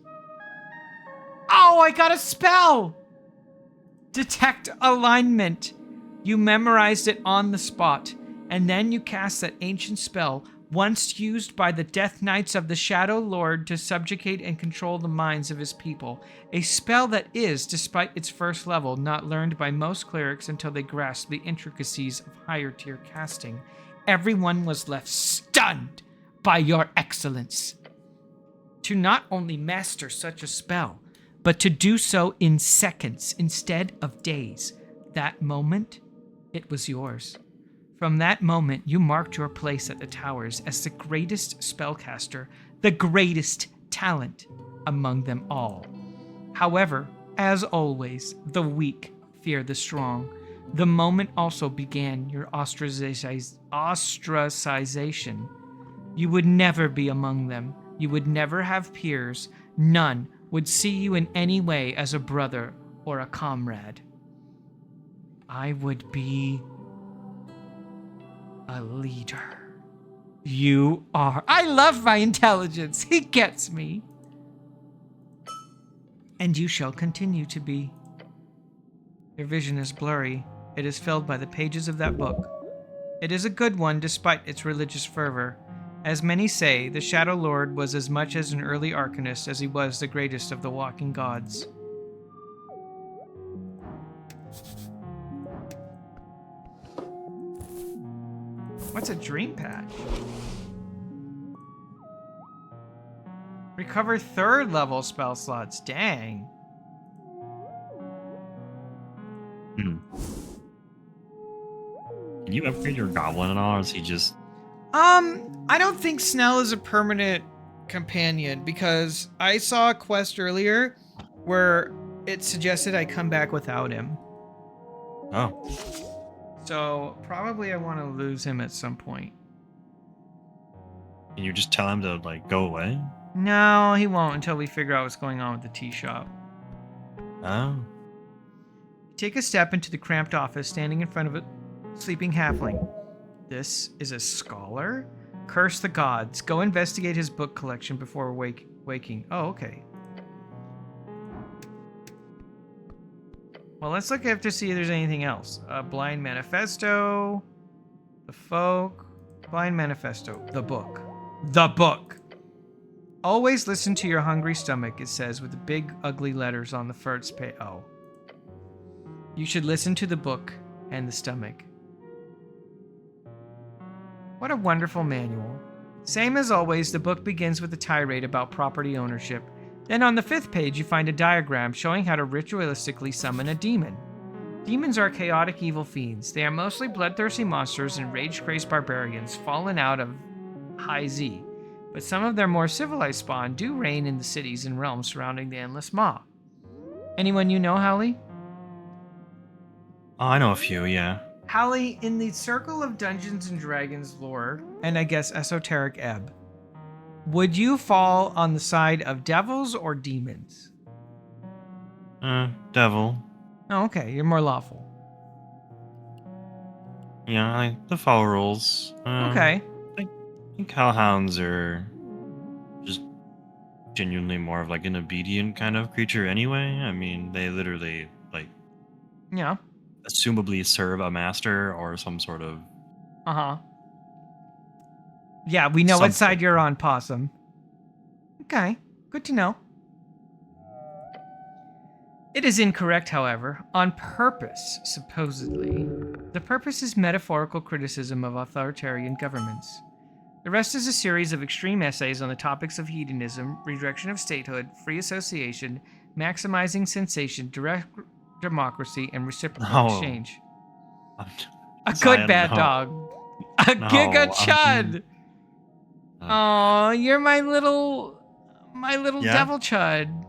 Oh, I got a spell! Detect alignment. You memorized it on the spot, and then you cast that ancient spell, once used by the Death Knights of the Shadow Lord to subjugate and control the minds of his people. A spell that is, despite its first level, not learned by most clerics until they grasp the intricacies of higher tier casting. Everyone was left stunned by your excellence. To not only master such a spell, but to do so in seconds instead of days. That moment, it was yours. From that moment, you marked your place at the towers as the greatest spellcaster, the greatest talent among them all. However, as always, the weak fear the strong. The moment also began your ostracization. You would never be among them. You would never have peers. None would see you in any way as a brother or a comrade. I would be a leader. You are. I love my intelligence. He gets me. And you shall continue to be. Your vision is blurry. It is filled by the pages of that book. It is a good one despite its religious fervor. As many say, the Shadow Lord was as much as an early arcanist as he was the greatest of the walking gods. What's a dream patch? Recover 3rd level spell slots. Dang. Can you upgrade your goblin at all, or is he just... I don't think Snell is a permanent companion because I saw a quest earlier where it suggested I come back without him. Oh. So probably I want to lose him at some point. Can you just tell him to, like, go away? No, he won't until we figure out what's going on with the tea shop. Oh. Take a step into the cramped office, standing in front of a sleeping halfling. This is a scholar? Curse the gods. Go investigate his book collection before waking. Oh, okay. Well, let's look up to see if there's anything else. Blind Manifesto. The Folk. Blind Manifesto. The book. The book! Always listen to your hungry stomach, it says with the big ugly letters on the first page. Oh. You should listen to the book and the stomach. What a wonderful manual. Same as always, the book begins with a tirade about property ownership. Then on the 5th page, you find a diagram showing how to ritualistically summon a demon. Demons are chaotic evil fiends. They are mostly bloodthirsty monsters and rage-crazed barbarians fallen out of High Z. But some of their more civilized spawn do reign in the cities and realms surrounding the Endless Maw. Anyone you know, Hallie? Oh, I know a few, yeah. Hallie, in the circle of Dungeons and Dragons lore, and I guess Esoteric Ebb, would you fall on the side of devils or demons? Devil. Oh, okay. You're more lawful. Yeah, like the follow rules. Okay. I think hellhounds are just genuinely more of like an obedient kind of creature anyway. I mean, they literally, like, Yeah. assumably serve a master or some sort of... Uh-huh. Yeah, we know what side you're on, Possum. Okay. Good to know. It is incorrect, however, on purpose, supposedly. The purpose is metaphorical criticism of authoritarian governments. The rest is a series of extreme essays on the topics of hedonism, redirection of statehood, free association, maximizing sensation, direct democracy, and reciprocal exchange. A good bad dog. A Giga Chud! Aw, you're my little devil chud.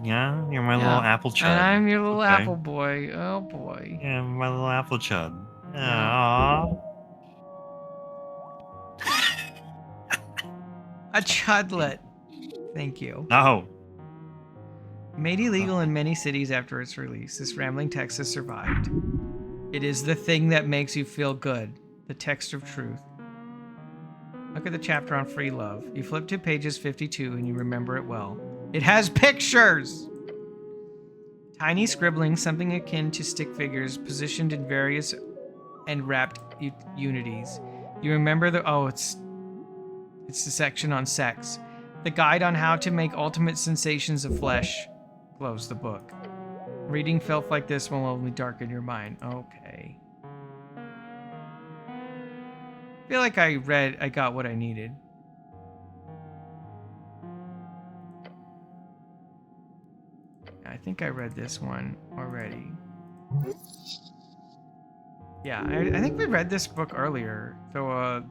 Yeah, you're my little apple chud. And I'm your little apple boy. Oh boy. Yeah, my little apple chud. Aww. A chudlet. Thank you. No. Made illegal in many cities after its release, this rambling text has survived. It is the thing that makes you feel good. The text of truth. Look at the chapter on free love. You flip to pages 52 and you remember it well. It has pictures! Tiny scribbling, something akin to stick figures, positioned in various and wrapped unities. You remember the... Oh, it's the section on sex. The guide on how to make ultimate sensations of flesh. Close the book. Reading filth like this will only darken your mind. Okay. I feel like I got what I needed. I think I read this one already. Yeah, I think we read this book earlier. So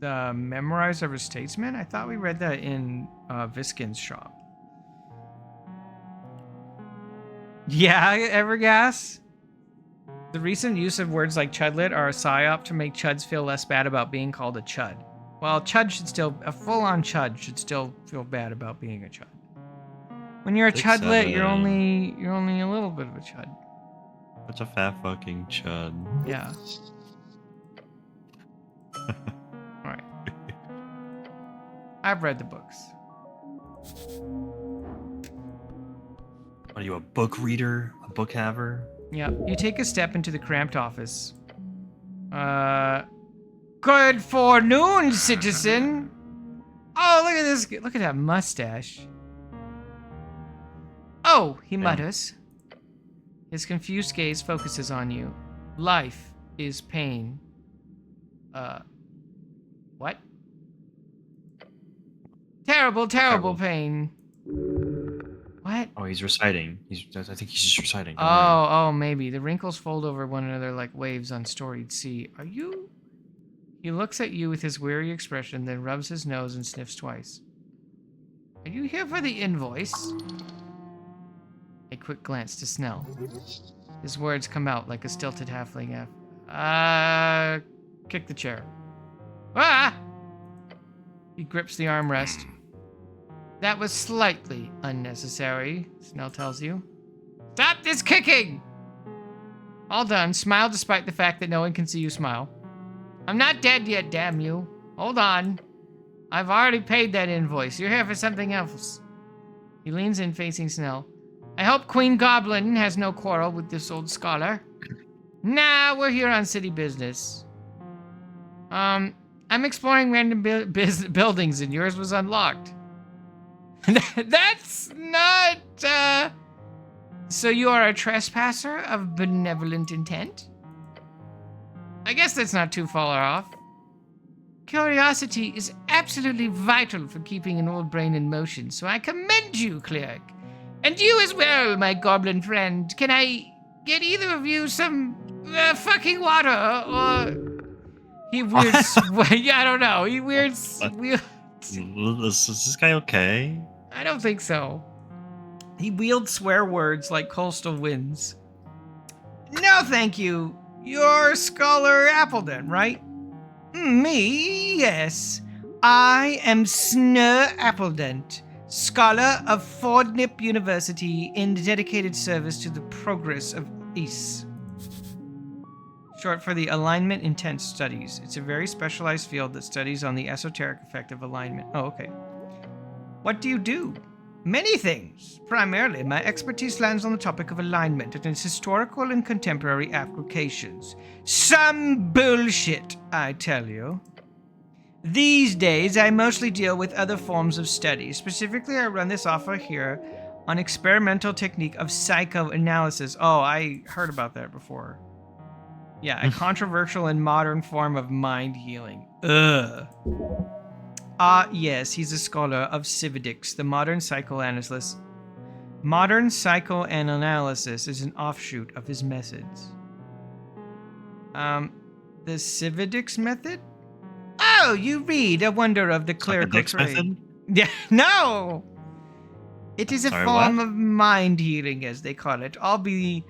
the Memorize of a Statesman. I thought we read that in Viskin's shop. Yeah, Evergas. The recent use of words like chudlet are a psyop to make chuds feel less bad about being called a chud. Well, a full-on chud should still feel bad about being a chud. When you're a chudlet, you're only a little bit of a chud. Such a fat fucking chud. Yeah. Alright. I've read the books. Are you a book reader? A book haver? Yeah. You take a step into the cramped office. Good forenoon, citizen. Oh, look at this. Look at that mustache. Oh, he mutters. His confused gaze focuses on you. Life is pain. What? Terrible, terrible pain. What? Oh, he's reciting. I think he's just reciting. Don't worry. Oh, maybe. The wrinkles fold over one another like waves on storied sea. Are you? He looks at you with his weary expression, then rubs his nose and sniffs twice. Are you here for the invoice? A quick glance to Snell. His words come out like a stilted halfling F. Kick the chair. Ah! He grips the armrest. That was slightly unnecessary, Snell tells you. Stop this kicking! All done. Smile despite the fact that no one can see you smile. I'm not dead yet, damn you. Hold on. I've already paid that invoice. You're here for something else. He leans in facing Snell. I hope Queen Goblin has no quarrel with this old scholar. Nah, we're here on city business. I'm exploring random buildings and yours was unlocked. That's not, So you are a trespasser of benevolent intent? I guess that's not too far off. Curiosity is absolutely vital for keeping an old brain in motion, so I commend you, cleric. And you as well, my goblin friend. Can I get either of you some fucking water, or... He weirds... yeah, I don't know. He weirds... Is this guy okay? I don't think so. He wields swear words like coastal winds. No, thank you. You're Scholar Appledon, right? Me? Yes. I am Snur Appledon, Scholar of Fordnip University in dedicated service to the progress of Ys. Short for the Alignment Intent Studies. It's a very specialized field that studies on the esoteric effect of alignment. Oh, okay. What do you do? Many things. Primarily, my expertise lands on the topic of alignment and its historical and contemporary applications. Some bullshit, I tell you. These days, I mostly deal with other forms of study. Specifically, I run this offer here on experimental technique of psychoanalysis. Oh, I heard about that before. Yeah, a controversial and modern form of mind healing. Ugh. Yes, he's a scholar of Cividix, the modern psychoanalyst. Modern psychoanalysis is an offshoot of his methods. The Cividix method? Oh, you read A Wonder of the Clerical Trade. Method? Yeah, no! It is a form of mind healing, as they call it. I'll be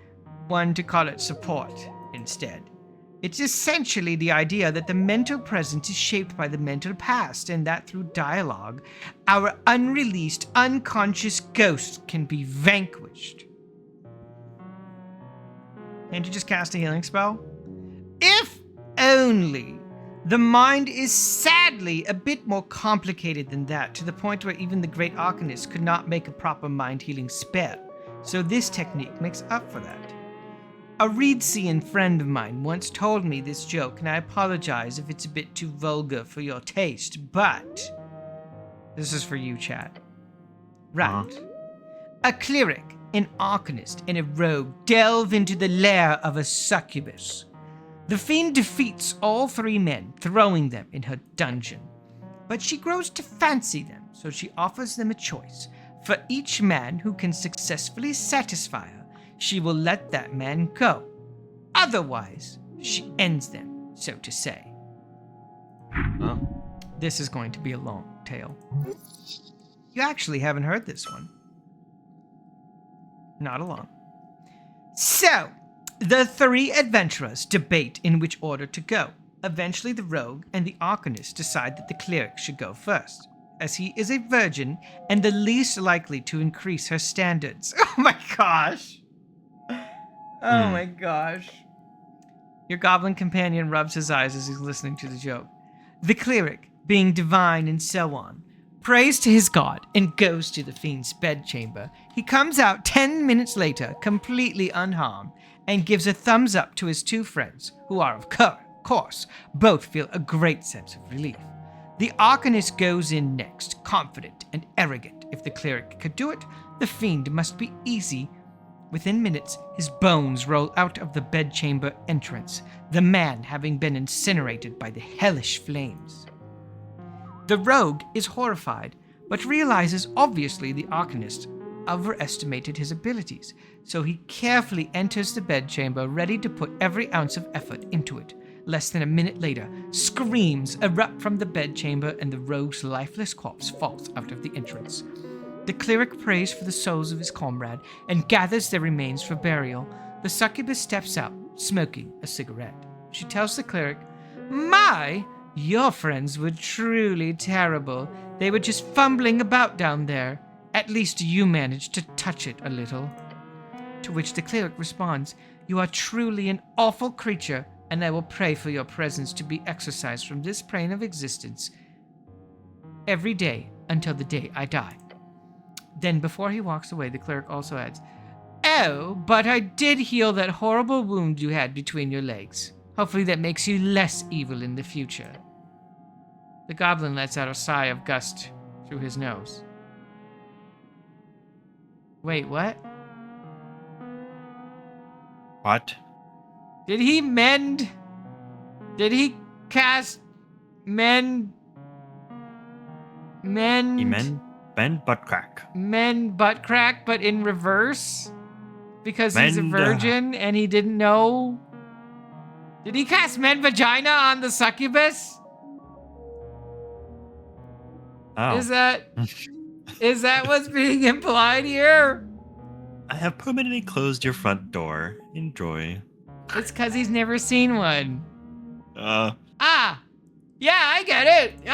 one to call it support instead. It's essentially the idea that the mental present is shaped by the mental past, and that through dialogue, our unreleased, unconscious ghosts can be vanquished. Can't you just cast a healing spell? If only. The mind is sadly a bit more complicated than that, to the point where even the great arcanist could not make a proper mind healing spell. So this technique makes up for that. A Reedsian friend of mine once told me this joke, and I apologize if it's a bit too vulgar for your taste, but... This is for you, chat. Right. A cleric, an arcanist, and a rogue delve into the lair of a succubus. The fiend defeats all three men, throwing them in her dungeon. But she grows to fancy them, so she offers them a choice. For each man who can successfully satisfy her, she will let that man go. Otherwise, she ends them, so to say. Oh. This is going to be a long tale. You actually haven't heard this one. Not alone. So, the three adventurers debate in which order to go. Eventually, the rogue and the arcanist decide that the cleric should go first, as he is a virgin and the least likely to increase her standards. Oh my gosh! Oh my gosh. Your goblin companion rubs his eyes as he's listening to the joke. The cleric, being divine and so on, prays to his god and goes to the fiend's bedchamber. He comes out 10 minutes later, completely unharmed, and gives a thumbs up to his two friends, who are, of course, both feel a great sense of relief. The arcanist goes in next, confident and arrogant. If the cleric could do it, the fiend must be easy. Within minutes, his bones roll out of the bedchamber entrance, the man having been incinerated by the hellish flames. The rogue is horrified, but realizes obviously the arcanist overestimated his abilities, so he carefully enters the bedchamber, ready to put every ounce of effort into it. Less than a minute later, screams erupt from the bedchamber and the rogue's lifeless corpse falls out of the entrance. The cleric prays for the souls of his comrade and gathers their remains for burial. The succubus steps out, smoking a cigarette. She tells the cleric, your friends were truly terrible. They were just fumbling about down there. At least you managed to touch it a little." To which the cleric responds, "You are truly an awful creature, and I will pray for your presence to be exorcised from this plane of existence every day until the day I die." Then, before he walks away, the cleric also adds, "Oh, but I did heal that horrible wound you had between your legs. Hopefully that makes you less evil in the future." The goblin lets out a sigh of gust through his nose. Wait, what? What? Did he mend? Did he cast mend? Mend? He bend butt crack. Mend butt crack, but in reverse? Because he's a Mend, virgin and he didn't know? Did he cast mend vagina on the succubus? Oh. Is that what's being implied here? I have permanently closed your front door. Enjoy. It's because he's never seen one. Yeah, I get it.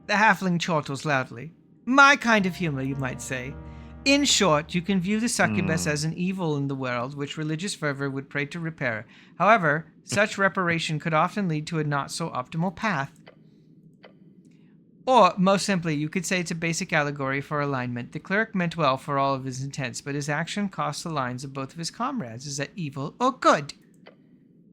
The halfling chortles loudly. My kind of humor, you might say. In short, you can view the succubus as an evil in the world, which religious fervor would pray to repair. However, such reparation could often lead to a not-so-optimal path. Or, most simply, you could say it's a basic allegory for alignment. The cleric meant well for all of his intents, but his action cost the lives of both of his comrades. Is that evil or good?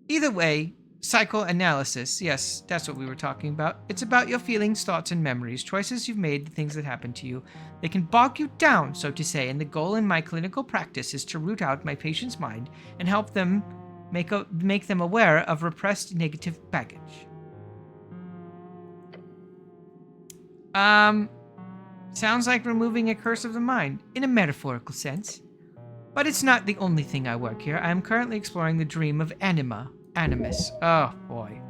Either way, psychoanalysis, yes, that's what we were talking about. It's about your feelings, thoughts, and memories, choices you've made, the things that happen to you. They can bog you down, so to say, and the goal in my clinical practice is to root out my patient's mind and help them make them aware of repressed negative baggage. Sounds like removing a curse of the mind, in a metaphorical sense. But it's not the only thing I work here. I am currently exploring the dream of animus. Oh, boy.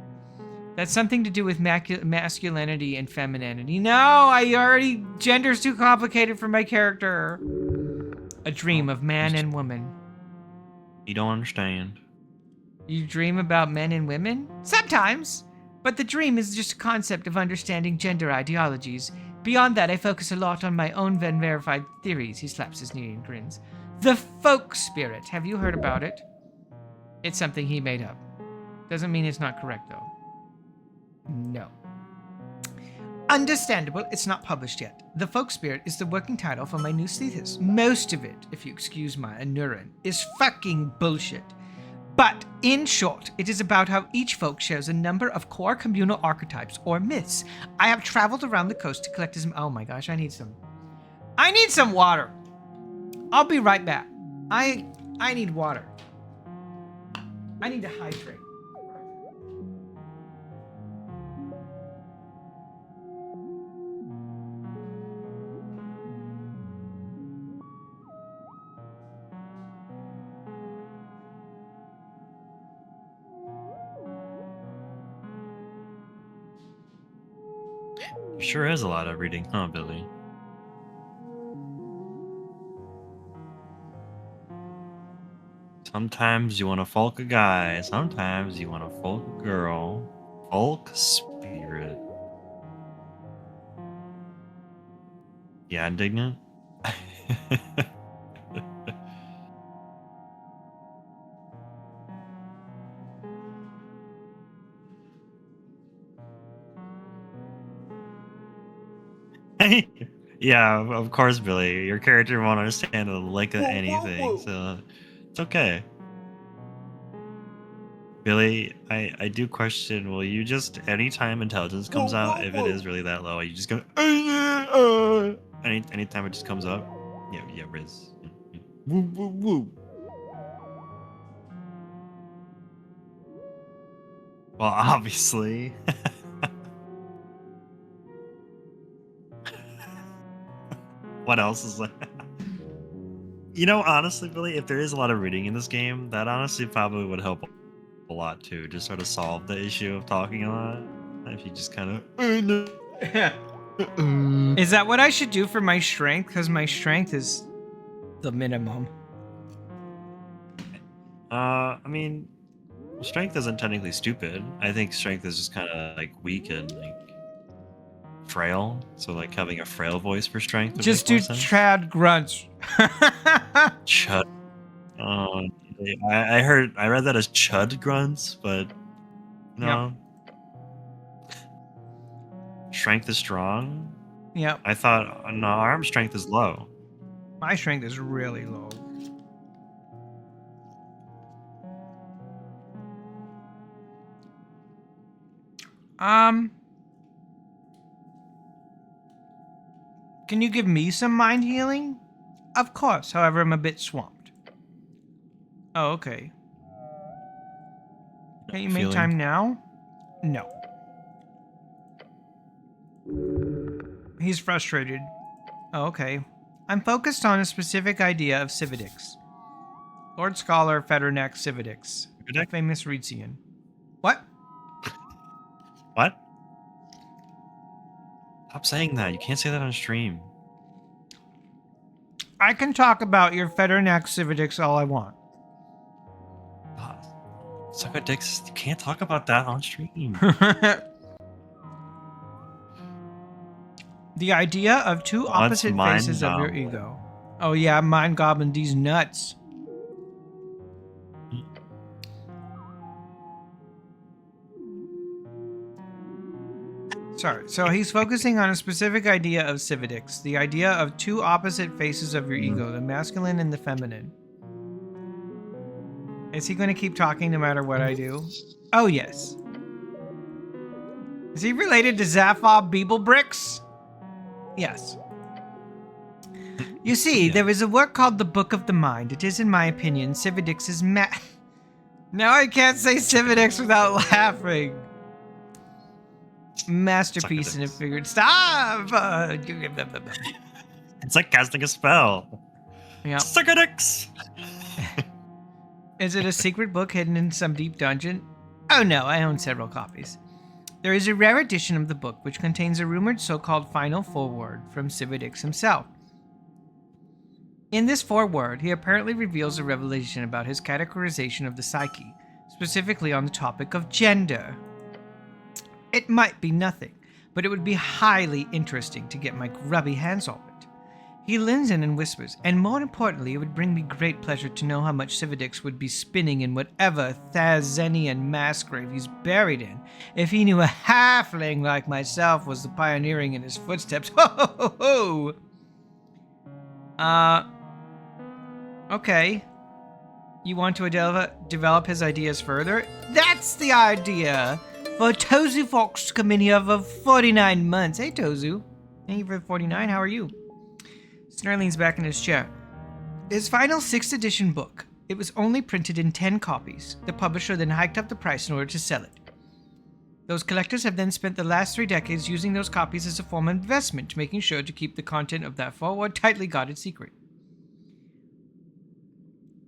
That's something to do with masculinity and femininity. No, gender's too complicated for my character. A dream of man and woman. You don't understand. You dream about men and women? Sometimes. But the dream is just a concept of understanding gender ideologies. Beyond that, I focus a lot on my own verified theories. He slaps his knee and grins. The folk spirit. Have you heard about it? It's something he made up. Doesn't mean it's not correct, though. No. Understandable, it's not published yet. The folk spirit is the working title for my new thesis. Most of it, if you excuse my ignorance, is fucking bullshit. But, in short, it is about how each folk shares a number of core communal archetypes or myths. I have traveled around the coast to collect as... Oh my gosh, I need some water. I'll be right back. I need water. I need to hydrate. Sure is a lot of reading, huh, Billy? Sometimes you want to folk a guy, sometimes you want to folk a girl. Folk spirit. Yeah, indignant? Yeah, of course, Billy. Your character won't understand a lick of anything, so it's okay. Billy, I do question, will you just, anytime intelligence comes out, if it is really that low, you just go, anytime it just comes up? Yeah, Riz. Woo, woo, woo. Well, obviously. What else is that? You know, honestly, Billy, if there is a lot of reading in this game, that honestly probably would help a lot too. Just sort of solve the issue of talking a lot. If you just kind of. Is that what I should do for my strength? Because my strength is the minimum. I mean, strength isn't technically stupid. I think strength is just kind of like weak and like frail. So like having a frail voice for strength. Would Just make do more sense. Chad grunts. Chud. I read that as chud grunts, but no. Yep. Strength is strong. Yep. I thought no, arm strength is low. My strength is really low. Can you give me some mind healing? Of course, however, I'm a bit swamped. Oh, okay. Can you make time now? No. He's frustrated. Oh, okay. I'm focused on a specific idea of Cividix. Lord Scholar Federnac Cividix. A famous Reedsian. What? What? Stop saying that. You can't say that on stream. I can talk about your Federnac Cividix all I want. Suck a dicks. You can't talk about that on stream. The idea of two opposite faces of your ego. Oh yeah, mind goblin these nuts. Sorry, so he's focusing on a specific idea of Cividix. The idea of two opposite faces of your ego, the masculine and the feminine. Is he going to keep talking no matter what I do? Oh, yes. Is he related to Zaphod Beeblebrex? Yes. You see, there is a work called the Book of the Mind. It is, in my opinion, Cividix's Now I can't say Cividix without laughing. Masterpiece in a figured... Stop! It's like casting a spell. Yeah. Suck a dicks! Is it a secret book hidden in some deep dungeon? Oh no, I own several copies. There is a rare edition of the book which contains a rumored so-called final foreword from Cividix himself. In this foreword, he apparently reveals a revelation about his categorization of the psyche, specifically on the topic of gender. It might be nothing, but it would be highly interesting to get my grubby hands on it. He leans in and whispers, and more importantly, it would bring me great pleasure to know how much Cividix would be spinning in whatever Thazenian mass grave he's buried in, if he knew a halfling like myself was the pioneering in his footsteps. Ho ho ho ho! Okay. You want to develop his ideas further? That's the idea! For Tozu Fox to come in here for 49 months. Hey, Tozu. Thank you for the 49. How are you? Snare leans back in his chair. His final 6th edition book. It was only printed in 10 copies. The publisher then hiked up the price in order to sell it. Those collectors have then spent the last 3 decades using those copies as a form of investment, making sure to keep the content of that forward tightly guarded secret.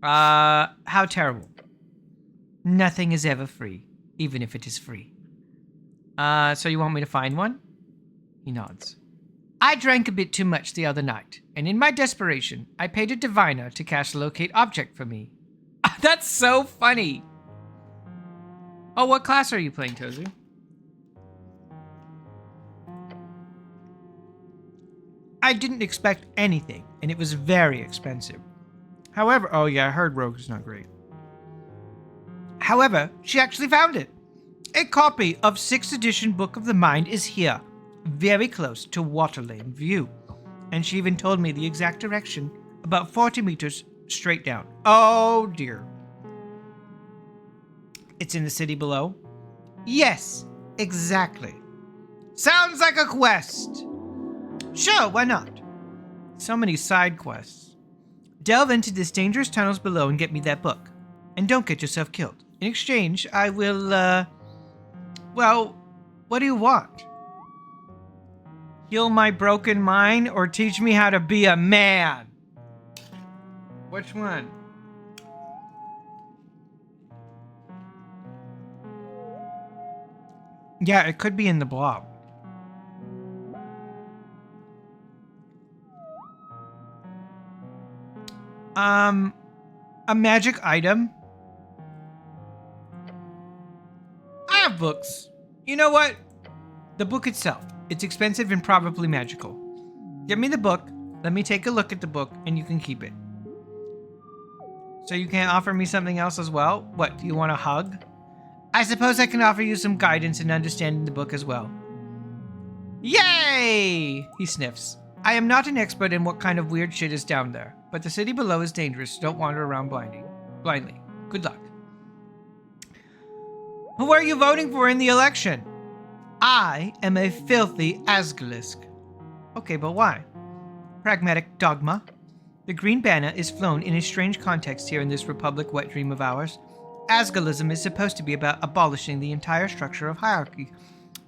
How terrible. Nothing is ever free, even if it is free. So you want me to find one? He nods. I drank a bit too much the other night, and in my desperation, I paid a diviner to cast Locate Object for me. That's so funny! Oh, what class are you playing, Tozu? I didn't expect anything, and it was very expensive. However, oh yeah, I heard Rogue is not great. However, she actually found it. A copy of 6th edition Book of the Mind is here, very close to Waterlane View. And she even told me the exact direction, about 40 meters straight down. Oh dear. It's in the city below? Yes, exactly. Sounds like a quest. Sure, why not? So many side quests. Delve into these dangerous tunnels below and get me that book. And don't get yourself killed. In exchange, I will, well, what do you want? Heal my broken mind or teach me how to be a man? Which one? Yeah, it could be in the blob. A magic item? I have books. You know what? The book itself. It's expensive and probably magical. Give me the book, let me take a look at the book, and you can keep it. So you can't offer me something else as well? What, do you want a hug? I suppose I can offer you some guidance in understanding the book as well. Yay! He sniffs. I am not an expert in what kind of weird shit is down there, but the city below is dangerous, so don't wander around blindly. Good luck. Who are you voting for in the election? I am a filthy Asgalisk. Okay, but why? Pragmatic dogma. The green banner is flown in a strange context here in this Republic wet dream of ours. Asgalism is supposed to be about abolishing the entire structure of hierarchy.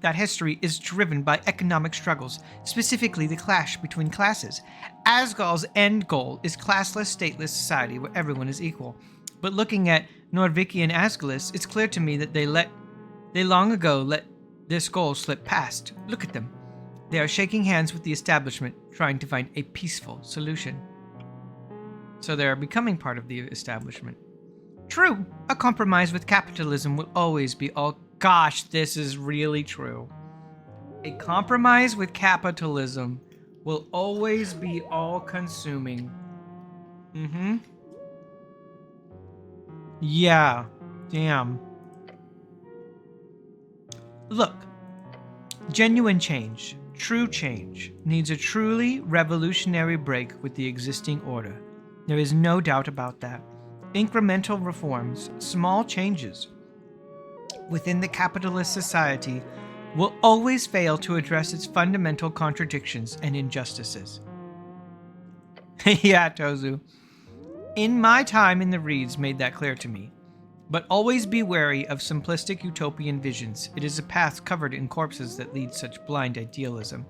That history is driven by economic struggles, specifically the clash between classes. Asgal's end goal is classless, stateless society where everyone is equal. But looking at Nordvikian Asgalis, it's clear to me that they long ago let this goal slip past. Look at them. They are shaking hands with the establishment, trying to find a peaceful solution. So they are becoming part of the establishment. True, a compromise with capitalism will always be all... Gosh, this is really true. A compromise with capitalism will always be all-consuming. Mm-hmm. Yeah, damn. Look, genuine change, true change, needs a truly revolutionary break with the existing order. There is no doubt about that. Incremental reforms, small changes within the capitalist society will always fail to address its fundamental contradictions and injustices. Yeah, Tozu. In my time in the Reeds made that clear to me. But always be wary of simplistic utopian visions. It is a path covered in corpses that leads such blind idealism.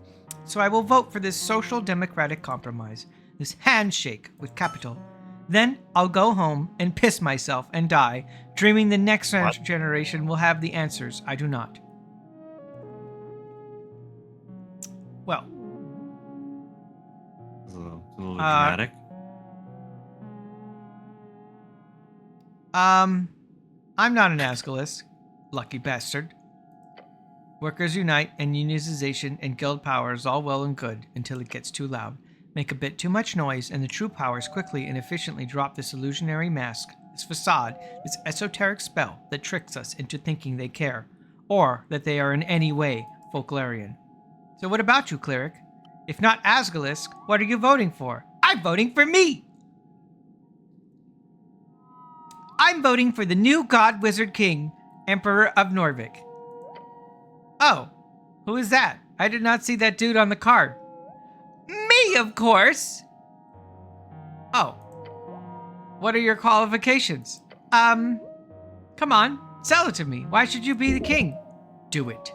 So I will vote for this social democratic compromise, this handshake with capital. Then I'll go home and piss myself and die, dreaming the next generation will have the answers I do not. Well. It's a little dramatic. I'm not an Asgalisk. Lucky bastard. Workers unite and unionization and guild power is all well and good until it gets too loud. Make a bit too much noise, and the true powers quickly and efficiently drop this illusionary mask, this facade, this esoteric spell that tricks us into thinking they care, or that they are in any way folklorian. So what about you, cleric? If not Asgalisk, what are you voting for? I'm voting for me! I'm voting for the new God Wizard King, Emperor of Norvik. Oh, who is that? I did not see that dude on the card. Me, of course! Oh. What are your qualifications? Come on, sell it to me. Why should you be the king? Do it.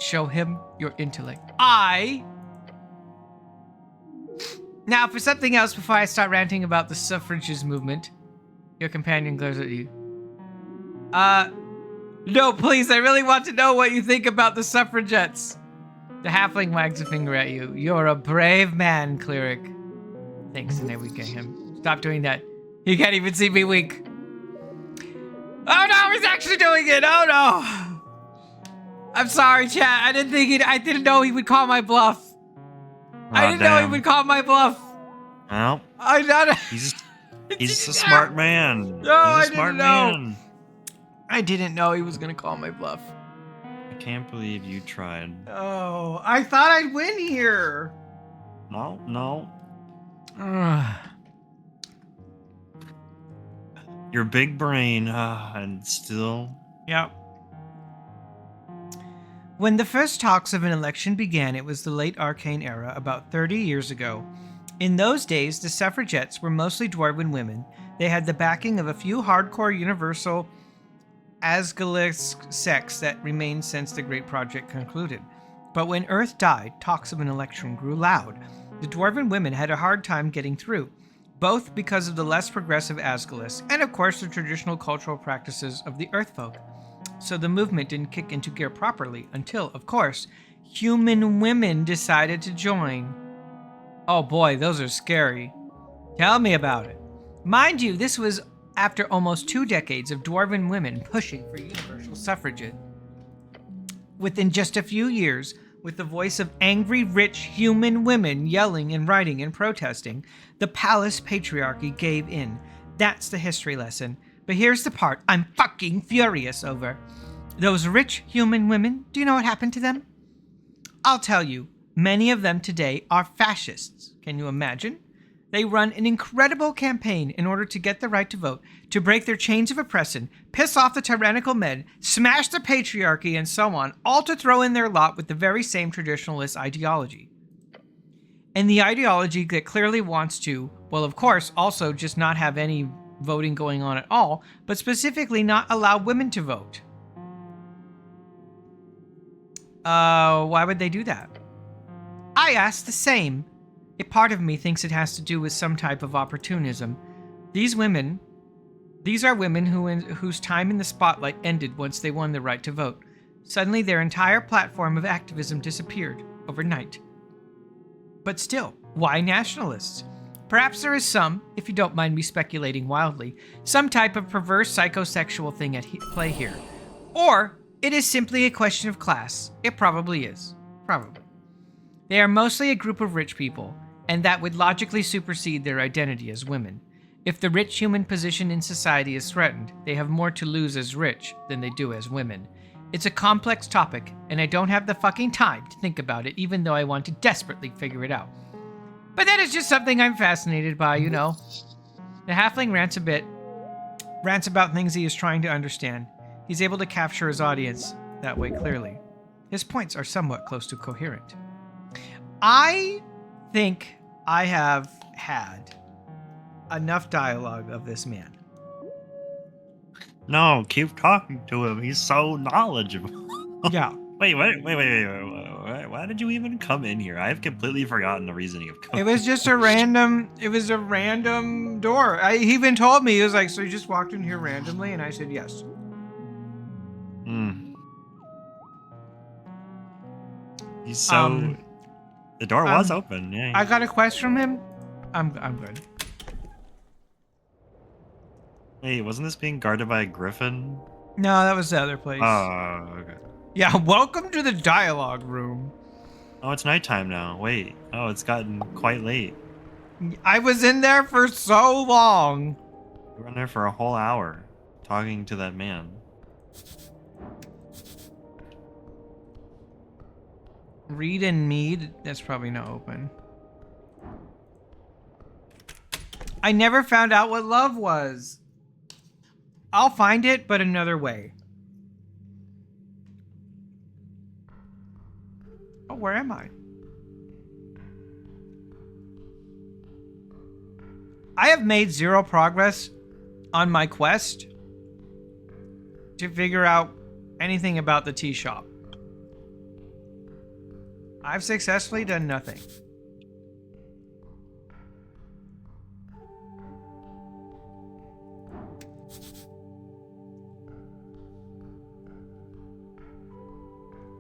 Show him your intellect. Now, for something else before I start ranting about the suffrages movement. Your companion glares at you. No, please, I really want to know what you think about the suffragettes. The halfling wags a finger at you. You're a brave man, cleric. Thanks, and then we get him. Stop doing that. He can't even see me wink. Oh no, he's actually doing it. Oh no. I'm sorry, chat. I didn't know he would call my bluff. I didn't know he would call my bluff. Well, I'm not. he's a smart man. No, He's a smart man. I didn't know he was gonna call my bluff. I can't believe you tried. Oh, I thought I'd win here. No. Ugh. Your big brain, and still. Yep. When the first talks of an election began, it was the late Arcane Era, about 30 years ago. In those days, the suffragettes were mostly dwarven women. They had the backing of a few hardcore universal Asgalisk sects that remained since the Great Project concluded. But when Earth died, talks of an election grew loud. The dwarven women had a hard time getting through, both because of the less progressive Asgalisk and, of course, the traditional cultural practices of the Earth folk. So the movement didn't kick into gear properly until, of course, human women decided to join. Oh boy, those are scary. Tell me about it. Mind you, this was after almost 2 decades of dwarven women pushing for universal suffrage. Within just a few years, with the voice of angry, rich human women yelling and writing and protesting, the palace patriarchy gave in. That's the history lesson. But here's the part I'm fucking furious over. Those rich human women, do you know what happened to them? I'll tell you, many of them today are fascists. Can you imagine? They run an incredible campaign in order to get the right to vote, to break their chains of oppression, piss off the tyrannical men, smash the patriarchy, and so on, all to throw in their lot with the very same traditionalist ideology. And the ideology that clearly wants to, well, of course, also just not have any voting going on at all, but specifically not allow women to vote. Why would they do that? I asked the same. A part of me thinks it has to do with some type of opportunism. These are women whose time in the spotlight ended once they won the right to vote. Suddenly their entire platform of activism disappeared overnight. But still, why nationalists? Perhaps there is some, if you don't mind me speculating wildly, some type of perverse psychosexual thing at play here. Or it is simply a question of class. It probably is. Probably. They are mostly a group of rich people, and that would logically supersede their identity as women. If the rich human position in society is threatened, they have more to lose as rich than they do as women. It's a complex topic, and I don't have the fucking time to think about it, even though I want to desperately figure it out. But that is just something I'm fascinated by, you know. The halfling rants about things he is trying to understand. He's able to capture his audience that way clearly. His points are somewhat close to coherent. I think I have had enough dialogue of this man. No, keep talking to him. He's so knowledgeable. Yeah. Wait. Why did you even come in here? I've completely forgotten the reasoning of coming. It was just a random door. He even told me, he was like, so you just walked in here randomly? And I said, yes. He's so... the door was open, yeah. I got a quest from him. I'm good. Hey, wasn't this being guarded by a griffin? No, that was the other place. Oh, okay. Yeah, welcome to the dialogue room. Oh, it's nighttime now. Wait. Oh, it's gotten quite late. I was in there for so long. We were in there for a whole hour talking to that man. Read and Mead. That's probably not open. I never found out what love was. I'll find it, but another way. Oh, where am I? I have made 0 progress on my quest to figure out anything about the tea shop. I've successfully done nothing.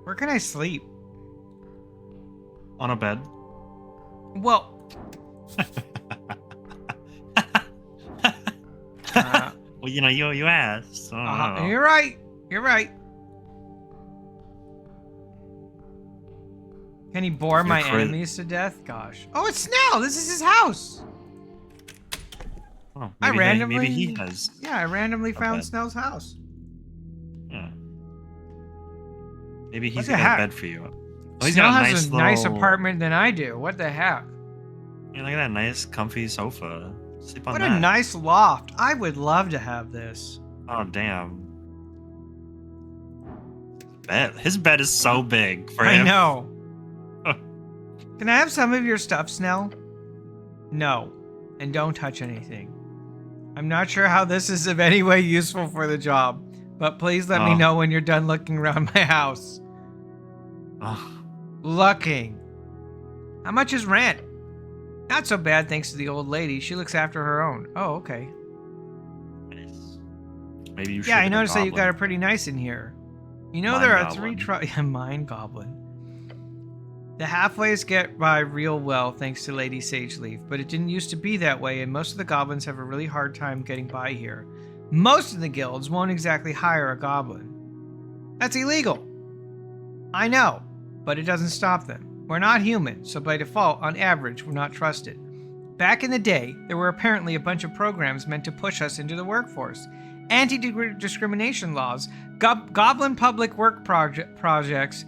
Where can I sleep? on a bed. Well, Well, you know, you asked. So I don't know. you're right. You're right. Can he bore my enemies to death? Gosh. Oh, it's Snell. This is his house. Oh, I maybe randomly. maybe he has. Yeah, I randomly found bed. Snell's house. Yeah. Maybe What he's the got heck? a bed for you. Oh, he's Snell got a has nice a nice little- apartment than I do. What the heck? Yeah, look at that nice, comfy sofa. Sleep on What that. a nice loft. I would love to have this. Oh damn. His bed is so big for I him. know. Can I have some of your stuff, Snell? No. And don't touch anything. I'm not sure how this is of any way useful for the job, but please let me Oh. know when you're done looking around my house. Oh, Looking. How much is rent? Not so bad thanks to the old lady. She looks after her own. Oh, okay. nice. Maybe you should. Yeah, I noticed that you got it pretty nice in here. You know Mind there are goblin. Mind Goblin. The halfways get by real well thanks to Lady Sageleaf, but it didn't used to be that way, and most of the goblins have a really hard time getting by here. Most of the guilds won't exactly hire a goblin. That's illegal. I know, but it doesn't stop them. We're not human, so by default, on average, we're not trusted. Back in the day, there were apparently a bunch of programs meant to push us into the workforce. Anti-discrimination laws, goblin public work projects,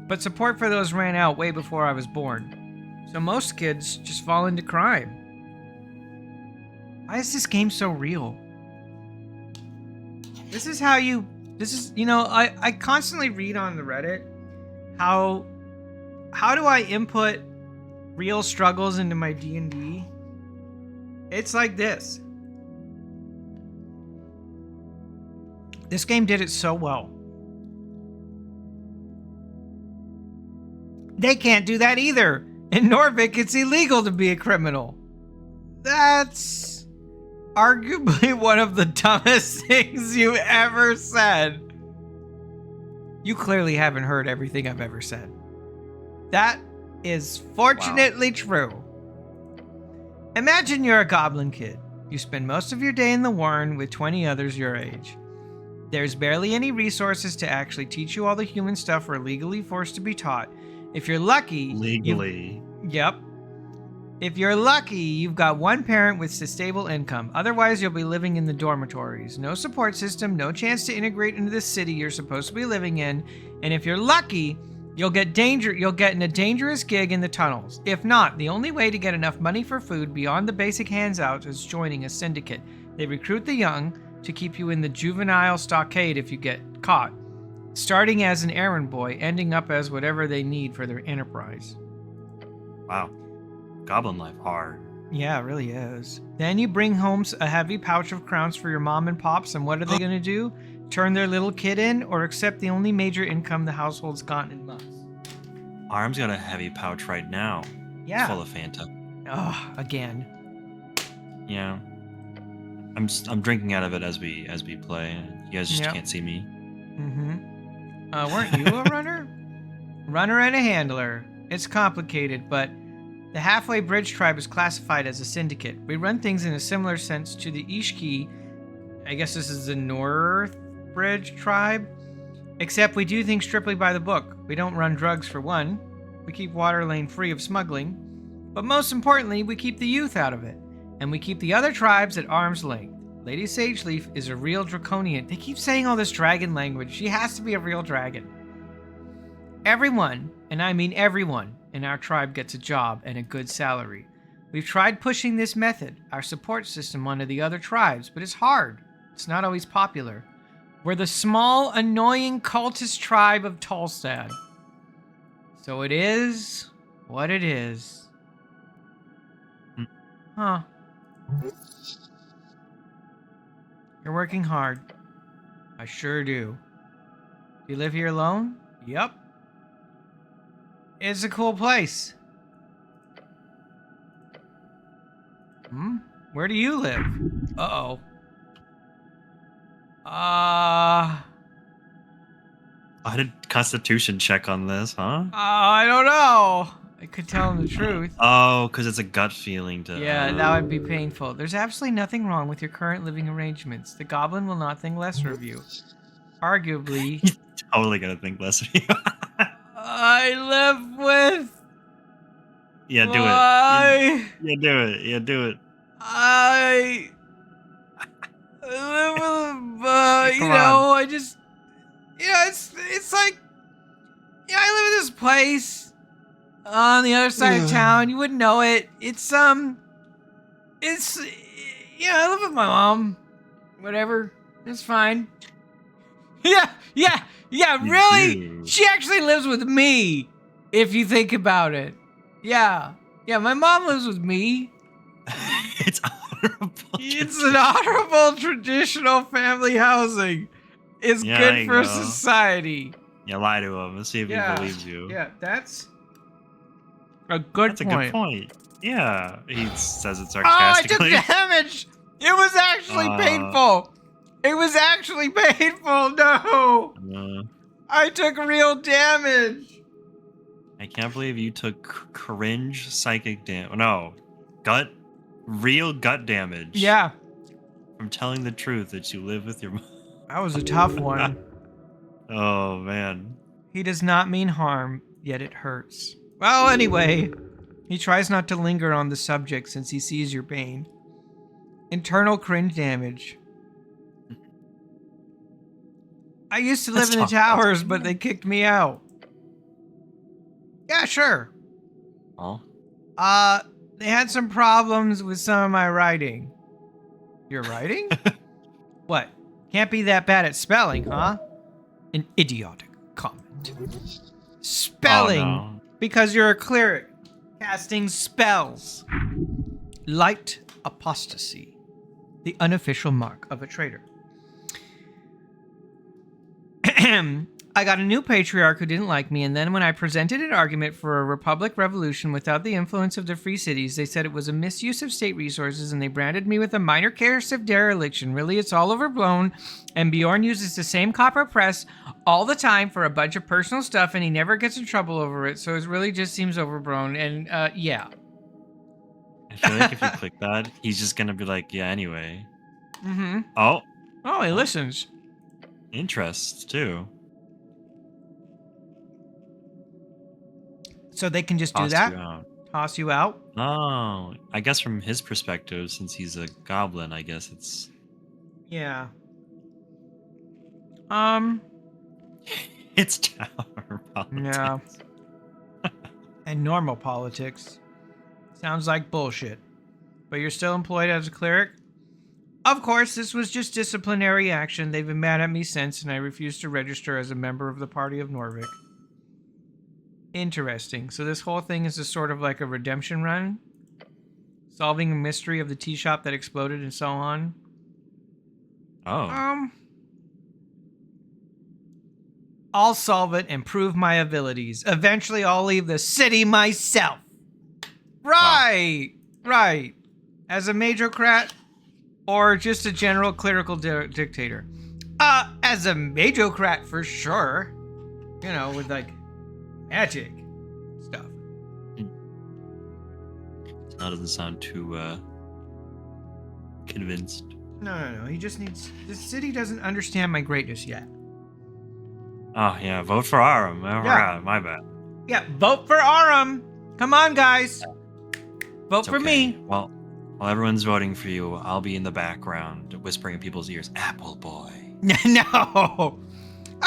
but support for those ran out way before I was born. So most kids just fall into crime. Why is this game so real? This is, you know, I constantly read on the Reddit how do I input real struggles into my D&D? It's like this. This game did it so well. They can't do that either. In Norvik, it's illegal to be a criminal. That's arguably one of the dumbest things you ever said. You clearly haven't heard everything I've ever said. That is fortunately true. Imagine you're a goblin kid. You spend most of your day in the Warren with 20 others your age. There's barely any resources to actually teach you all the human stuff we're legally forced to be taught. If you're lucky... Legally. Yep. If you're lucky, you've got one parent with a stable income. Otherwise, you'll be living in the dormitories. No support system, no chance to integrate into the city you're supposed to be living in. And if you're lucky, you'll get in a dangerous gig in the tunnels. If not, the only way to get enough money for food beyond the basic handouts is joining a syndicate. They recruit the young to keep you in the juvenile stockade if you get caught. Starting as an errand boy, ending up as whatever they need for their enterprise. Wow. Goblin life hard. Yeah, it really is. Then you bring home a heavy pouch of crowns for your mom and pops, and what are they going to do? Turn their little kid in, or accept the only major income the household's gotten in months? Arm's got a heavy pouch right now. Yeah. It's full of Fanta. Oh, again. Yeah. I'm drinking out of it as we play. You guys just Yep. can't see me. Mm-hmm. Weren't you a runner? Runner and a handler. It's complicated, but the Halfway Bridge tribe is classified as a syndicate. We run things in a similar sense to the Ishki. I guess this is the North Bridge tribe. Except we do things strictly by the book. We don't run drugs for one. We keep Waterlane free of smuggling. But most importantly, we keep the youth out of it. And we keep the other tribes at arm's length. Lady Sageleaf is a real draconian. They keep saying all this dragon language. She has to be a real dragon. Everyone, and I mean everyone, in our tribe gets a job and a good salary. We've tried pushing this method, our support system, onto the other tribes, but it's hard. It's not always popular. We're the small, annoying cultist tribe of Tolstad. So it is what it is. Huh. You're working hard. I sure do. You live here alone? Yup. It's a cool place. Where do you live? Uh-oh. I did Constitution check on this, huh? I don't know. I could tell him the truth. Oh, because it's a gut feeling to. Yeah, that would be painful. There's absolutely nothing wrong with your current living arrangements. The goblin will not think lesser of you. Arguably, He's totally gonna think less of you. I live with. Yeah, do it. Yeah, do it. Yeah, do it. I live with. Come on. I just. It's like. Yeah, I live in this place on the other side of town. You wouldn't know it. It's I live with my mom. Whatever. It's fine. Yeah, really? do. She actually lives with me, if you think about it. Yeah, my mom lives with me. It's honorable. It's an honorable traditional family housing. It's Yeah, good I for know. society. Yeah, lie to him. Let's see if he believes you. Yeah, that's a good That's a point. good point. Yeah, he says it Oh, I took sarcastically. damage! It was actually painful. It was actually painful. No, I took real damage. I can't believe you took cringe psychic damage. No, real gut damage. Yeah, From telling the truth that you live with your mom. that was a tough one. Oh, man. He does not mean harm, yet it hurts. Well, anyway, he tries not to linger on the subject since he sees your pain. Internal cringe damage. I used to live Let's in the talk about towers, but they kicked me out. Yeah, sure. Oh, They had some problems with some of my writing. Your writing? What? Can't be that bad at spelling, huh? An idiotic comment. Spelling, Oh, no. because you're a cleric, casting spells. Light apostasy, the unofficial mark of a traitor. I got a new patriarch who didn't like me, and then when I presented an argument for a republic revolution without the influence of the free cities, they said it was a misuse of state resources, and they branded me with a minor case of dereliction. Really, it's all overblown, and Bjorn uses the same copper press all the time for a bunch of personal stuff, and he never gets in trouble over it, so it really just seems overblown, and yeah. I feel like if you click that, he's just gonna be like, yeah, anyway. Mm-hmm. Oh, Oh, he listens. interests, too. So they can just do Toss that? you out. Toss you out? Oh, I guess from his perspective, since he's a goblin, I guess it's... Yeah. It's tower politics. Yeah. And normal politics. Sounds like bullshit. But you're still employed as a cleric? Of course, this was just disciplinary action. They've been mad at me since, and I refuse to register as a member of the Party of Norvik. Interesting. So this whole thing is a sort of like a redemption run? Solving a mystery of the tea shop that exploded and so on? Oh. I'll solve it and prove my abilities. Eventually, I'll leave the city myself. Right. Right. As a majocrat or just a general clerical dictator? As a majocrat for sure. You know, with like magic stuff. That doesn't sound too convinced. No. He just needs... The city doesn't understand my greatness yet. Oh, yeah, vote for Aram. I forgot, my bad. Yeah, vote for Aram. Come on, guys. Vote It's for okay. me. Well, while everyone's voting for you, I'll be in the background whispering in people's ears, Apple Boy. No.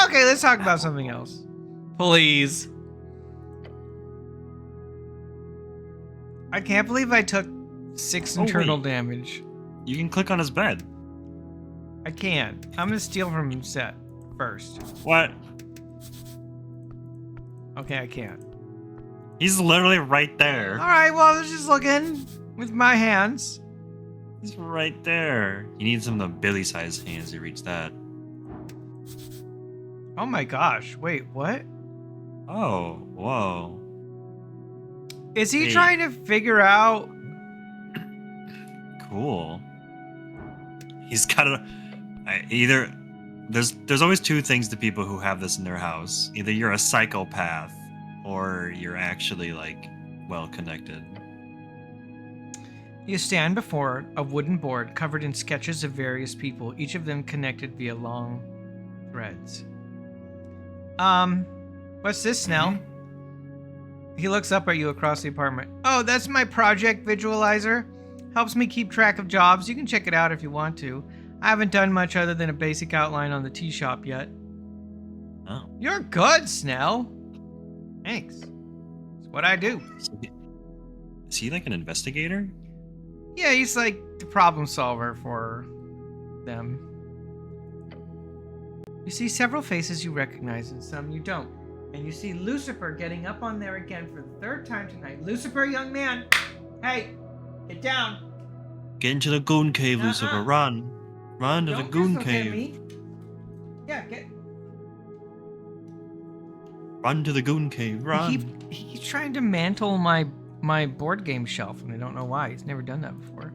Okay, let's talk about something else. Please. I can't believe I took 6 internal wait. damage. You can click on his bed. I can't. I'm gonna steal from him set first. What? Okay, I can't. He's literally right there. Alright, well, I was just looking with my hands. He's right there. You need some of the Billy-sized hands to reach that. Oh my gosh. Wait, what? Oh, whoa. Is he Hey. trying to figure out... Cool. He's got either there's always two things to people who have this in their house. Either you're a psychopath or you're actually like well connected. You stand before a wooden board covered in sketches of various people, each of them connected via long threads. What's this, Snell? He looks up at you across the apartment. Oh, that's my project visualizer. Helps me keep track of jobs. You can check it out if you want to. I haven't done much other than a basic outline on the tea shop yet. Oh. You're good, Snell. Thanks. It's what I do. Is he like an investigator? Yeah, he's like the problem solver for them. You see several faces you recognize and some you don't. And you see Lucifer getting up on there again for the third time tonight. Lucifer, young man! Hey! Get down! Get into the goon cave, Lucifer. Run! Run to the goon cave. Me. Yeah, get... Run to the goon cave. Run! He's trying to mantle my board game shelf, and I don't know why. He's never done that before.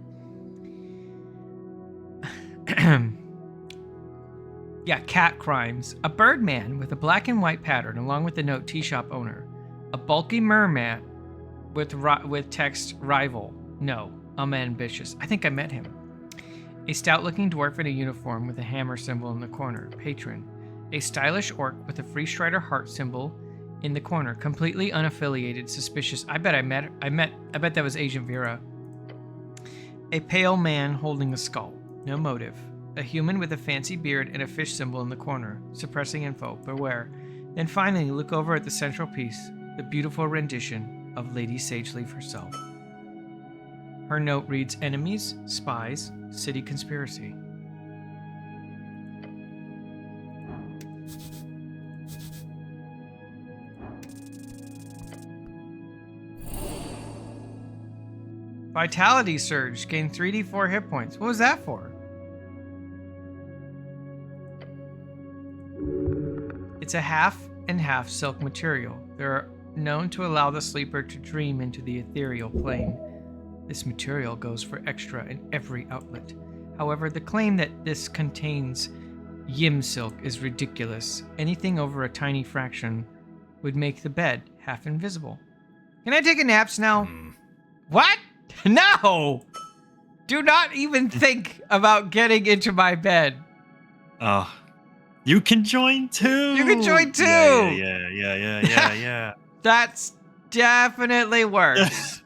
Yeah, cat crimes. A birdman with a black and white pattern, along with the note tea shop owner. A bulky merman with text rival. No, I'm ambitious. I think I met him. A stout-looking dwarf in a uniform with a hammer symbol in the corner. Patron. A stylish orc with a Free Strider heart symbol in the corner. Completely unaffiliated, suspicious. I bet that was Agent Vera. A pale man holding a skull. No motive. A human with a fancy beard and a fish symbol in the corner. Suppressing info. Beware. Then finally, look over at the central piece. The beautiful rendition of Lady Sageleaf herself. Her note reads, enemies, spies, city conspiracy. Vitality surge. Gain 3d4 hit points. What was that for? It's a half and half silk material. They're known to allow the sleeper to dream into the ethereal plane. This material goes for extra in every outlet. However, the claim that this contains Yim silk is ridiculous. Anything over a tiny fraction would make the bed half invisible. Can I take a nap, Snell? What? No! Do not even think about getting into my bed. Oh. You can join too! You can join too! Yeah. That's definitely worse.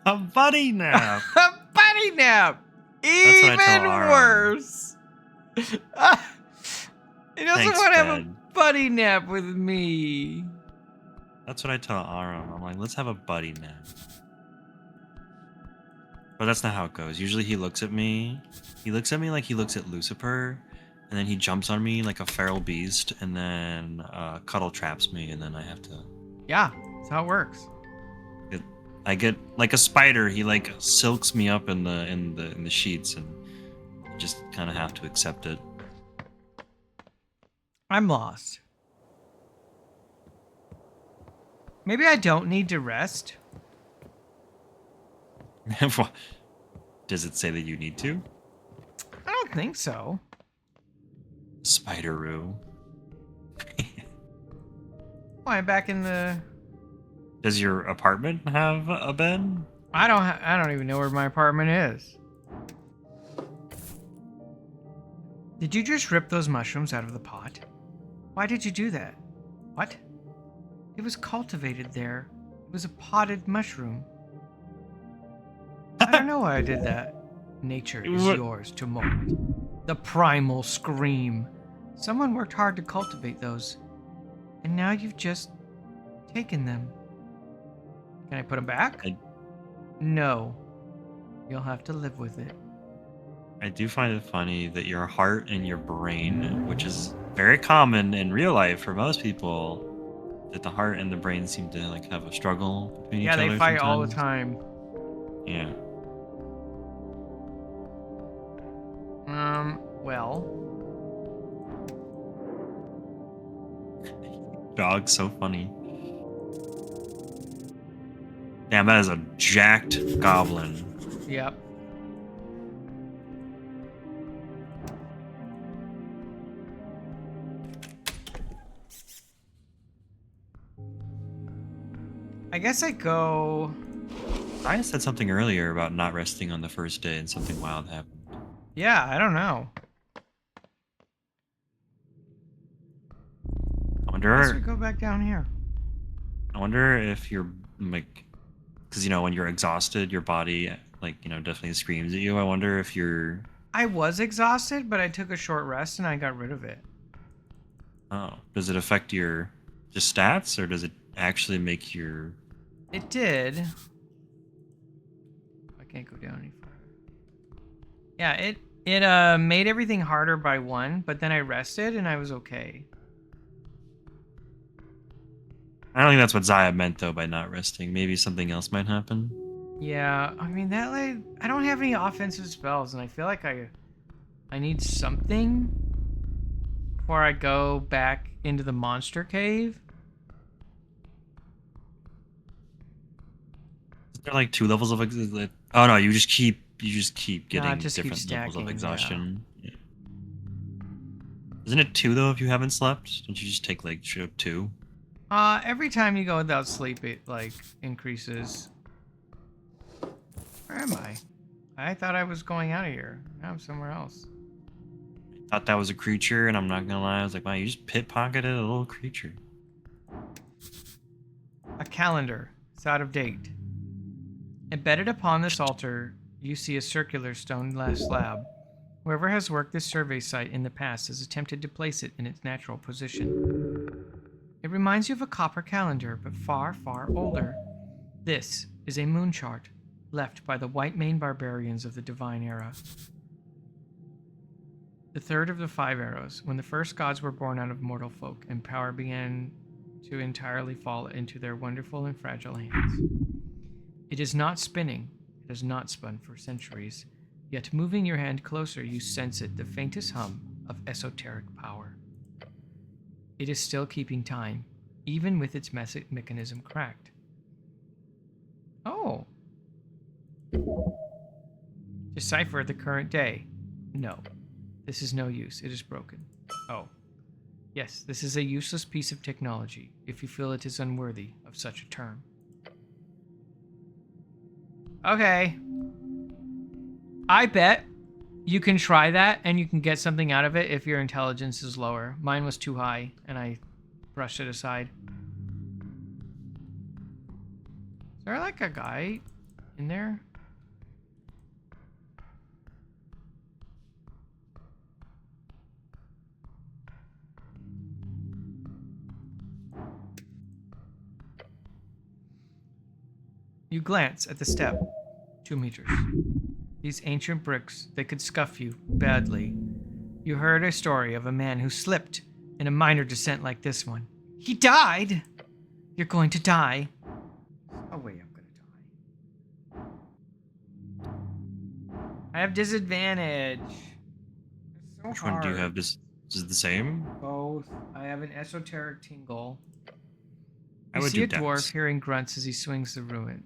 A buddy nap! A buddy nap! Even worse! He doesn't want to have a buddy nap with me. That's what I tell Aram. I'm like, let's have a buddy nap. But that's not how it goes. Usually he looks at me like he looks at Lucifer, and then he jumps on me like a feral beast, and then cuddle traps me, and then I have to... Yeah, that's how it works. I get like a spider. He like silks me up in the sheets, and I just kind of have to accept it. I'm lost. Maybe I don't need to rest. Does it say that you need to? I don't think so. Spider-Roo. Why, I'm back in the... Does your apartment have a bed? I don't even know where my apartment is. Did you just rip those mushrooms out of the pot? Why did you do that? What? It was cultivated there. It was a potted mushroom. I don't know why I did that. Nature is yours to mold. The primal scream. Someone worked hard to cultivate those. And now you've just taken them. Can I put them back? No. You'll have to live with it. I do find it funny that your heart and your brain, which is very common in real life for most people, that the heart and the brain seem to like have a struggle between each other. Yeah, they fight all the sometimes. time. Yeah. Well. Dog's so funny. Damn, that is a jacked goblin. Yep. I guess I go... I said something earlier about not resting on the first day and something wild happened. Yeah, I don't know. I Let's wonder. go back down here. I wonder if you're like, because when you're exhausted, your body definitely screams at you. I wonder if you're. I was exhausted, but I took a short rest and I got rid of it. Oh, does it affect your just stats, or does it actually make your? It did. I can't go down any further. Yeah, it made everything harder by 1, but then I rested and I was okay. I don't think that's what Zaya meant though by not resting. Maybe something else might happen. Yeah, I mean that I don't have any offensive spells, and I feel like I need something before I go back into the monster cave. Is there like 2 levels of oh no, you just keep getting it just keeps different levels stacking, of yeah. exhaustion. Yeah. Isn't it 2 though if you haven't slept? Don't you just take like straight up 2? Every time you go without sleep, it like increases. Where am I? I thought I was going out of here. Now I'm somewhere else. Thought that was a creature, and I'm not gonna lie, I was like, wow, you just pit-pocketed a little creature. A calendar. It's out of date. Embedded upon this altar, you see a circular stone slab. Whoever has worked this survey site in the past has attempted to place it in its natural position. It reminds you of a copper calendar, but far, far older. This is a moon chart, left by the white mane barbarians of the Divine Era. The third of the 5 arrows, when the first gods were born out of mortal folk, and power began to entirely fall into their wonderful and fragile hands. It is not spinning, it has not spun for centuries, yet moving your hand closer you sense it, the faintest hum of esoteric power. It is still keeping time, even with its mechanism cracked. Oh. Decipher the current day. No. This is no use. It is broken. Oh. Yes, this is a useless piece of technology, if you feel it is unworthy of such a term. Okay. I bet you can try that and you can get something out of it if your intelligence is lower. Mine was too high and I brushed it aside. Is there like a guy in there? You glance at the step. 2 meters. These ancient bricks, they could scuff you badly. You heard a story of a man who slipped in a minor descent like this one. He died! You're going to die. Oh wait, I'm gonna die. I have disadvantage. It's so Which one do you hard. have? Is it the same? Both. I have an esoteric tingle. I You would see do a dwarf depths. hearing grunts as he swings the ruin.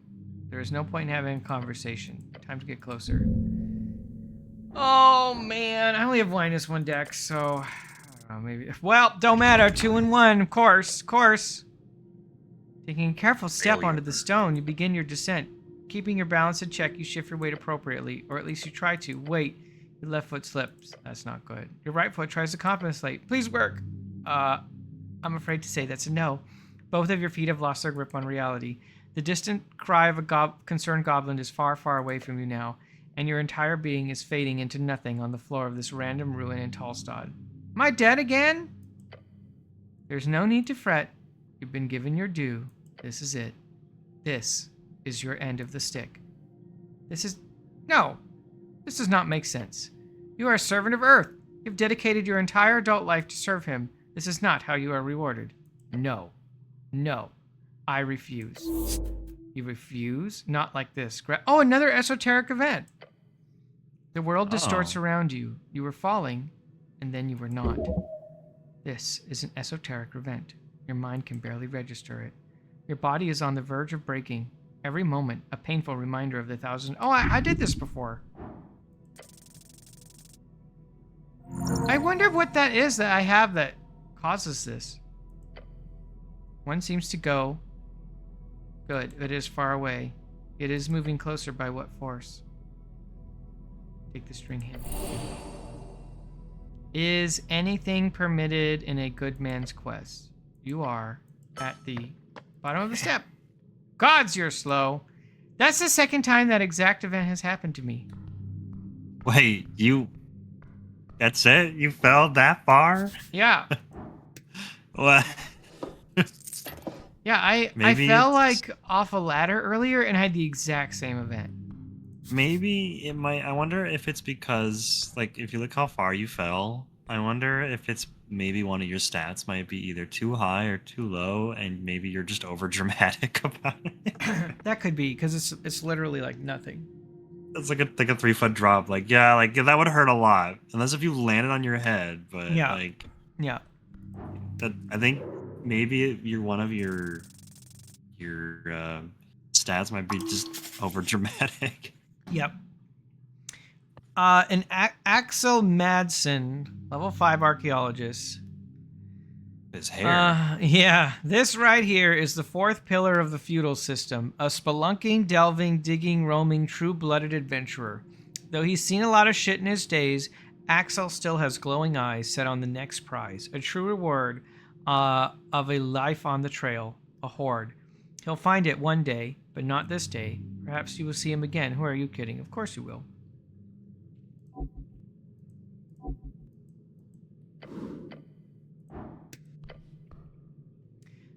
There is no point in having a conversation. Time to get closer. Oh man, I only have -1 dex, so I don't know, maybe. Well, don't matter. 2 and 1, of course. Taking a careful step Failure. onto the stone, you begin your descent. Keeping your balance in check, you shift your weight appropriately, or at least you try to. Wait, your left foot slips. That's not good. Your right foot tries to compensate. Please work. I'm afraid to say that's a no. Both of your feet have lost their grip on reality. The distant cry of a concerned goblin is far, far away from you now, and your entire being is fading into nothing on the floor of this random ruin in Talstad. Am I dead again? There's no need to fret. You've been given your due. This is it. This is your end of the stick. No. This does not make sense. You are a servant of Earth. You've dedicated your entire adult life to serve him. This is not how you are rewarded. No. I refuse. You refuse? Not like this. Oh, another esoteric event. The world distorts around you. You were falling, and then you were not. This is an esoteric event. Your mind can barely register it. Your body is on the verge of breaking. Every moment, a painful reminder of the thousand... Oh, I did this before. I wonder what that is that I have that causes this. One seems to go Good. It is far away. It is moving closer by what force? Take the string handle. Is anything permitted in a good man's quest? You are at the bottom of the step. Gods, you're slow. That's the second time that exact event has happened to me. Wait, that's it? You fell that far? Yeah. What? Yeah, I Maybe fell it's- like off a ladder earlier and had the exact same event. Maybe it might. I wonder if it's because, like, if you look how far you fell, I wonder if it's maybe one of your stats might be either too high or too low, and maybe you're just over dramatic about it. That could be because it's literally like nothing. It's like a 3-foot drop. Like, yeah, like that would hurt a lot, unless if you landed on your head. But Yeah. like, Yeah. that I think maybe you're one of your stats might be just over dramatic. Yep. Axel Madsen, level 5 archaeologist. His hair. Yeah, this right here is the fourth pillar of the feudal system, a spelunking, delving, digging, roaming, true-blooded adventurer. Though he's seen a lot of shit in his days, Axel still has glowing eyes set on the next prize, a true reward of a life on the trail, a hoard. He'll find it one day, but not this day. Perhaps you will see him again. Who are you kidding? Of course you will.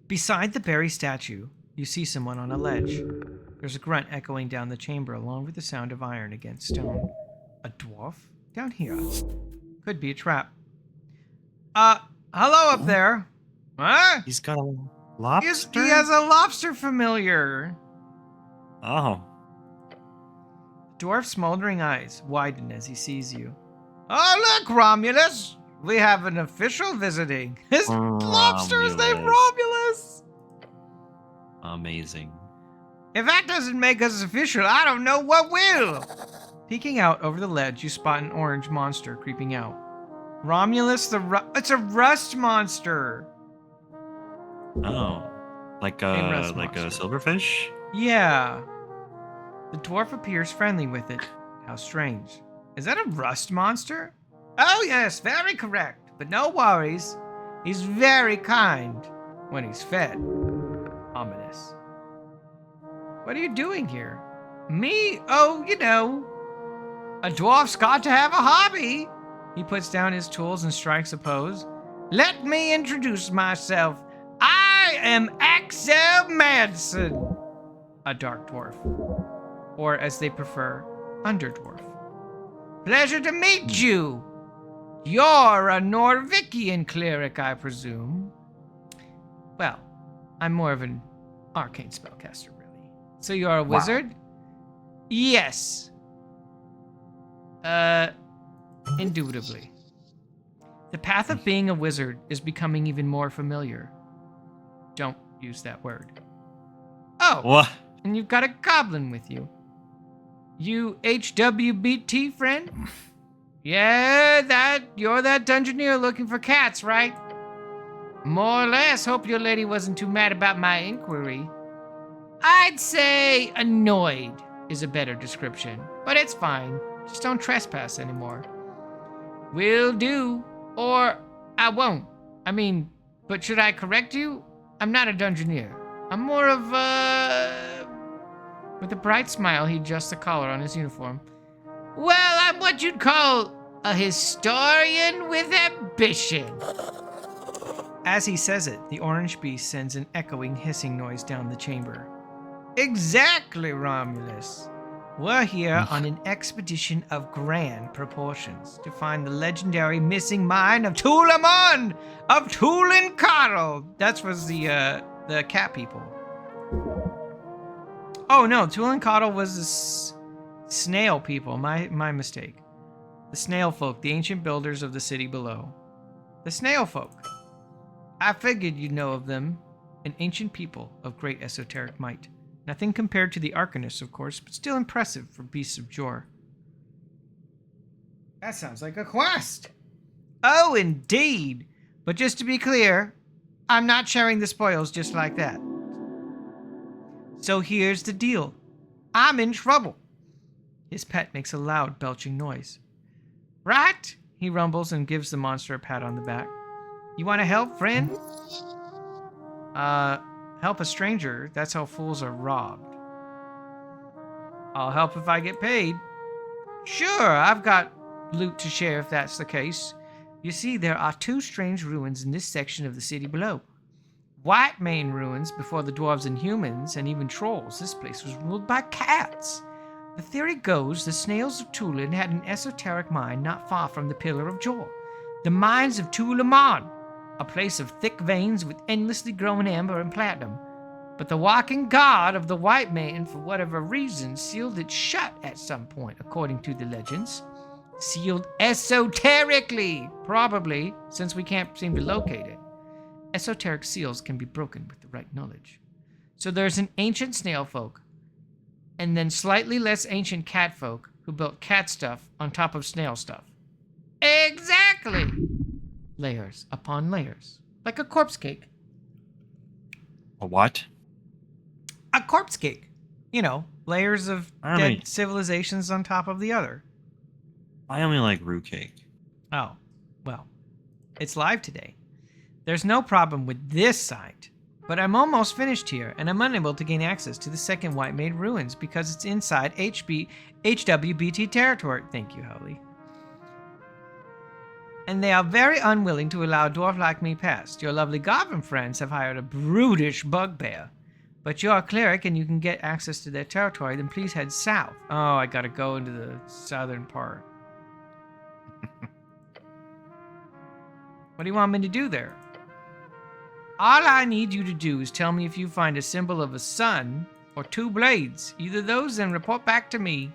Beside the Barry statue, you see someone on a ledge. There's a grunt echoing down the chamber along with the sound of iron against stone. A dwarf? Down here. Could be a trap. Hello up there. Huh? He's got a lobster. He has a lobster familiar. Oh. The dwarf's smoldering eyes widen as he sees you. Oh, look, Romulus! We have an official visiting. His lobster is named Romulus! Amazing. If that doesn't make us official, I don't know what will! Peeking out over the ledge, you spot an orange monster creeping out. Romulus it's a rust monster! Oh. Like rust a monster. silverfish? Yeah. The dwarf appears friendly with it. How strange. Is that a rust monster? Oh yes, very correct. But no worries. He's very kind when he's fed. Ominous. What are you doing here? Me? Oh, you know. A dwarf's got to have a hobby. He puts down his tools and strikes a pose. Let me introduce myself. I am Axel Madsen. A dark dwarf. Or as they prefer, underdwarf. Pleasure to meet you. You're a Norvikian cleric, I presume. Well, I'm more of an arcane spellcaster, really. So you're a wizard? Yes. Indubitably. The path of being a wizard is becoming even more familiar. Don't use that word. Oh, What? and you've got a goblin with you. You HWBT friend? Yeah, you're that dungeoneer looking for cats, right? More or less. Hope your lady wasn't too mad about my inquiry. I'd say annoyed is a better description, but it's fine. Just don't trespass anymore. Will do, or I won't. I mean, but should I correct you? I'm not a dungeoneer. I'm more of a... With a bright smile, he adjusts the collar on his uniform. Well, I'm what you'd call a historian with ambition. As he says it, the orange beast sends an echoing, hissing noise down the chamber. Exactly, Romulus. We're here on an expedition of grand proportions to find the legendary missing mine of Tulamon of Tulincarl. That was the cat people. Oh no, Tulincarl was the snail people. My mistake. The snail folk, the ancient builders of the city below. The snail folk. I figured you'd know of them. An ancient people of great esoteric might. Nothing compared to the Arcanists, of course, but still impressive for beasts of Jor. That sounds like a quest. Oh, indeed. But just to be clear, I'm not sharing the spoils just like that. So here's the deal. I'm in trouble. His pet makes a loud belching noise. Right? He rumbles and gives the monster a pat on the back. You want to help, friend? Help a stranger. That's how fools are robbed. I'll help if I get paid. Sure, I've got loot to share if that's the case. You see, there are 2 strange ruins in this section of the city below. White Mane ruins before the dwarves and humans, and even trolls. This place was ruled by cats. The theory goes the snails of Tulin had an esoteric mine not far from the Pillar of Jor. The mines of Tulaman, a place of thick veins with endlessly growing amber and platinum. But the walking god of the White Mane, for whatever reason, sealed it shut at some point, according to the legends. Sealed esoterically, probably, since we can't seem to locate it. Esoteric seals can be broken with the right knowledge. So there's an ancient snail folk, and then slightly less ancient cat folk who built cat stuff on top of snail stuff. Exactly! Layers upon layers. Like a corpse cake. A what? A corpse cake. You know, layers of dead civilizations on top of the other. I only like roux cake. Oh, well, it's live today. There's no problem with this site, but I'm almost finished here, and I'm unable to gain access to the second White Mane ruins because it's inside HWBT territory. Thank you, Holly. And they are very unwilling to allow a dwarf like me past. Your lovely goblin friends have hired a brutish bugbear. But you're a cleric and you can get access to their territory, then please head south. Oh, I gotta go into the southern part. What do you want me to do there? All I need you to do is tell me if you find a symbol of a sun or 2 blades. Either those, then report back to me.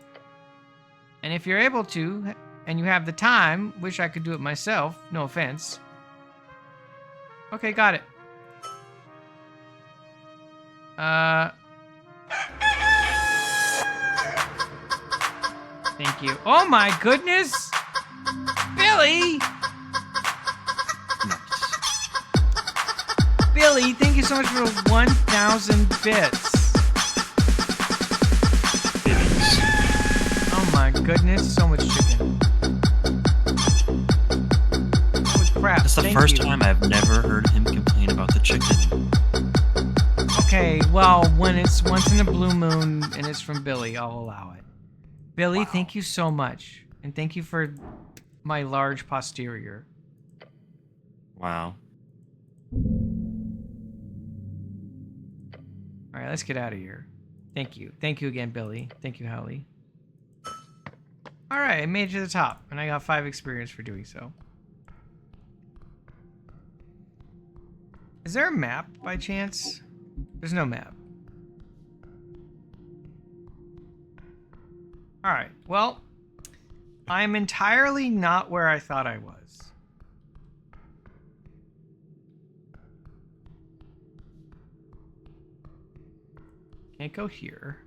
And if you're able to, and you have the time, wish I could do it myself, no offense. Okay, got it. Thank you. Oh my goodness! Billy! Billy, thank you so much for 1,000 bits. Oh my goodness, so much chicken. Holy crap. That's the thank first you. time I've never heard him complain about the chicken. Okay, well, when it's once in a blue moon and it's from Billy, I'll allow it. Billy, wow. Thank you so much. And thank you for my large posterior. Wow. Alright, let's get out of here. Thank you. Thank you again, Billy. Thank you, Holly. Alright, I made it to the top, and I got 5 experience for doing so. Is there a map, by chance? There's no map. Alright, well, I'm entirely not where I thought I was. Can't go here.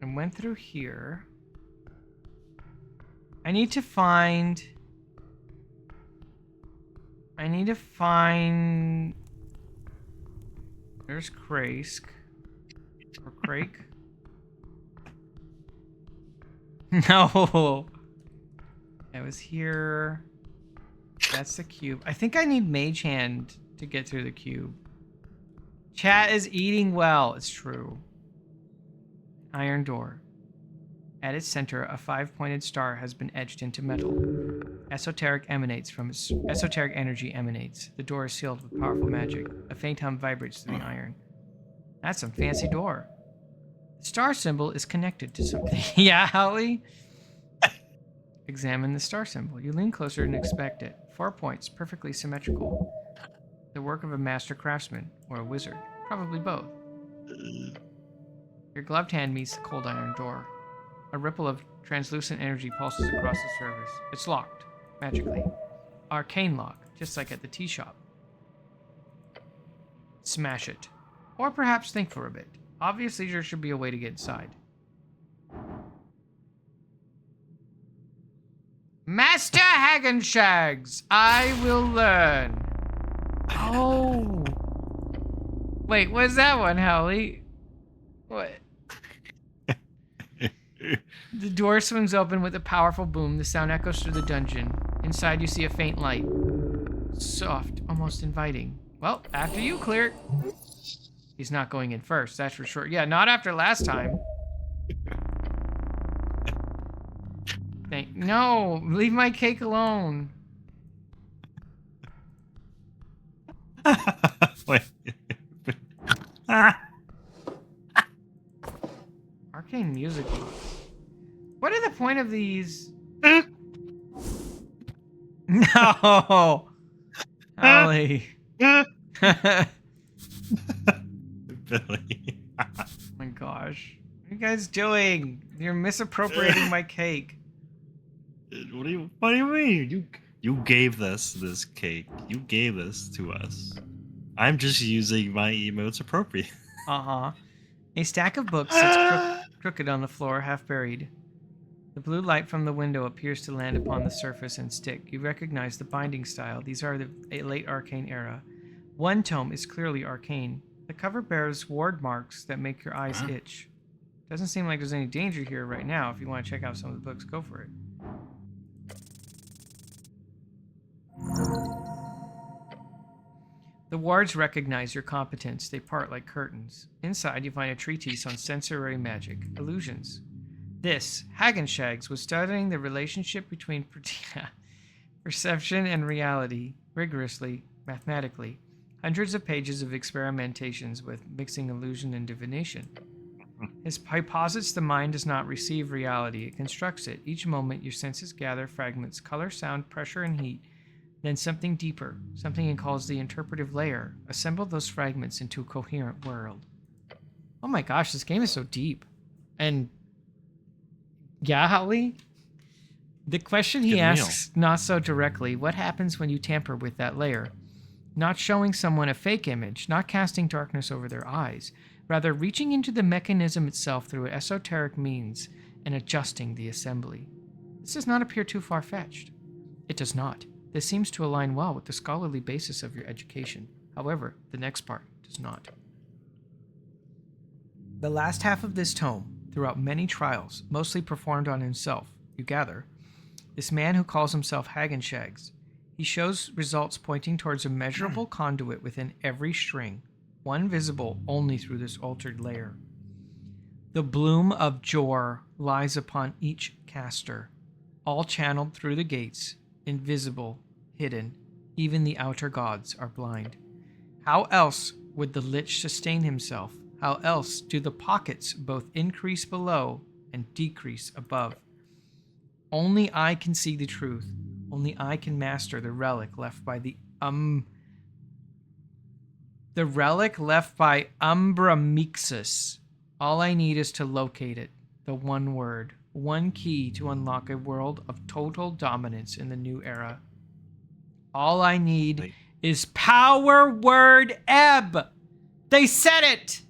I went through here. I need to find... There's Krask. Or Crake. No! I was here. That's the cube. I think I need Mage Hand to get through the cube. Chat is eating well. It's true. Iron door. At its center, a 5-pointed star has been etched into metal. Esoteric energy emanates. The door is sealed with powerful magic. A faint hum vibrates through the iron. That's some fancy door. The star symbol is connected to something. Yeah, Holly? Examine the star symbol. You lean closer and inspect it. 4 points, perfectly symmetrical. The work of a master craftsman or a wizard. Probably both. Your gloved hand meets the cold iron door. A ripple of translucent energy pulses across the surface. It's locked, magically. Arcane lock, just like at the tea shop. Smash it. Or perhaps think for a bit. Obviously, there should be a way to get inside. Master Hagenshags, I will learn. Oh. Wait, what's that one, Howley? What? The door swings open with a powerful boom. The sound echoes through the dungeon. Inside, you see a faint light. Soft, almost inviting. Well, after you, Clear. He's not going in first, that's for sure. Yeah, not after last time. No, leave my cake alone. Wait. Arcane music box. What are the point of these? No! Ollie. Billy. Oh my gosh. What are you guys doing? You're misappropriating my cake. What do you mean? You gave this cake. You gave this to us. I'm just using my emotes appropriately. Uh-huh. A stack of books sits crooked on the floor, half buried. The blue light from the window appears to land upon the surface and stick. You recognize the binding style. These are the late arcane era. One tome is clearly arcane. The cover bears ward marks that make your eyes itch. Doesn't seem like there's any danger here right now. If you want to check out some of the books, go for it. The wards recognize your competence. They part like curtains. Inside, you find a treatise on sensory magic, illusions. This, Hagenshags, was studying the relationship between perception and reality, rigorously, mathematically. Hundreds of pages of experimentations with mixing illusion and divination. His posits the mind does not receive reality, it constructs it. Each moment, your senses gather fragments, color, sound, pressure, and heat. Then something deeper, something he calls the interpretive layer. Assemble those fragments into a coherent world. Oh my gosh, this game is so deep. And yeah, Holly? The question he asks, not so directly, what happens when you tamper with that layer? Not showing someone a fake image, not casting darkness over their eyes, rather reaching into the mechanism itself through esoteric means and adjusting the assembly. This does not appear too far-fetched. It does not. This seems to align well with the scholarly basis of your education. However, the next part does not. The last half of this tome, throughout many trials, mostly performed on himself, you gather, this man who calls himself Hagenshags, he shows results pointing towards a measurable conduit within every string, one visible only through this altered layer. The bloom of Jor lies upon each caster, all channeled through the gates, invisible, hidden. Even the outer gods are blind. How else would the lich sustain himself? How else do the pockets both increase below and decrease above? Only I can see the truth. Only I can master the relic left by the relic left by Umbra Mixus. All I need is to locate it. The one word, one key to unlock a world of total dominance in the new era. All I need is power word ebb. They said it.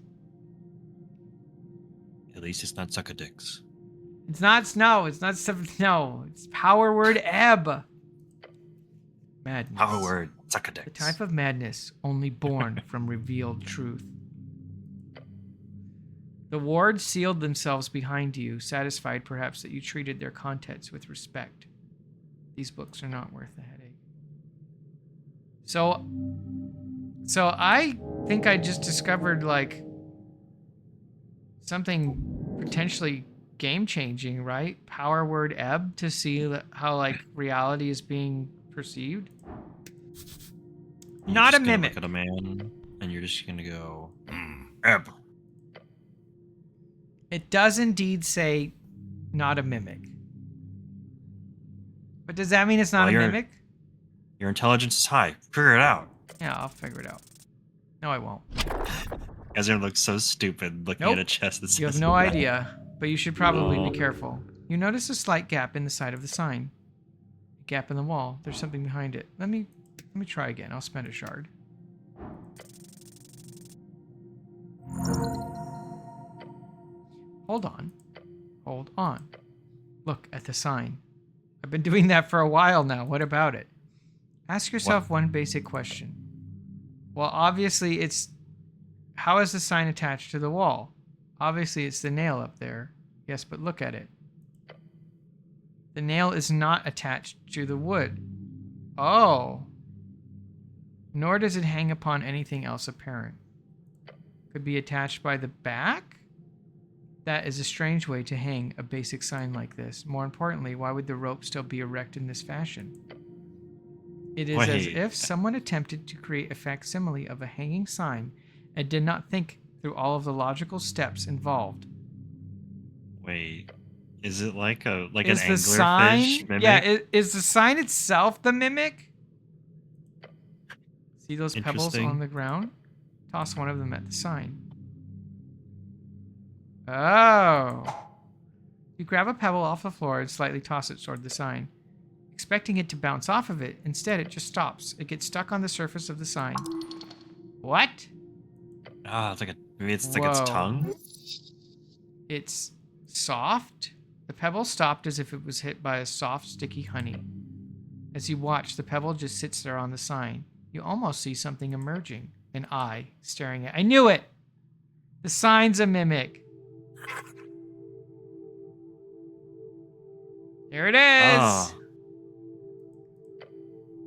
At least it's not sucker dicks. It's not snow. It's not stuff. No, it's power word ebb. Madness. Power word sucker dicks. The type of madness only born from revealed truth. The wards sealed themselves behind you, satisfied perhaps that you treated their contents with respect. These books are not worth the headache. So I think I just discovered like something potentially game-changing, right? Power word ebb to see how like reality is being perceived. You're Not a just gonna mimic. Look at a man, and you're just gonna go, ebb. It does indeed say not a mimic. But does that mean it's not a mimic? Your intelligence is high. Figure it out. Yeah, I'll figure it out. No, I won't. You guys are gonna look so stupid looking at a chest that says You have no idea, but you should probably be careful. You notice a slight gap in the side of the sign. A gap in the wall. There's something behind it. Let me try again. I'll spend a shard. Hold on. Hold on. Look at the sign. I've been doing that for a while now. What about it? Ask yourself one basic question. Well, obviously it's How is the sign attached to the wall? Obviously, it's the nail up there. Yes, but look at it. The nail is not attached to the wood. Oh. Nor does it hang upon anything else apparent. Could be attached by the back? That is a strange way to hang a basic sign like this. More importantly, why would the rope still be erect in this fashion? It is as if someone attempted to create a facsimile of a hanging sign and did not think through all of the logical steps involved. Wait, is it like an Is the anglerfish sign? mimic? Yeah, is the sign itself the mimic? See those pebbles Interesting. on the ground? Toss one of them at the sign. Oh. You grab a pebble off the floor and slightly toss it toward the sign. Expecting it to bounce off of it, instead it just stops. It gets stuck on the surface of the sign. What? Ah, it's like maybe it's like its Whoa. tongue. It's soft. The pebble stopped as if it was hit by a soft, sticky honey. As you watch, the pebble just sits there on the sign. You almost see something emerging. An eye staring at. I knew it! The sign's a mimic. There it is! Oh,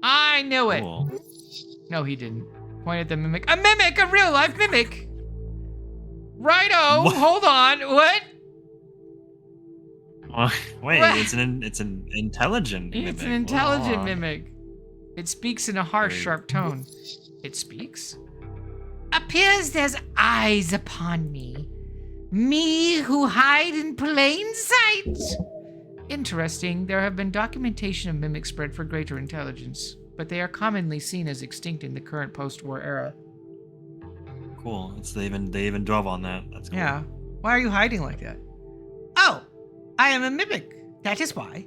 I knew it! cool. No, he didn't. Point at the mimic. A mimic! A real life mimic! Righto! What? Hold on. What? Wait, What? it's an intelligent mimic. It's an intelligent Wow. mimic. It speaks in a harsh, Very- sharp tone. It speaks? Appears there's eyes upon me. Me who hide in plain sight. Interesting. There have been documentation of mimics spread for greater intelligence, but they are commonly seen as extinct in the current post-war era. Cool. They even dwell on that. That's cool. Yeah. Why are you hiding like that? Oh, I am a mimic. That is why.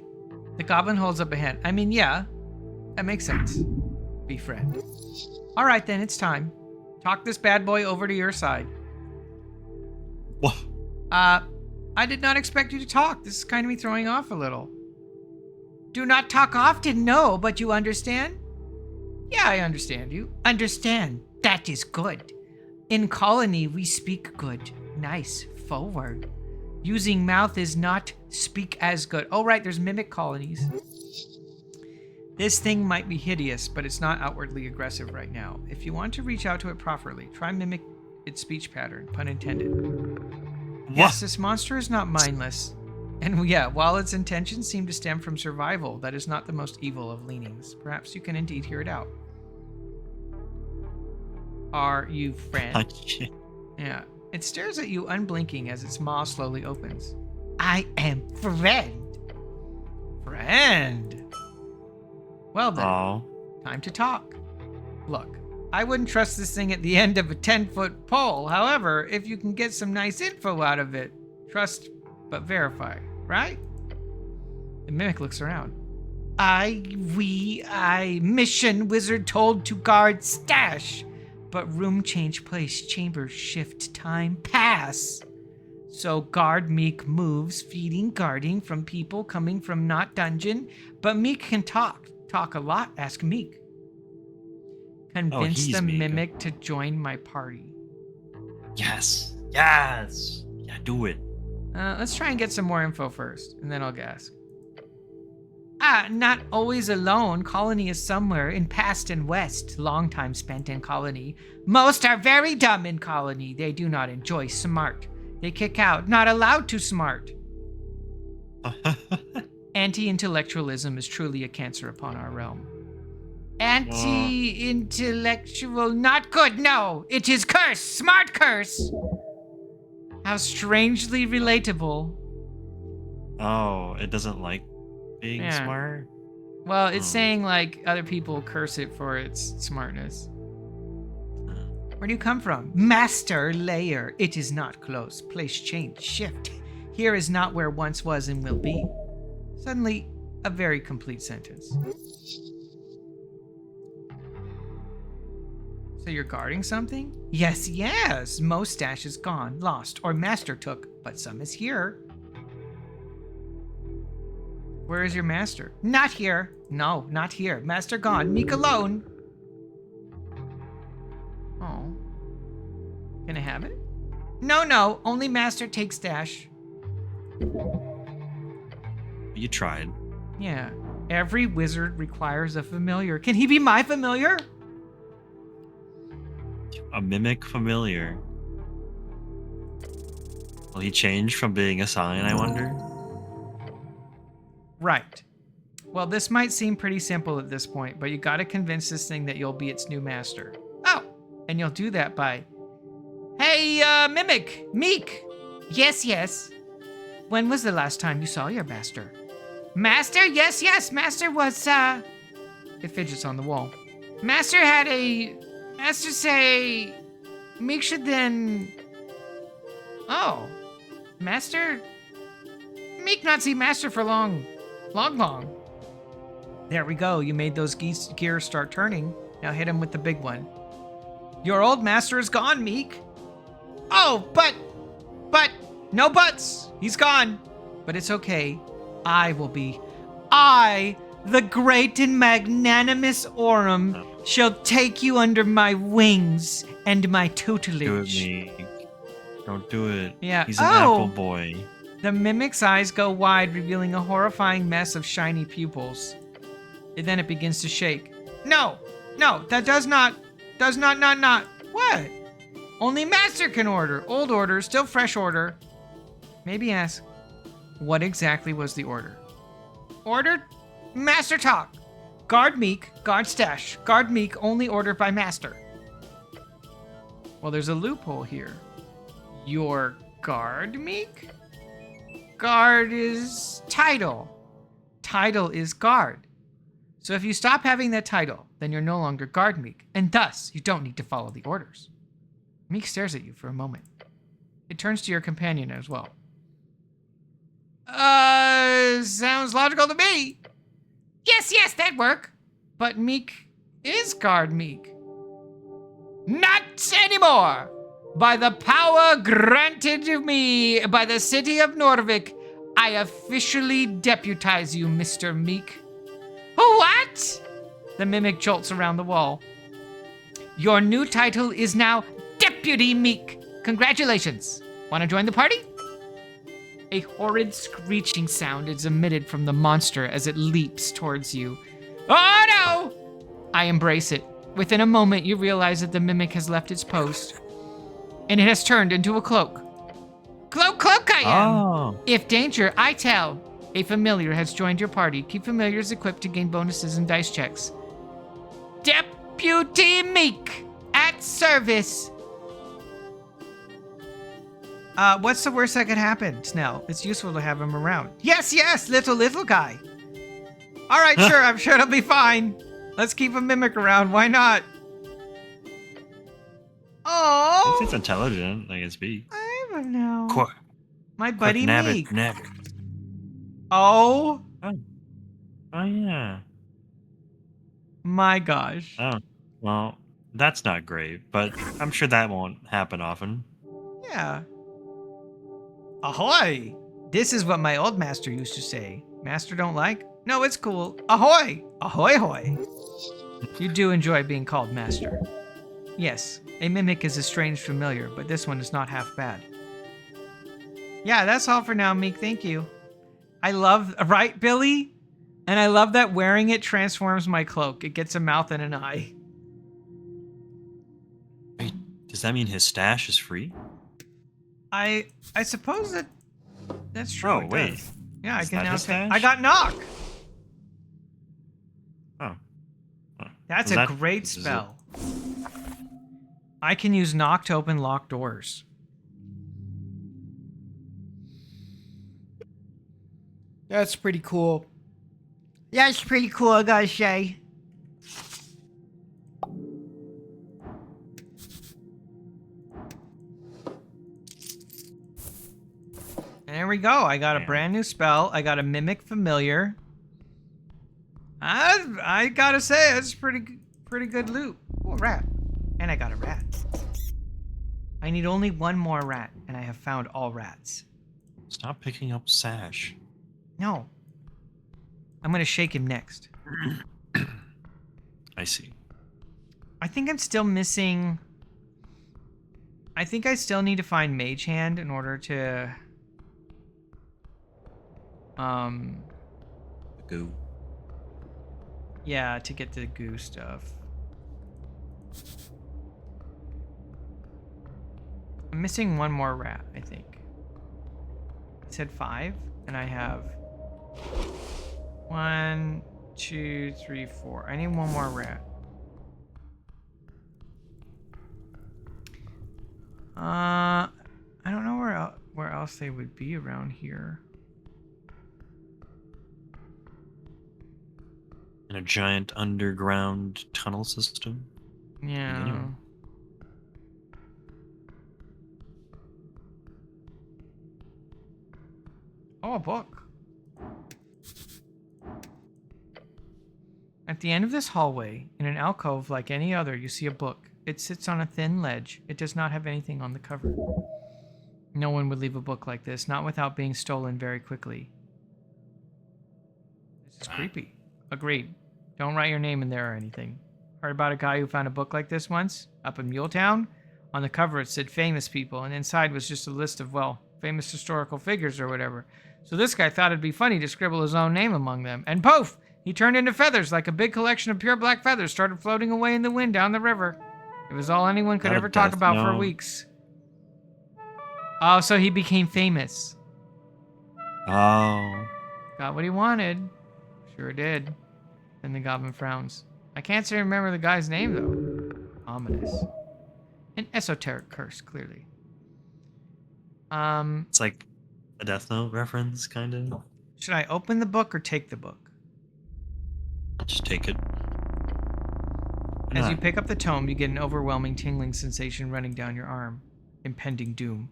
The goblin holds up a hand. I mean, yeah, that makes sense. Befriend. All right, then, it's time. Talk this bad boy over to your side. Wha- I did not expect you to talk. This is kind of me throwing off a little. Do not talk often, no, but you understand? Yeah, I understand you. Understand. That is good. In colony, we speak good. Nice. Forward. Using mouth is not speak as good. Oh, right, there's mimic colonies. This thing might be hideous, but it's not outwardly aggressive right now. If you want to reach out to it properly, try mimic its speech pattern, pun intended. Yes, this monster is not mindless. And yeah, while its intentions seem to stem from survival, that is not the most evil of leanings. Perhaps you can indeed hear it out. Are you friend? Yeah. It stares at you unblinking as its maw slowly opens. I am friend. Friend. Well then, Oh. time to talk. Look, I wouldn't trust this thing at the end of a 10-foot pole. However, if you can get some nice info out of it, trust but verify, right? The mimic looks around. Mission wizard told to guard stash. But room change place, chamber shift, time pass. So guard Meek moves, feeding, guarding from people coming from not dungeon. But Meek can talk a lot, ask Meek. Convince he's the Meek. mimic to join my party. Yes. Yes. Yeah, do it. Let's try and get some more info first, and then I'll guess. Not always alone. Colony is somewhere in past and west. Long time spent in colony. Most are very dumb in colony. They do not enjoy smart. They kick out. Not allowed to smart. Anti-intellectualism is truly a cancer upon our realm. Anti-intellectual, not good, no. It is curse, smart curse. How strangely relatable. Oh, it doesn't like being Yeah. smart. Well, it's saying like other people curse it for its smartness. Where do you come from? Master layer. It is not close. Place change. Shift. Here is not where once was and will be. Suddenly, a very complete sentence. So you're guarding something? Yes, yes. Most stash is gone, lost, or master took, but some is here. Where is your master? Not here. No, not here. Master gone. Meek alone. Oh. Can I have it? No, only Master takes stash. You tried. Yeah. Every wizard requires a familiar. Can he be my familiar? A mimic familiar. Will he change from being a sign, I wonder? Right. Well, this might seem pretty simple at this point, but you gotta convince this thing that you'll be its new master. Oh! And you'll do that by... Hey, Mimic! Meek! Yes. When was the last time you saw your master? Master? Yes. Master was, It fidgets on the wall. Master say... Meek should then... Oh. Master? Meek not see Master for long. There we go. You made those gears start turning. Now hit him with the big one. Your old master is gone, Meek. Oh, but, no buts. He's gone. But it's okay. I, the great and magnanimous Aurum, shall take you under my wings and my tutelage. Do it, Meek. Don't do it. Yeah. He's an apple boy. The mimic's eyes go wide, revealing a horrifying mess of shiny pupils. And then it begins to shake. No, that does not. What? Only Master can order. Old order, still fresh order. Maybe ask, what exactly was the order? Ordered? Master talk. Guard Meek, guard stash. Guard Meek, only ordered by Master. Well, there's a loophole here. Your guard Meek? Guard is title. Title is guard. So if you stop having that title, then you're no longer guard Meek, and thus you don't need to follow the orders. Meek stares at you for a moment. It turns to your companion as well. Sounds logical to me. Yes, that'd work. But Meek is guard Meek. Not anymore! By the power granted to me by the city of Norvik, I officially deputize you, Mr. Meek. What? The mimic jolts around the wall. Your new title is now Deputy Meek. Congratulations. Want to join the party? A horrid screeching sound is emitted from the monster as it leaps towards you. Oh no! I embrace it. Within a moment, you realize that the mimic has left its post, and it has turned into a cloak. Cloak I am! Oh. If danger, I tell. A familiar has joined your party. Keep familiars equipped to gain bonuses and dice checks. Deputy Meek, at service. What's the worst that could happen, Snell? It's useful to have him around. Yes, little guy. All right, sure, I'm sure it'll be fine. Let's keep a mimic around. Why not? Oh, It's intelligent. Like it's big. I don't know. Quick, My buddy Meek. Nab. Oh Oh yeah. my gosh. Oh, well, that's not great, but I'm sure that won't happen often. Yeah. Ahoy! This is what my old master used to say. Master don't like? No, it's cool. Ahoy! Ahoy hoy! You do enjoy being called master. Yes, a mimic is a strange familiar, but this one is not half bad. Yeah, that's all for now, Meek. Thank you. I love, right, Billy? And I love that wearing it transforms my cloak. It gets a mouth and an eye. Wait, does that mean his stash is free? I suppose that's true. Oh, it wait. does. Yeah, I Is can that now his say stash? I got knock. Oh. That's Was a that- great is it- spell. I can use knock to open locked doors. That's pretty cool. That's pretty cool, I gotta say. There we go. I got a brand new spell. I got a mimic familiar. I gotta say, it's pretty good loot. Oh, a rat. And I got a rat. I need only one more rat, and I have found all rats. Stop picking up Sash. No. I'm gonna shake him next. I see. I think I'm still missing I think I still need to find Mage Hand in order to... Go. Yeah, to get the goo stuff. I'm missing one more rat, I think. It said 5, and I have 1, 2, 3, 4. I need one more rat. I don't know where else they would be around here. In a giant underground tunnel system. Yeah. Anyway. Oh, a book. At the end of this hallway, in an alcove like any other, you see a book. It sits on a thin ledge. It does not have anything on the cover. No one would leave a book like this, not without being stolen very quickly. This is creepy. Agreed. Don't write your name in there or anything. Heard about a guy who found a book like this once, up in Muletown? On the cover it said famous people, and inside was just a list of, well, famous historical figures or whatever. So this guy thought it'd be funny to scribble his own name among them, and poof! He turned into feathers, like a big collection of pure black feathers started floating away in the wind down the river. It was all anyone could Not a ever talk death about for note. weeks. Oh, so he became famous. Oh. Got what he wanted. Sure did. Then the goblin frowns. I can't seem to remember the guy's name, though. Ominous. An esoteric curse, clearly. It's like a Death Note reference, kind of. Should I open the book or take the book? Just take it. Why As you not? pick up the tome, you get an overwhelming tingling sensation running down your arm. Impending doom.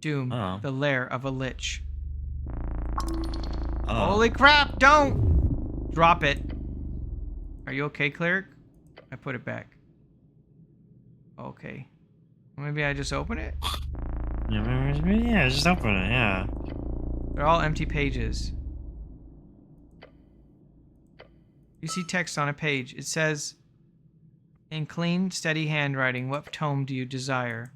Doom, Oh. the lair of a lich. Oh. Holy crap, don't! Drop it. Are you okay, cleric? I put it back. Okay. Maybe I just open it? Yeah, just open it, yeah. They're all empty pages. You see text on a page. It says, in clean, steady handwriting, what tome do you desire?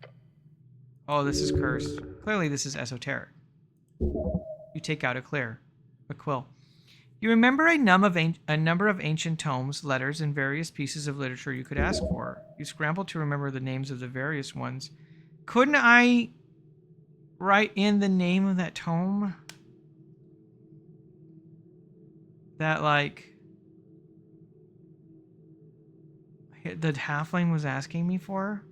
Oh, this is cursed. Clearly this is esoteric. You take out a quill. You remember a number of ancient tomes, letters, and various pieces of literature you could ask for. You scramble to remember the names of the various ones. Couldn't I write in the name of that tome? That, like, the halfling was asking me for?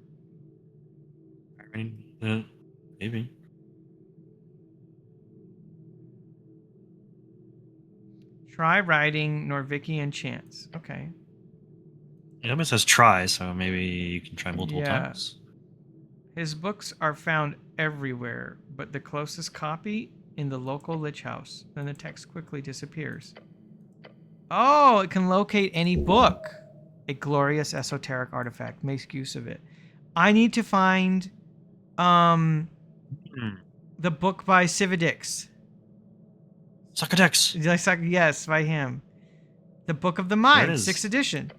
I mean, maybe. Try writing Norvikian chants. Okay. It almost says try, so maybe you can try multiple Yeah. times. His books are found everywhere, but the closest copy in the local lich house. Then the text quickly disappears. Oh, it can locate any book. A glorious esoteric artifact. Makes use of it. I need to find the book by Cividix. Suckadex! Yes, by him. The Book of the There it Mind, is. 6th edition.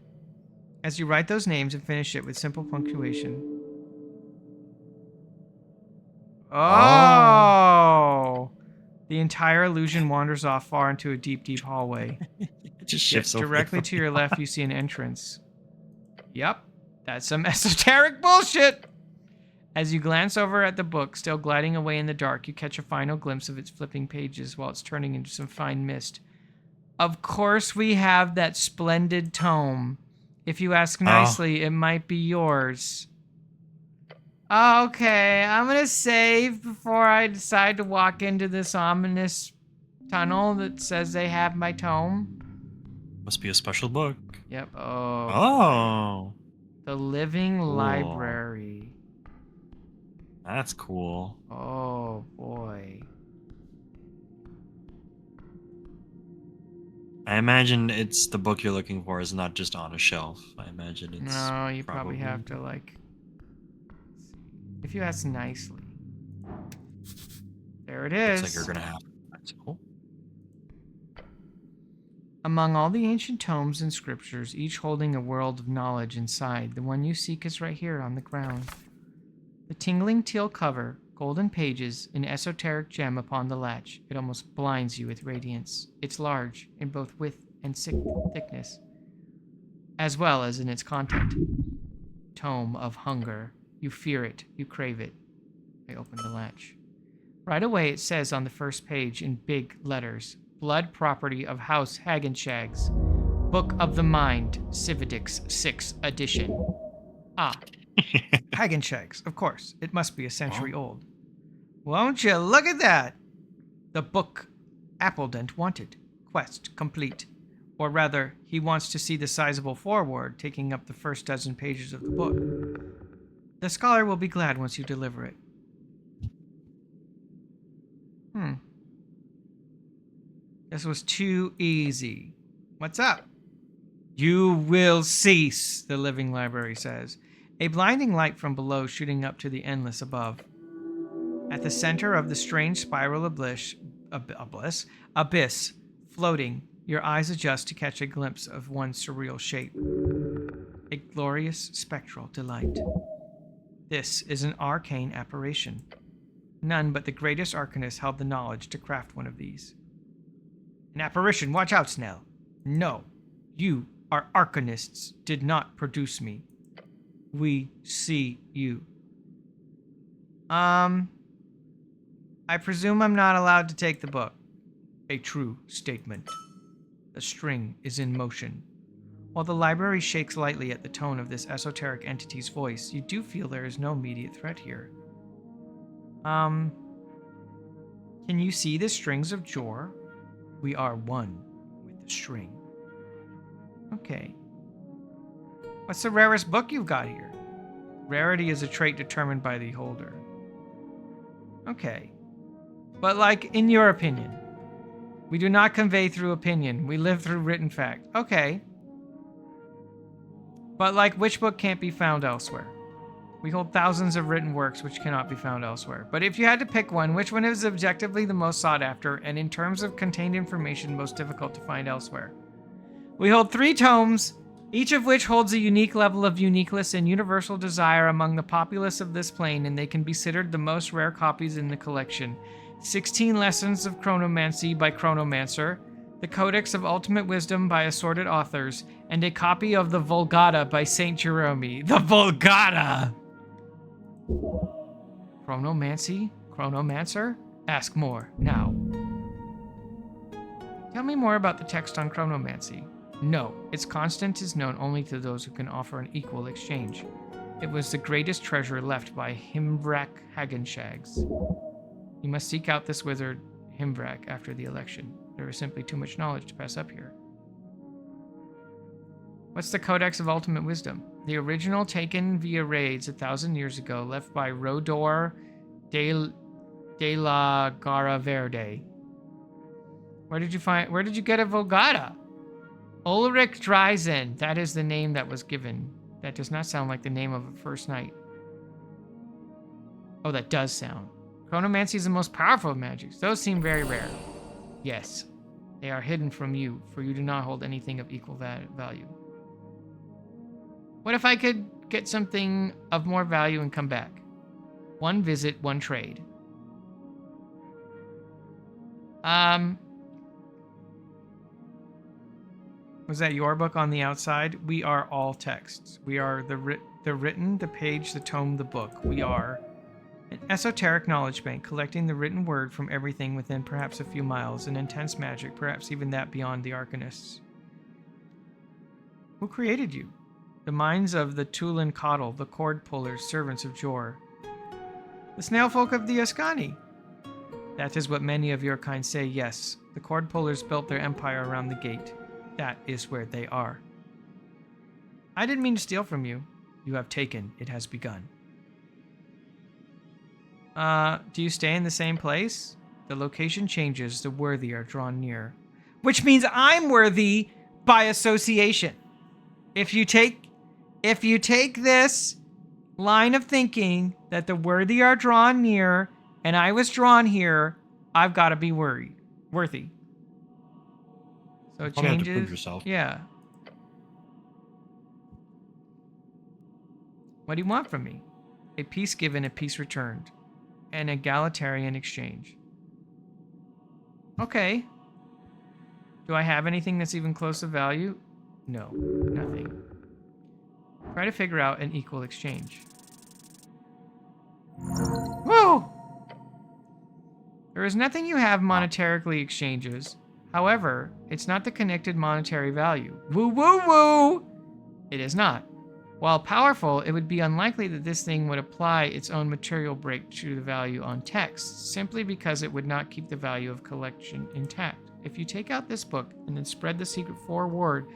As you write those names and finish it with simple punctuation. Oh! The entire illusion wanders off far into a deep, deep hallway. It just Yet shifts over. directly to your left, you see an entrance. Yep, that's some esoteric bullshit! As you glance over at the book, still gliding away in the dark, you catch a final glimpse of its flipping pages while it's turning into some fine mist. Of course we have that splendid tome. If you ask nicely, it might be yours. Okay, I'm gonna save before I decide to walk into this ominous tunnel that says they have my tome. Must be a special book. Yep. Oh, The Living Cool. Library. that's cool. Oh, boy. I imagine it's the book you're looking for is not just on a shelf. I imagine it's. No, you probably have to, like... If you ask nicely. There it is. Looks like you're gonna have. That's cool. Among all the ancient tomes and scriptures, each holding a world of knowledge inside, the one you seek is right here on the ground. The tingling teal cover, golden pages, an esoteric gem upon the latch. It almost blinds you with radiance. It's large in both width and thickness, as well as in its content. Tome of hunger. You fear it. You crave it. I open the latch. Right away it says on the first page in big letters, Blood Property of House Hagenshags. Book of the Mind, Cividix 6th edition. Ah. Hagenshags, of course. It must be a century old. Won't you look at that? The book Appledent wanted. Quest complete. Or rather, he wants to see the sizable foreword taking up the first dozen pages of the book. The scholar will be glad once you deliver it. This was too easy. What's up? You will cease, the living library says. A blinding light from below shooting up to the endless above. At the center of the strange spiral abyss, floating, your eyes adjust to catch a glimpse of one surreal shape. A glorious spectral delight. This is an arcane apparition. None but the greatest arcanists held the knowledge to craft one of these. An apparition, watch out, Snell. No, you, our arcanists, did not produce me. We see you. I presume I'm not allowed to take the book. A true statement. The string is in motion. While the library shakes lightly at the tone of this esoteric entity's voice, you do feel there is no immediate threat here. Can you see the strings of Jor? We are one with the string. Okay. What's the rarest book you've got here? Rarity is a trait determined by the holder. Okay. But like, in your opinion. We do not convey through opinion. We live through written fact. Okay. But like, which book can't be found elsewhere? We hold thousands of written works which cannot be found elsewhere. But if you had to pick one, which one is objectively the most sought after, and in terms of contained information most difficult to find elsewhere? We hold 3 tomes, each of which holds a unique level of uniqueness and universal desire among the populace of this plane, and they can be considered the most rare copies in the collection. 16 Lessons of Chronomancy by Chronomancer, the Codex of Ultimate Wisdom by assorted authors, and a copy of the Vulgata by Saint Jerome. The Vulgata! Chronomancy? Chronomancer? Ask more, now. Tell me more about the text on chronomancy. No, its content is known only to those who can offer an equal exchange. It was the greatest treasure left by Himvrak Hagenshags. You must seek out this wizard, Himvrak, after the election. There is simply too much knowledge to pass up here. What's the Codex of Ultimate Wisdom? The original taken via raids 1,000 years ago, left by Rodor de la Gara Verde. Where did you get a Vulgata? Ulrich Dreisen. That is the name that was given. That does not sound like the name of a first knight. Oh, that does sound. Chronomancy is the most powerful of magics. Those seem very rare. Yes, they are hidden from you, for you do not hold anything of equal value. What if I could get something of more value and come back? 1 visit, 1 trade. Was that your book on the outside? We are all texts. We are the written, the page, the tome, the book. We are an esoteric knowledge bank, collecting the written word from everything within perhaps a few miles, an intense magic, perhaps even that beyond the arcanists. Who created you? The minds of the Tulin Coddle, the cord pullers, servants of Jor. The snail folk of the Ascani. That is what many of your kind say, yes. The cord pullers built their empire around the gate. That is where they are. I didn't mean to steal from you. You have taken. It has begun. Do you stay in the same place? The location changes, the worthy are drawn near. Which means I'm worthy by association. If you take this line of thinking that the worthy are drawn near, and I was drawn here, I've got to be worthy. So it Probably have to changes. prove yourself. Yeah. What do you want from me? A piece given, a piece returned. An egalitarian exchange. Okay. Do I have anything that's even close to value? No, nothing. Try to figure out an equal exchange. Woo! There is nothing you have monetarily exchanges. However, it's not the connected monetary value. Woo woo woo! It is not. While powerful, it would be unlikely that this thing would apply its own material break to the value on text, simply because it would not keep the value of collection intact. If you take out this book and then spread the secret foreword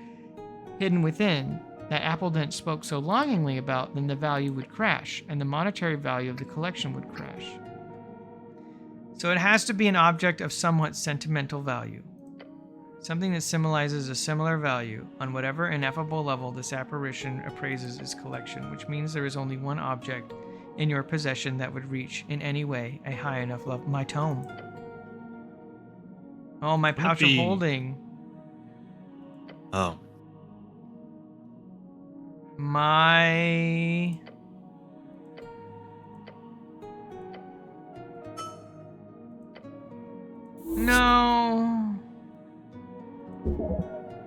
hidden within that Appledent spoke so longingly about, then the value would crash, and the monetary value of the collection would crash. So it has to be an object of somewhat sentimental value. Something that symbolizes a similar value on whatever ineffable level this apparition appraises its collection, which means there is only one object in your possession that would reach, in any way, a high enough level. My tome. Oh, my pouch of holding. Oh. My... No.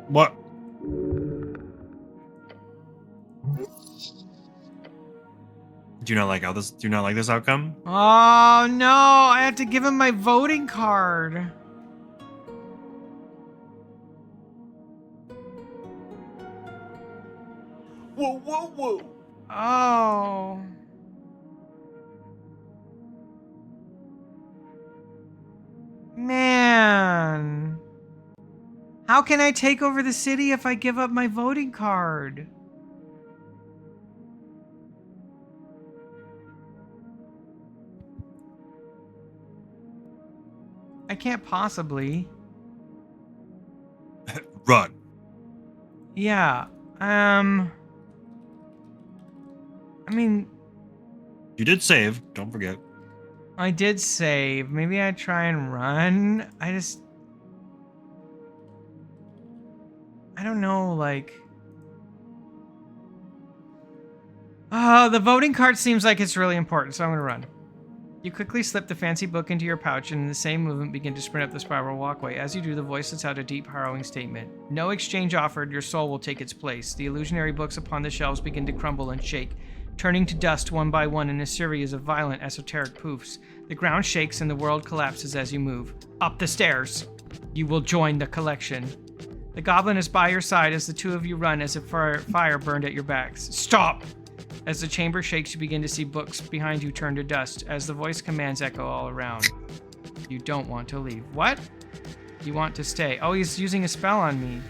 What? Do you not like this outcome? Oh no, I have to give him my voting card. Whoa, whoa, whoa! Oh. Man. How can I take over the city if I give up my voting card? I can't possibly. Run. Yeah. I mean, You did save. Don't forget. I did save. Maybe I try and run. I don't know, like... Oh, the voting card seems like it's really important, so I'm gonna run. You quickly slip the fancy book into your pouch and in the same movement begin to sprint up the spiral walkway. As you do, the voice lets out a deep, harrowing statement. No exchange offered, your soul will take its place. The illusionary books upon the shelves begin to crumble and shake, turning to dust one by one in a series of violent esoteric poofs. The ground shakes and the world collapses as you move. Up the stairs! You will join the collection. The goblin is by your side as the two of you run as if fire burned at your backs. Stop! As the chamber shakes, you begin to see books behind you turn to dust as the voice commands echo all around. You don't want to leave. What? You want to stay. Oh, he's using a spell on me.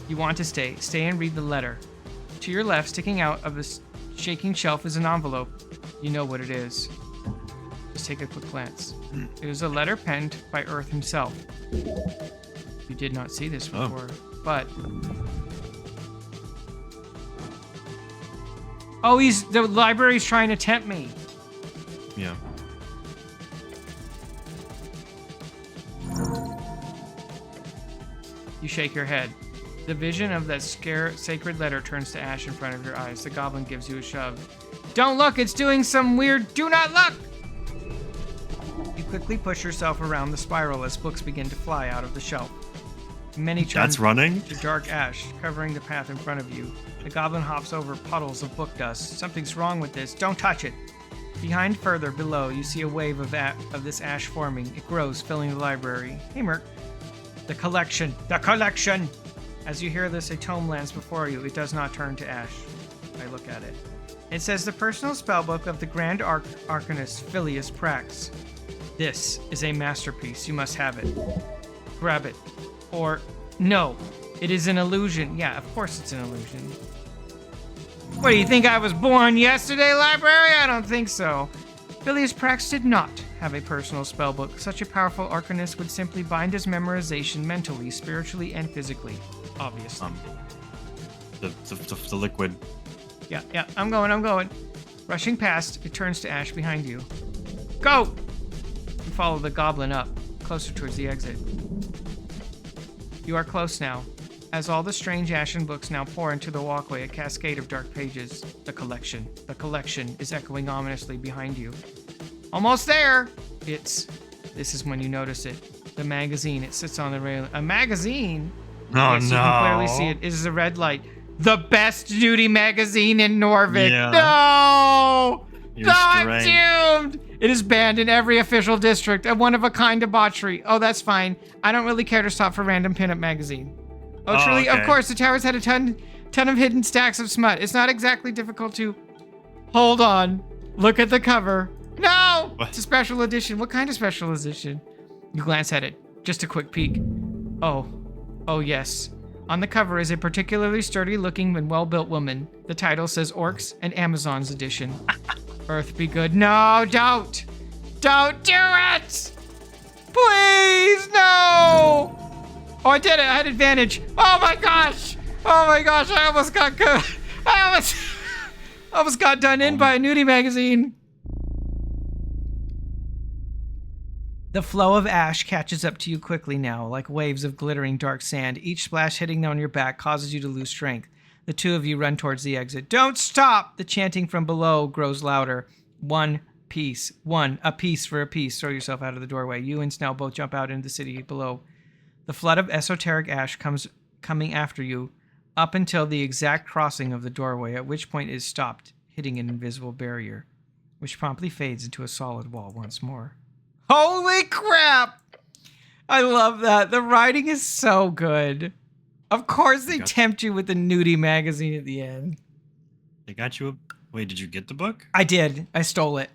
You want to stay. Stay and read the letter. To your left, sticking out of the shaking shelf, is an envelope. You know what it is. Just take a quick glance. It was a letter penned by Earth himself. You did not see this before, but... Oh, the library's trying to tempt me. Yeah. You shake your head. The vision of that sacred letter turns to ash in front of your eyes. The goblin gives you a shove. Don't look, it's doing some weird do not look! You quickly push yourself around the spiral as books begin to fly out of the shelf. Many turn That's running? to dark ash, covering the path in front of you. The goblin hops over puddles of book dust. Something's wrong with this. Don't touch it. Behind, further below, you see a wave of this ash forming. It grows, filling the library. Hey, Merc. The collection. The collection! As you hear this, a tome lands before you. It does not turn to ash. I look at it. It says the personal spellbook of the Grand Arcanist, Phileas Prax. This is a masterpiece. You must have it. Grab it. Or, no, it is an illusion. Yeah, of course it's an illusion. What, do you think I was born yesterday, library? I don't think so. Phileas Prax did not have a personal spellbook. Such a powerful arcanist would simply bind his memorization mentally, spiritually, and physically. Obviously. The liquid. Yeah, I'm going. Rushing past, it turns to ash behind you. Go! You follow the goblin up, closer towards the exit. You are close now. As all the strange ashen books now pour into the walkway, a cascade of dark pages. The collection. The collection is echoing ominously behind you. Almost there! This is when you notice it. The magazine. It sits on the rail. A magazine? Oh, Yes, you can clearly see it. It is a red light. The best nudie magazine in Norvik. Yeah. No! You're I'm straight. doomed! It is banned in every official district. A one-of-a-kind debauchery. Oh, that's fine. I don't really care to stop for random pinup magazine. Oh, truly, okay. of course, the towers had a ton of hidden stacks of smut. It's not exactly difficult to... Hold on. Look at the cover. No! What? It's a special edition. What kind of special edition? You glance at it. Just a quick peek. Oh, yes. On the cover is a particularly sturdy-looking and well-built woman. The title says Orcs and Amazons Edition. Earth be good. No, don't! Don't do it! Please, no! Oh, I did it. I had advantage. Oh my gosh! Oh my gosh, I almost got good. I almost got done in by a nudie magazine. The flow of ash catches up to you quickly now, like waves of glittering dark sand. Each splash hitting on your back causes you to lose strength. The two of you run towards the exit. Don't stop! The chanting from below grows louder. One piece. A piece for a piece. Throw yourself out of the doorway. You and Snell both jump out into the city below. The flood of esoteric ash coming after you, up until the exact crossing of the doorway, at which point it is stopped, hitting an invisible barrier, which promptly fades into a solid wall once more. Holy crap! I love that. The writing is so good. Of course they tempt you with the nudie magazine at the end. They got you a... Wait, did you get the book? I did. I stole it.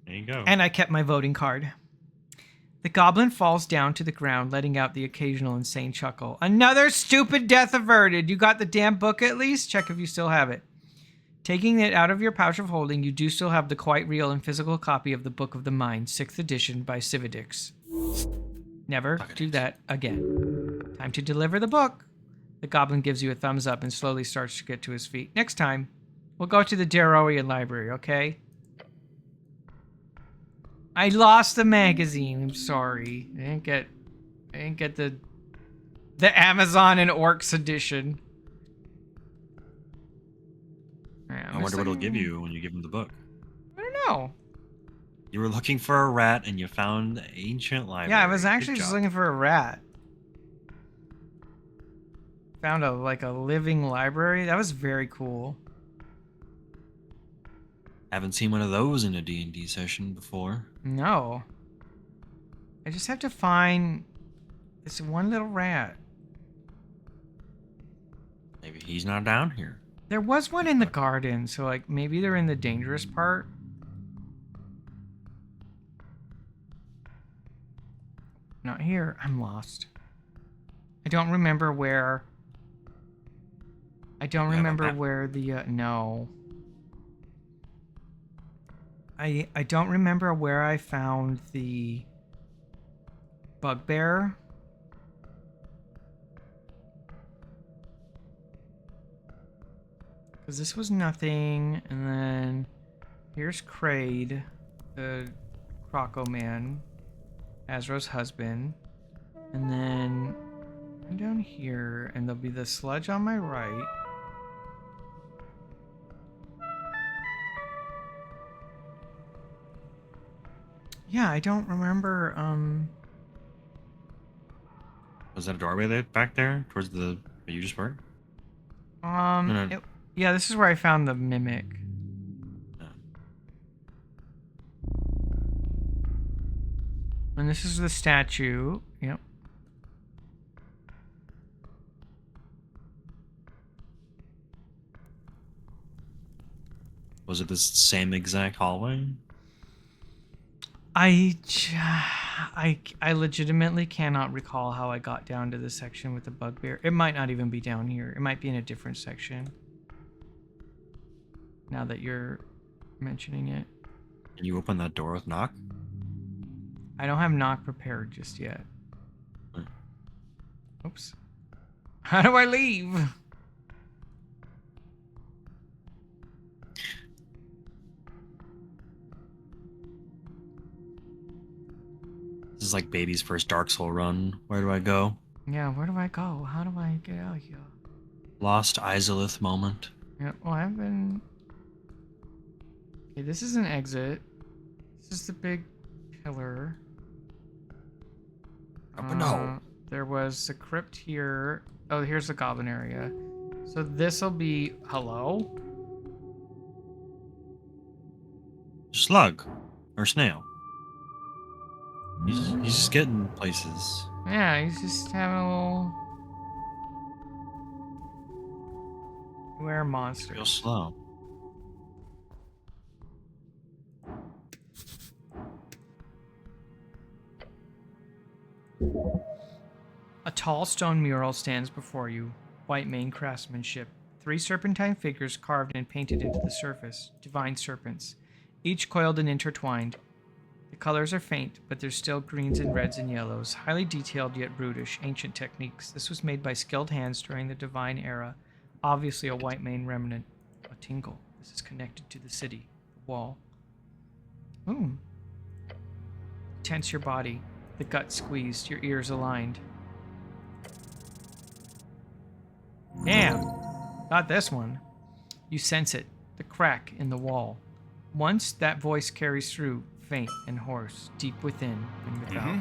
There you go. And I kept my voting card. The goblin falls down to the ground, letting out the occasional insane chuckle. Another stupid death averted. You got the damn book at least? Check if you still have it. Taking it out of your pouch of holding, you do still have the quite real and physical copy of the Book of the Mind, 6th edition by Cividix. Never do that again. Time to deliver the book. The goblin gives you a thumbs up and slowly starts to get to his feet. Next time, we'll go to the Daroian library, okay? I lost the magazine. I'm sorry. I didn't get the Amazon and Orcs edition. Right, I wonder what it'll give you when you give him the book. I don't know. You were looking for a rat and you found the ancient library. Yeah, I was Good actually just job. looking for a rat. Found a living library. That was very cool. Haven't seen one of those in a D&D session before. No. I just have to find this one little rat. Maybe he's not down here. There was one in the garden, so maybe they're in the dangerous part. Not here. I'm lost. I don't remember where. I don't remember where the no. I don't remember where I found the bugbear. Because this was nothing, and then here's Kraid, the Croco man, Azra's husband, and then I'm down here, and there'll be the sludge on my right. Yeah, I don't remember, Was that a doorway there, back there? Towards the... Where you just were? No. Yeah, this is where I found the mimic. No. And this is the statue. Yep. Was it this same exact hallway? I legitimately cannot recall how I got down to this section with the bugbear. It might not even be down here. It might be in a different section. Now that you're mentioning it. Can you open that door with knock? I don't have knock prepared just yet. Hmm. Oops. How do I leave? This is like baby's first Dark Soul run. Where do I go? Yeah, where do I go? How do I get out of here? Lost Izalith moment. Yeah, well, I've been... Okay, this is an exit. This is the big pillar. Up and out. There was a crypt here. Oh, here's the goblin area. So this'll be... Hello? Slug. Or snail. He's just getting places. Yeah, he's just having a little... Where monster? Real slow. A tall stone mural stands before you. White mane craftsmanship. 3 serpentine figures carved and painted into the surface. Divine serpents. Each coiled and intertwined. The colors are faint, but there's still greens and reds and yellows. Highly detailed yet brutish. Ancient techniques. This was made by skilled hands during the Divine Era. Obviously a white mane remnant. A tingle. This is connected to the city. The wall. Ooh. Tense your body. The gut squeezed. Your ears aligned. Damn. Not this one. You sense it. The crack in the wall. Once that voice carries through, faint and hoarse, deep within and without.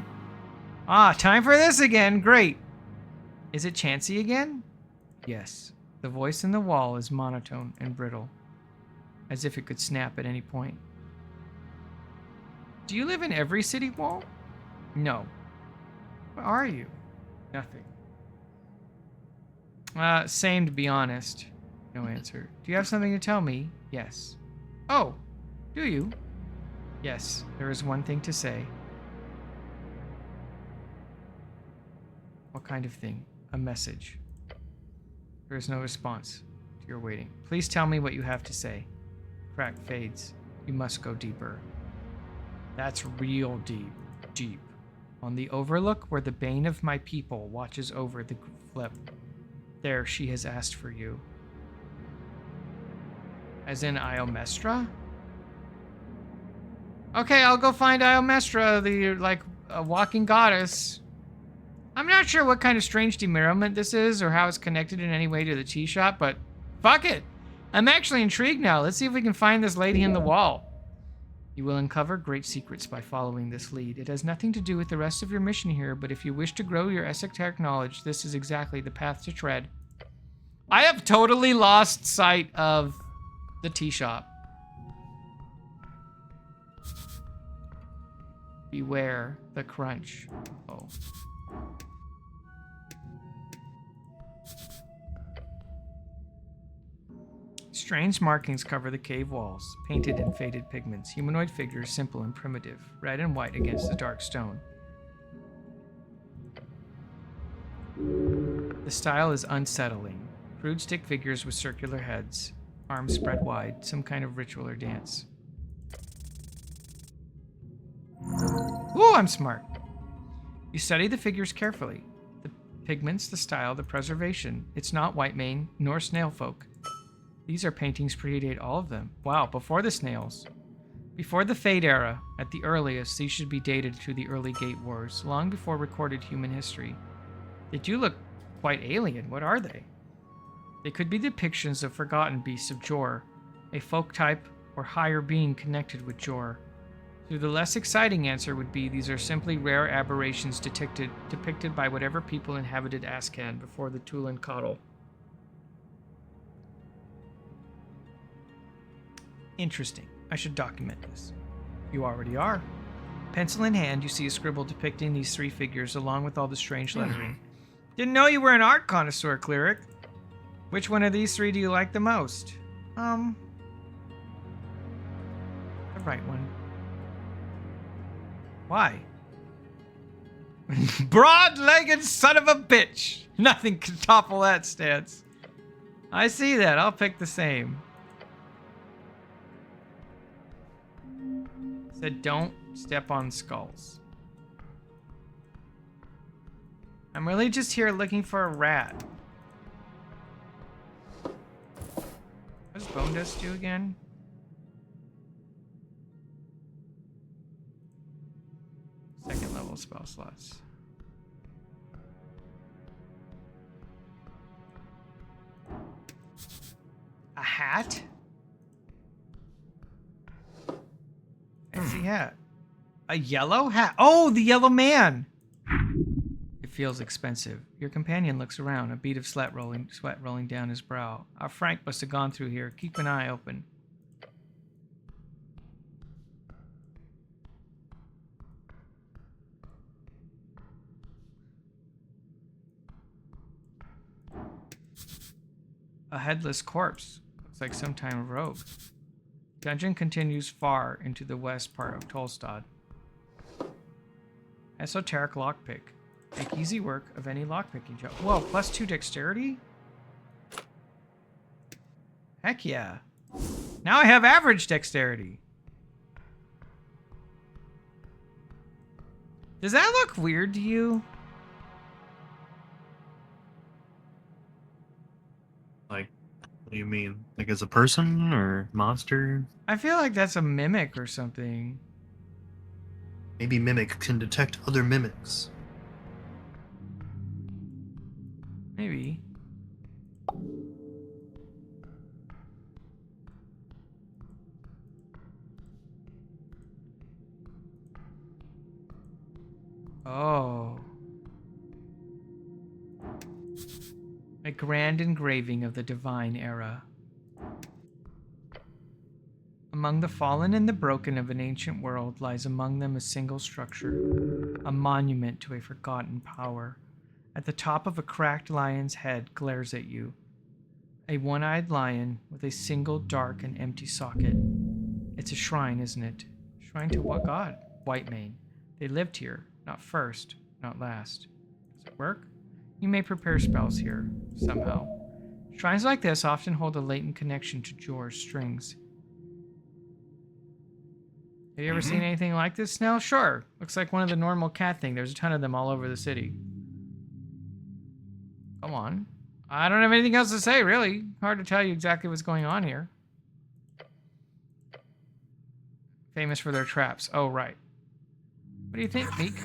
Ah, time for this again. Great. Is it Chansey again? Yes. The voice in the wall is monotone and brittle, as if it could snap at any point. Do you live in every city wall? No. What are you? Nothing. Same to be honest. No answer. Do you have something to tell me? Yes. Oh, do you? Yes, there is one thing to say. What kind of thing? A message. There is no response to your waiting. Please tell me what you have to say. Crack fades. You must go deeper. That's real deep. Deep. On the overlook where the bane of my people watches over the flip. There she has asked for you. As in Iomestra? Okay, I'll go find Iomestra, the, a walking goddess. I'm not sure what kind of strange derailment this is or how it's connected in any way to the tea shop, but fuck it. I'm actually intrigued now. Let's see if we can find this lady in the wall. You will uncover great secrets by following this lead. It has nothing to do with the rest of your mission here, but if you wish to grow your esoteric knowledge, this is exactly the path to tread. I have totally lost sight of the tea shop. Beware the crunch. Oh. Strange markings cover the cave walls, painted in faded pigments. Humanoid figures, simple and primitive, red and white against the dark stone. The style is unsettling. Crude stick figures with circular heads, arms spread wide, some kind of ritual or dance. Ooh, I'm smart. You study the figures carefully. The pigments, the style, the preservation. It's not white mane, nor snail folk. These are paintings predate all of them. Wow, before the snails. Before the Fade era, at the earliest, these should be dated to the early Gate Wars, long before recorded human history. They do look quite alien. What are they? They could be depictions of forgotten beasts of Jor, a folk type or higher being connected with Jor. So the less exciting answer would be these are simply rare aberrations depicted by whatever people inhabited Ascan before the Tulan Coddle. Interesting. I should document this. You already are. Pencil in hand, you see a scribble depicting these 3 figures along with all the strange lettering. Didn't know you were an art connoisseur, cleric. Which one of these 3 do you like the most? The right one. Why? Broad-legged son of a bitch! Nothing can topple that stance. I see that. I'll pick the same. Said don't step on skulls. I'm really just here looking for a rat. What does Bone Dust do again? Second level spell slots. A hat? Fancy hat. A yellow hat? Oh, the yellow man! It feels expensive. Your companion looks around, a bead of sweat rolling down his brow. Our Frank must have gone through here. Keep an eye open. A headless corpse. Looks like some kind of rogue. Dungeon continues far into the west part of Tolstad. Esoteric lockpick. Make easy work of any lockpicking job. Whoa, +2 dexterity? Heck yeah. Now I have average dexterity. Does that look weird to you? Like, what do you mean? Like as a person or monster? I feel like that's a mimic or something. Maybe Mimic can detect other mimics. Maybe. Oh. A grand engraving of the divine era. Among the fallen and the broken of an ancient world lies among them a single structure, a monument to a forgotten power. At the top of a cracked lion's head glares at you. A one-eyed lion with a single dark and empty socket. It's a shrine, isn't it? Shrine to what god? Whitemane. They lived here, not first, not last. Does it work? You may prepare spells here, somehow. Shrines like this often hold a latent connection to Jor's strings. Have you ever seen anything like this, Snell? Sure. Looks like one of the normal cat thing. There's a ton of them all over the city. Come on. I don't have anything else to say, really. Hard to tell you exactly what's going on here. Famous for their traps. Oh, right. What do you think, Meek?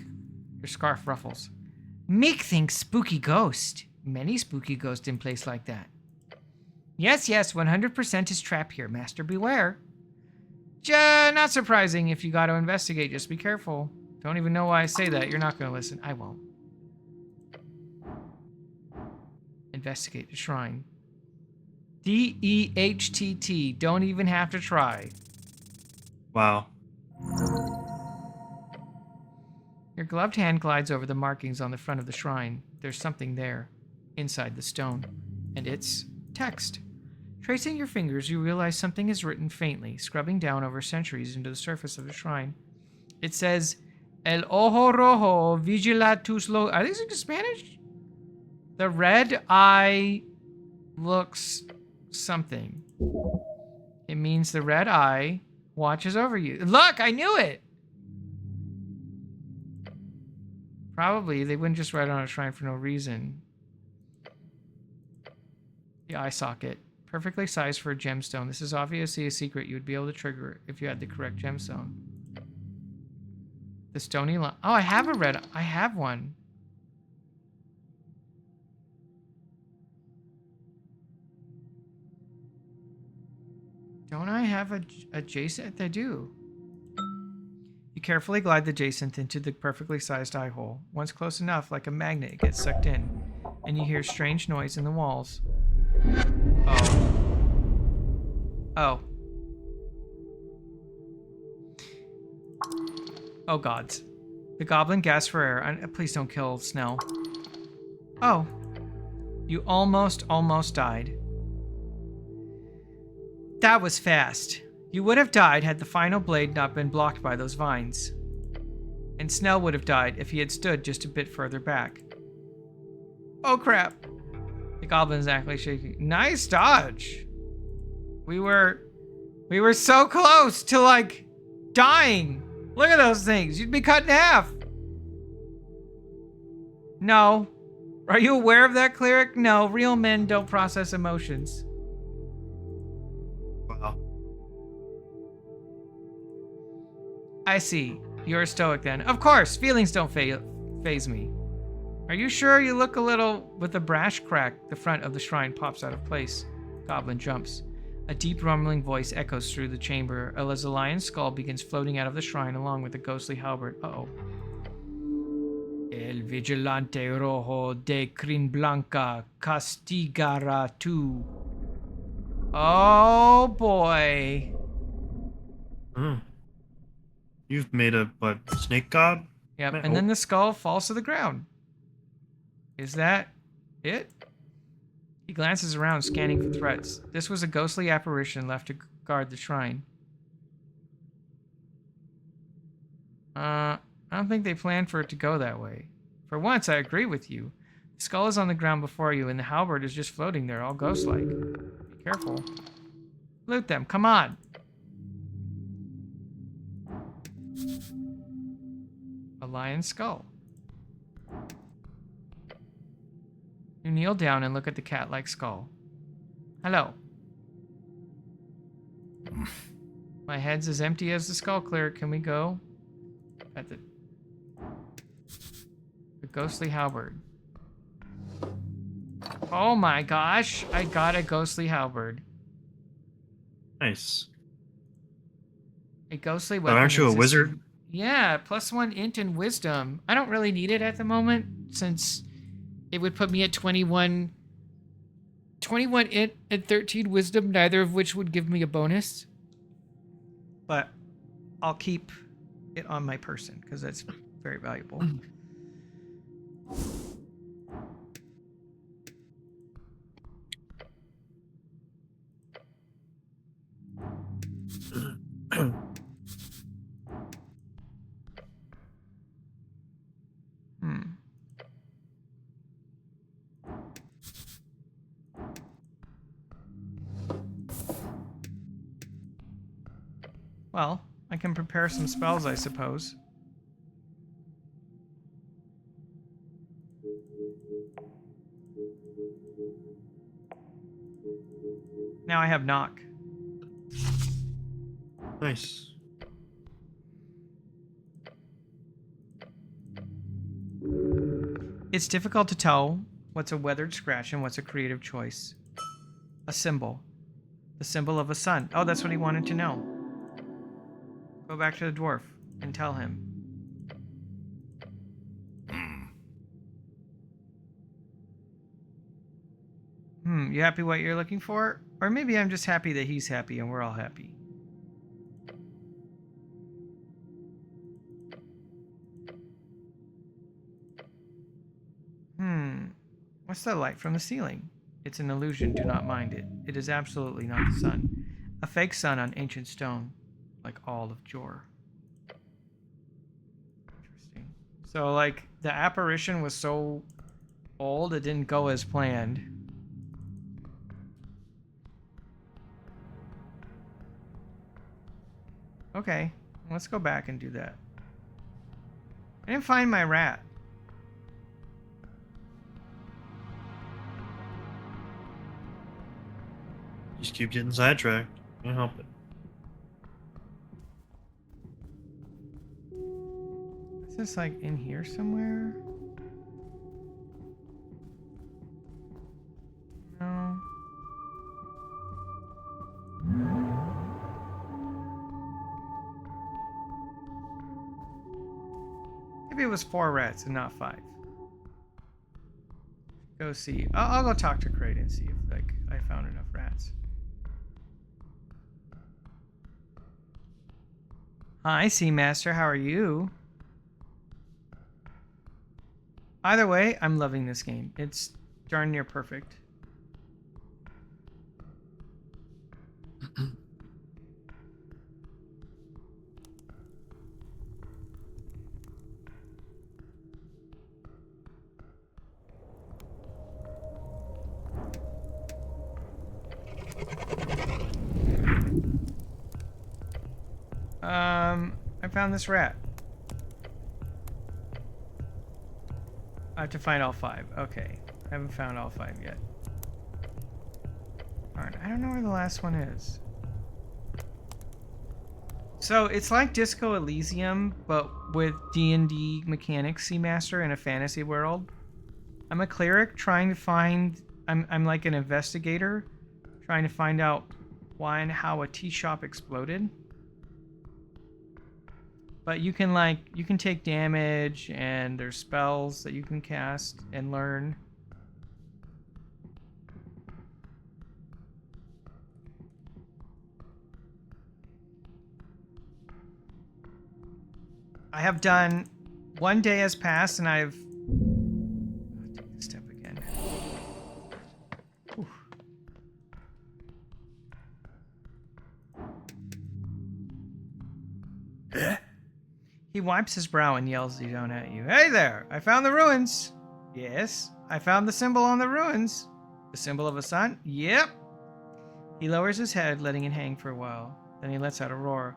Your scarf ruffles. Meek thinks spooky ghost. Many spooky ghosts in place like that. Yes, 100% is trap here. Master beware. Not surprising if you got to investigate. Just be careful. Don't even know why I say that. You're not going to listen. I won't. Investigate the shrine. D-E-H-T-T. Don't even have to try. Wow. Your gloved hand glides over the markings on the front of the shrine. There's something there, inside the stone. And it's text. Tracing your fingers, you realize something is written faintly, scrubbing down over centuries into the surface of the shrine. It says, El ojo rojo vigila tus lo... Are these in Spanish? The red eye looks something. It means the red eye watches over you. Look, I knew it! Probably, they wouldn't just write on a shrine for no reason. The eye socket. Perfectly sized for a gemstone. This is obviously a secret you would be able to trigger if you had the correct gemstone. The stony line. Oh, I have a red. I have one. Don't I have a jacinth? I do. You carefully glide the jacinth into the perfectly sized eye hole. Once close enough, like a magnet, it gets sucked in, and you hear strange noise in the walls. Oh. Oh, gods. The goblin gasps for air. Please don't kill Snell. Oh. You almost died. That was fast. You would have died had the final blade not been blocked by those vines. And Snell would have died if he had stood just a bit further back. Oh, crap. The goblin's actually shaking. Nice dodge. We were so close to, like, dying. Look at those things. You'd be cut in half. No. Are you aware of that, cleric? No, real men don't process emotions. Wow. I see. You're a stoic then. Of course, feelings don't faze me. Are you sure? You look a little... With a brash crack, the front of the shrine pops out of place. Goblin jumps. A deep rumbling voice echoes through the chamber as a lion's skull begins floating out of the shrine along with a ghostly halberd. Uh-oh. El vigilante rojo de crin blanca castigará tu. Oh boy. Oh. You've made a what, snake god? Yep, Man, and then the skull falls to the ground. Is that it? He glances around, scanning for threats. This was a ghostly apparition left to guard the shrine. I don't think they planned for it to go that way. For once, I agree with you. The skull is on the ground before you, and the halberd is just floating there, all ghost-like. Be careful. Loot them, come on! A lion's skull. You kneel down and look at the cat-like skull. Hello. My head's as empty as the skull cleric. Can we go? At the ghostly halberd. Oh my gosh! I got a ghostly halberd. Nice. A ghostly But weapon. aren't you a existed- wizard? Yeah, +1 int and wisdom. I don't really need it at the moment since it would put me at 21 int and 13 wisdom, neither of which would give me a bonus. But I'll keep it on my person because that's very valuable. Hmm. Well, I can prepare some spells, I suppose. Now I have knock. Nice. It's difficult to tell what's a weathered scratch and what's a creative choice. A symbol. The symbol of a sun. Oh, that's what he wanted to know. Go back to the dwarf and tell him. You happy what you're looking for? Or maybe I'm just happy that he's happy and we're all happy. What's that light from the ceiling? It's an illusion, do not mind it. It is absolutely not the sun. A fake sun on ancient stone, like all of Jor. Interesting. So, like, the apparition was so old, it didn't go as planned. Okay, let's go back and do that. I didn't find my rat. Just keep getting sidetracked. Can't help it. Is this like in here somewhere? No. Maybe it was 4 rats and not 5. Go see. I'll go talk to Crate and see if like I found enough rats. Hi, Seamaster. How are you? Either way, I'm loving this game. It's darn near perfect. I found this rat. I have to find all 5. Okay. I haven't found all 5 yet. Alright, I don't know where the last one is. So, it's like Disco Elysium, but with D&D mechanics, Seamaster, in a fantasy world. I'm a cleric trying to find... I'm like an investigator, trying to find out why and how a tea shop exploded. But you can take damage, and there's spells that you can cast and learn. I have done, 1 day has passed, and I've take this step again. Oof. He wipes his brow and yells down at you. Hey there! I found the ruins! Yes, I found the symbol on the ruins. The symbol of a sun? Yep. He lowers his head, letting it hang for a while. Then he lets out a roar.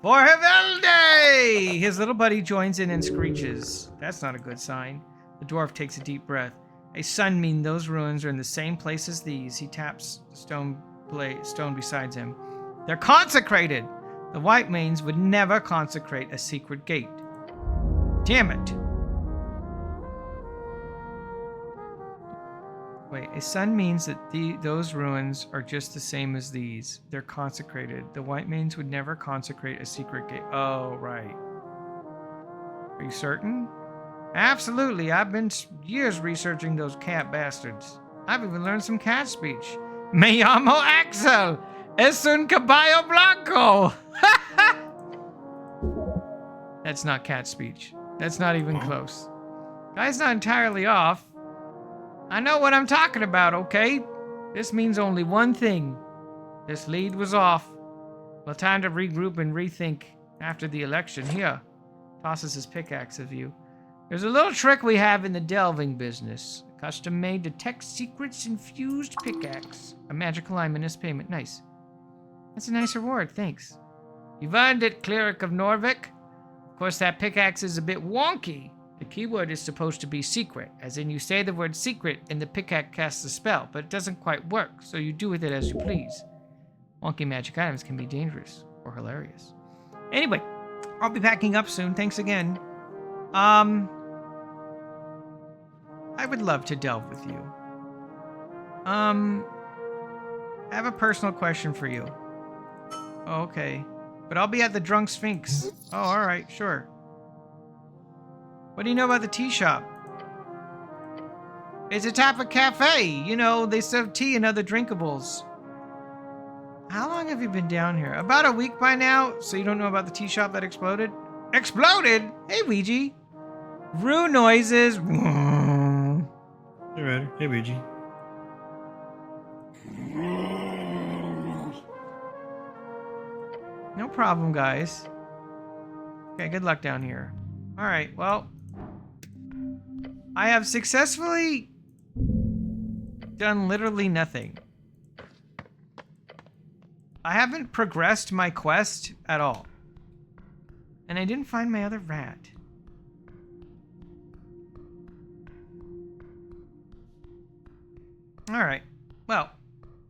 For Hevelde! His little buddy joins in and screeches. That's not a good sign. The dwarf takes a deep breath. A sun mean those ruins are in the same place as these. He taps the stone beside him. They're consecrated! The White Manes would never consecrate a secret gate. Damn it. Wait, a sun means that those ruins are just the same as these. They're consecrated. The White Manes would never consecrate a secret gate. Oh, right. Are you certain? Absolutely. I've been years researching those cat bastards. I've even learned some cat speech. Me llamo Axel. Es un caballo blanco. That's not cat speech. That's not even close. Guy's not entirely off. I know what I'm talking about, okay? This means only one thing. This lead was off. Well, time to regroup and rethink after the election. Here. Tosses his pickaxe at you. There's a little trick we have in the delving business. A custom-made detect secrets infused pickaxe. A magic alignment as payment. Nice. That's a nice reward, thanks. You've earned it, Cleric of Norvik. Of course, that pickaxe is a bit wonky. The keyword is supposed to be secret, as in you say the word secret and the pickaxe casts a spell, but it doesn't quite work, so you do with it as you please. Wonky magic items can be dangerous or hilarious. Anyway, I'll be packing up soon. Thanks again. I would love to delve with you. I have a personal question for you. Oh, okay. But I'll be at the Drunk Sphinx. Oh, alright, sure. What do you know about the tea shop? It's a type of cafe. You know, they serve tea and other drinkables. How long have you been down here? About a week by now, so you don't know about the tea shop that exploded? Exploded? Hey, Ouija. Rue noises. Hey, Ryder. Hey, Ouija. No problem, guys. Okay, good luck down here. Alright, well, I have successfully done literally nothing. I haven't progressed my quest at all. And I didn't find my other rat. Alright, well,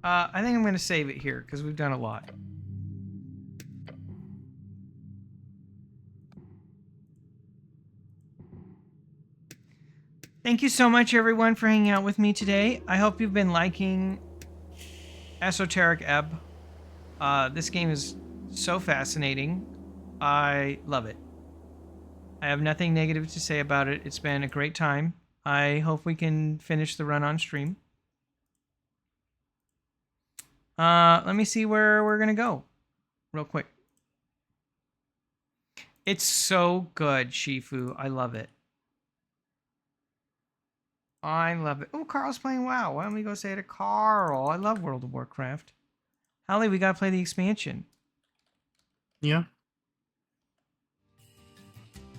I think I'm going to save it here because we've done a lot. Thank you so much, everyone, for hanging out with me today. I hope you've been liking Esoteric Ebb. This game is so fascinating. I love it. I have nothing negative to say about it. It's been a great time. I hope we can finish the run on stream. Let me see where we're going to go real quick. It's so good, Shifu. I love it. I love it. Oh, Carl's playing WoW. Why don't we go say to Carl? I love World of Warcraft. Holly, we gotta play the expansion. Yeah.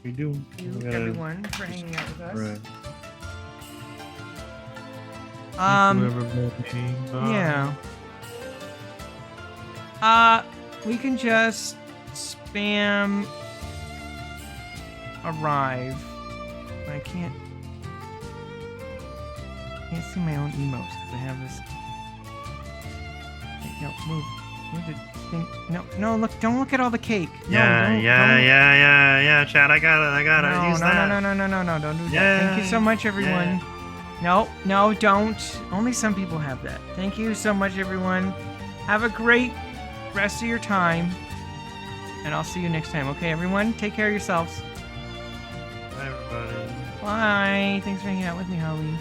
We do. Thank you, everyone, for hanging out with us. Right. Yeah. We can just spam arrive. I can't see my own emotes because I have this. No, move the thing. No, look! Don't look at all the cake. Yeah, Chad, I got it. No, Use that. no, don't do that. Yeah, Thank you so much, everyone. Yeah. No, don't. Only some people have that. Thank you so much, everyone. Have a great rest of your time. And I'll see you next time. Okay, everyone? Take care of yourselves. Bye, everybody. Bye. Thanks for hanging out with me, Holly.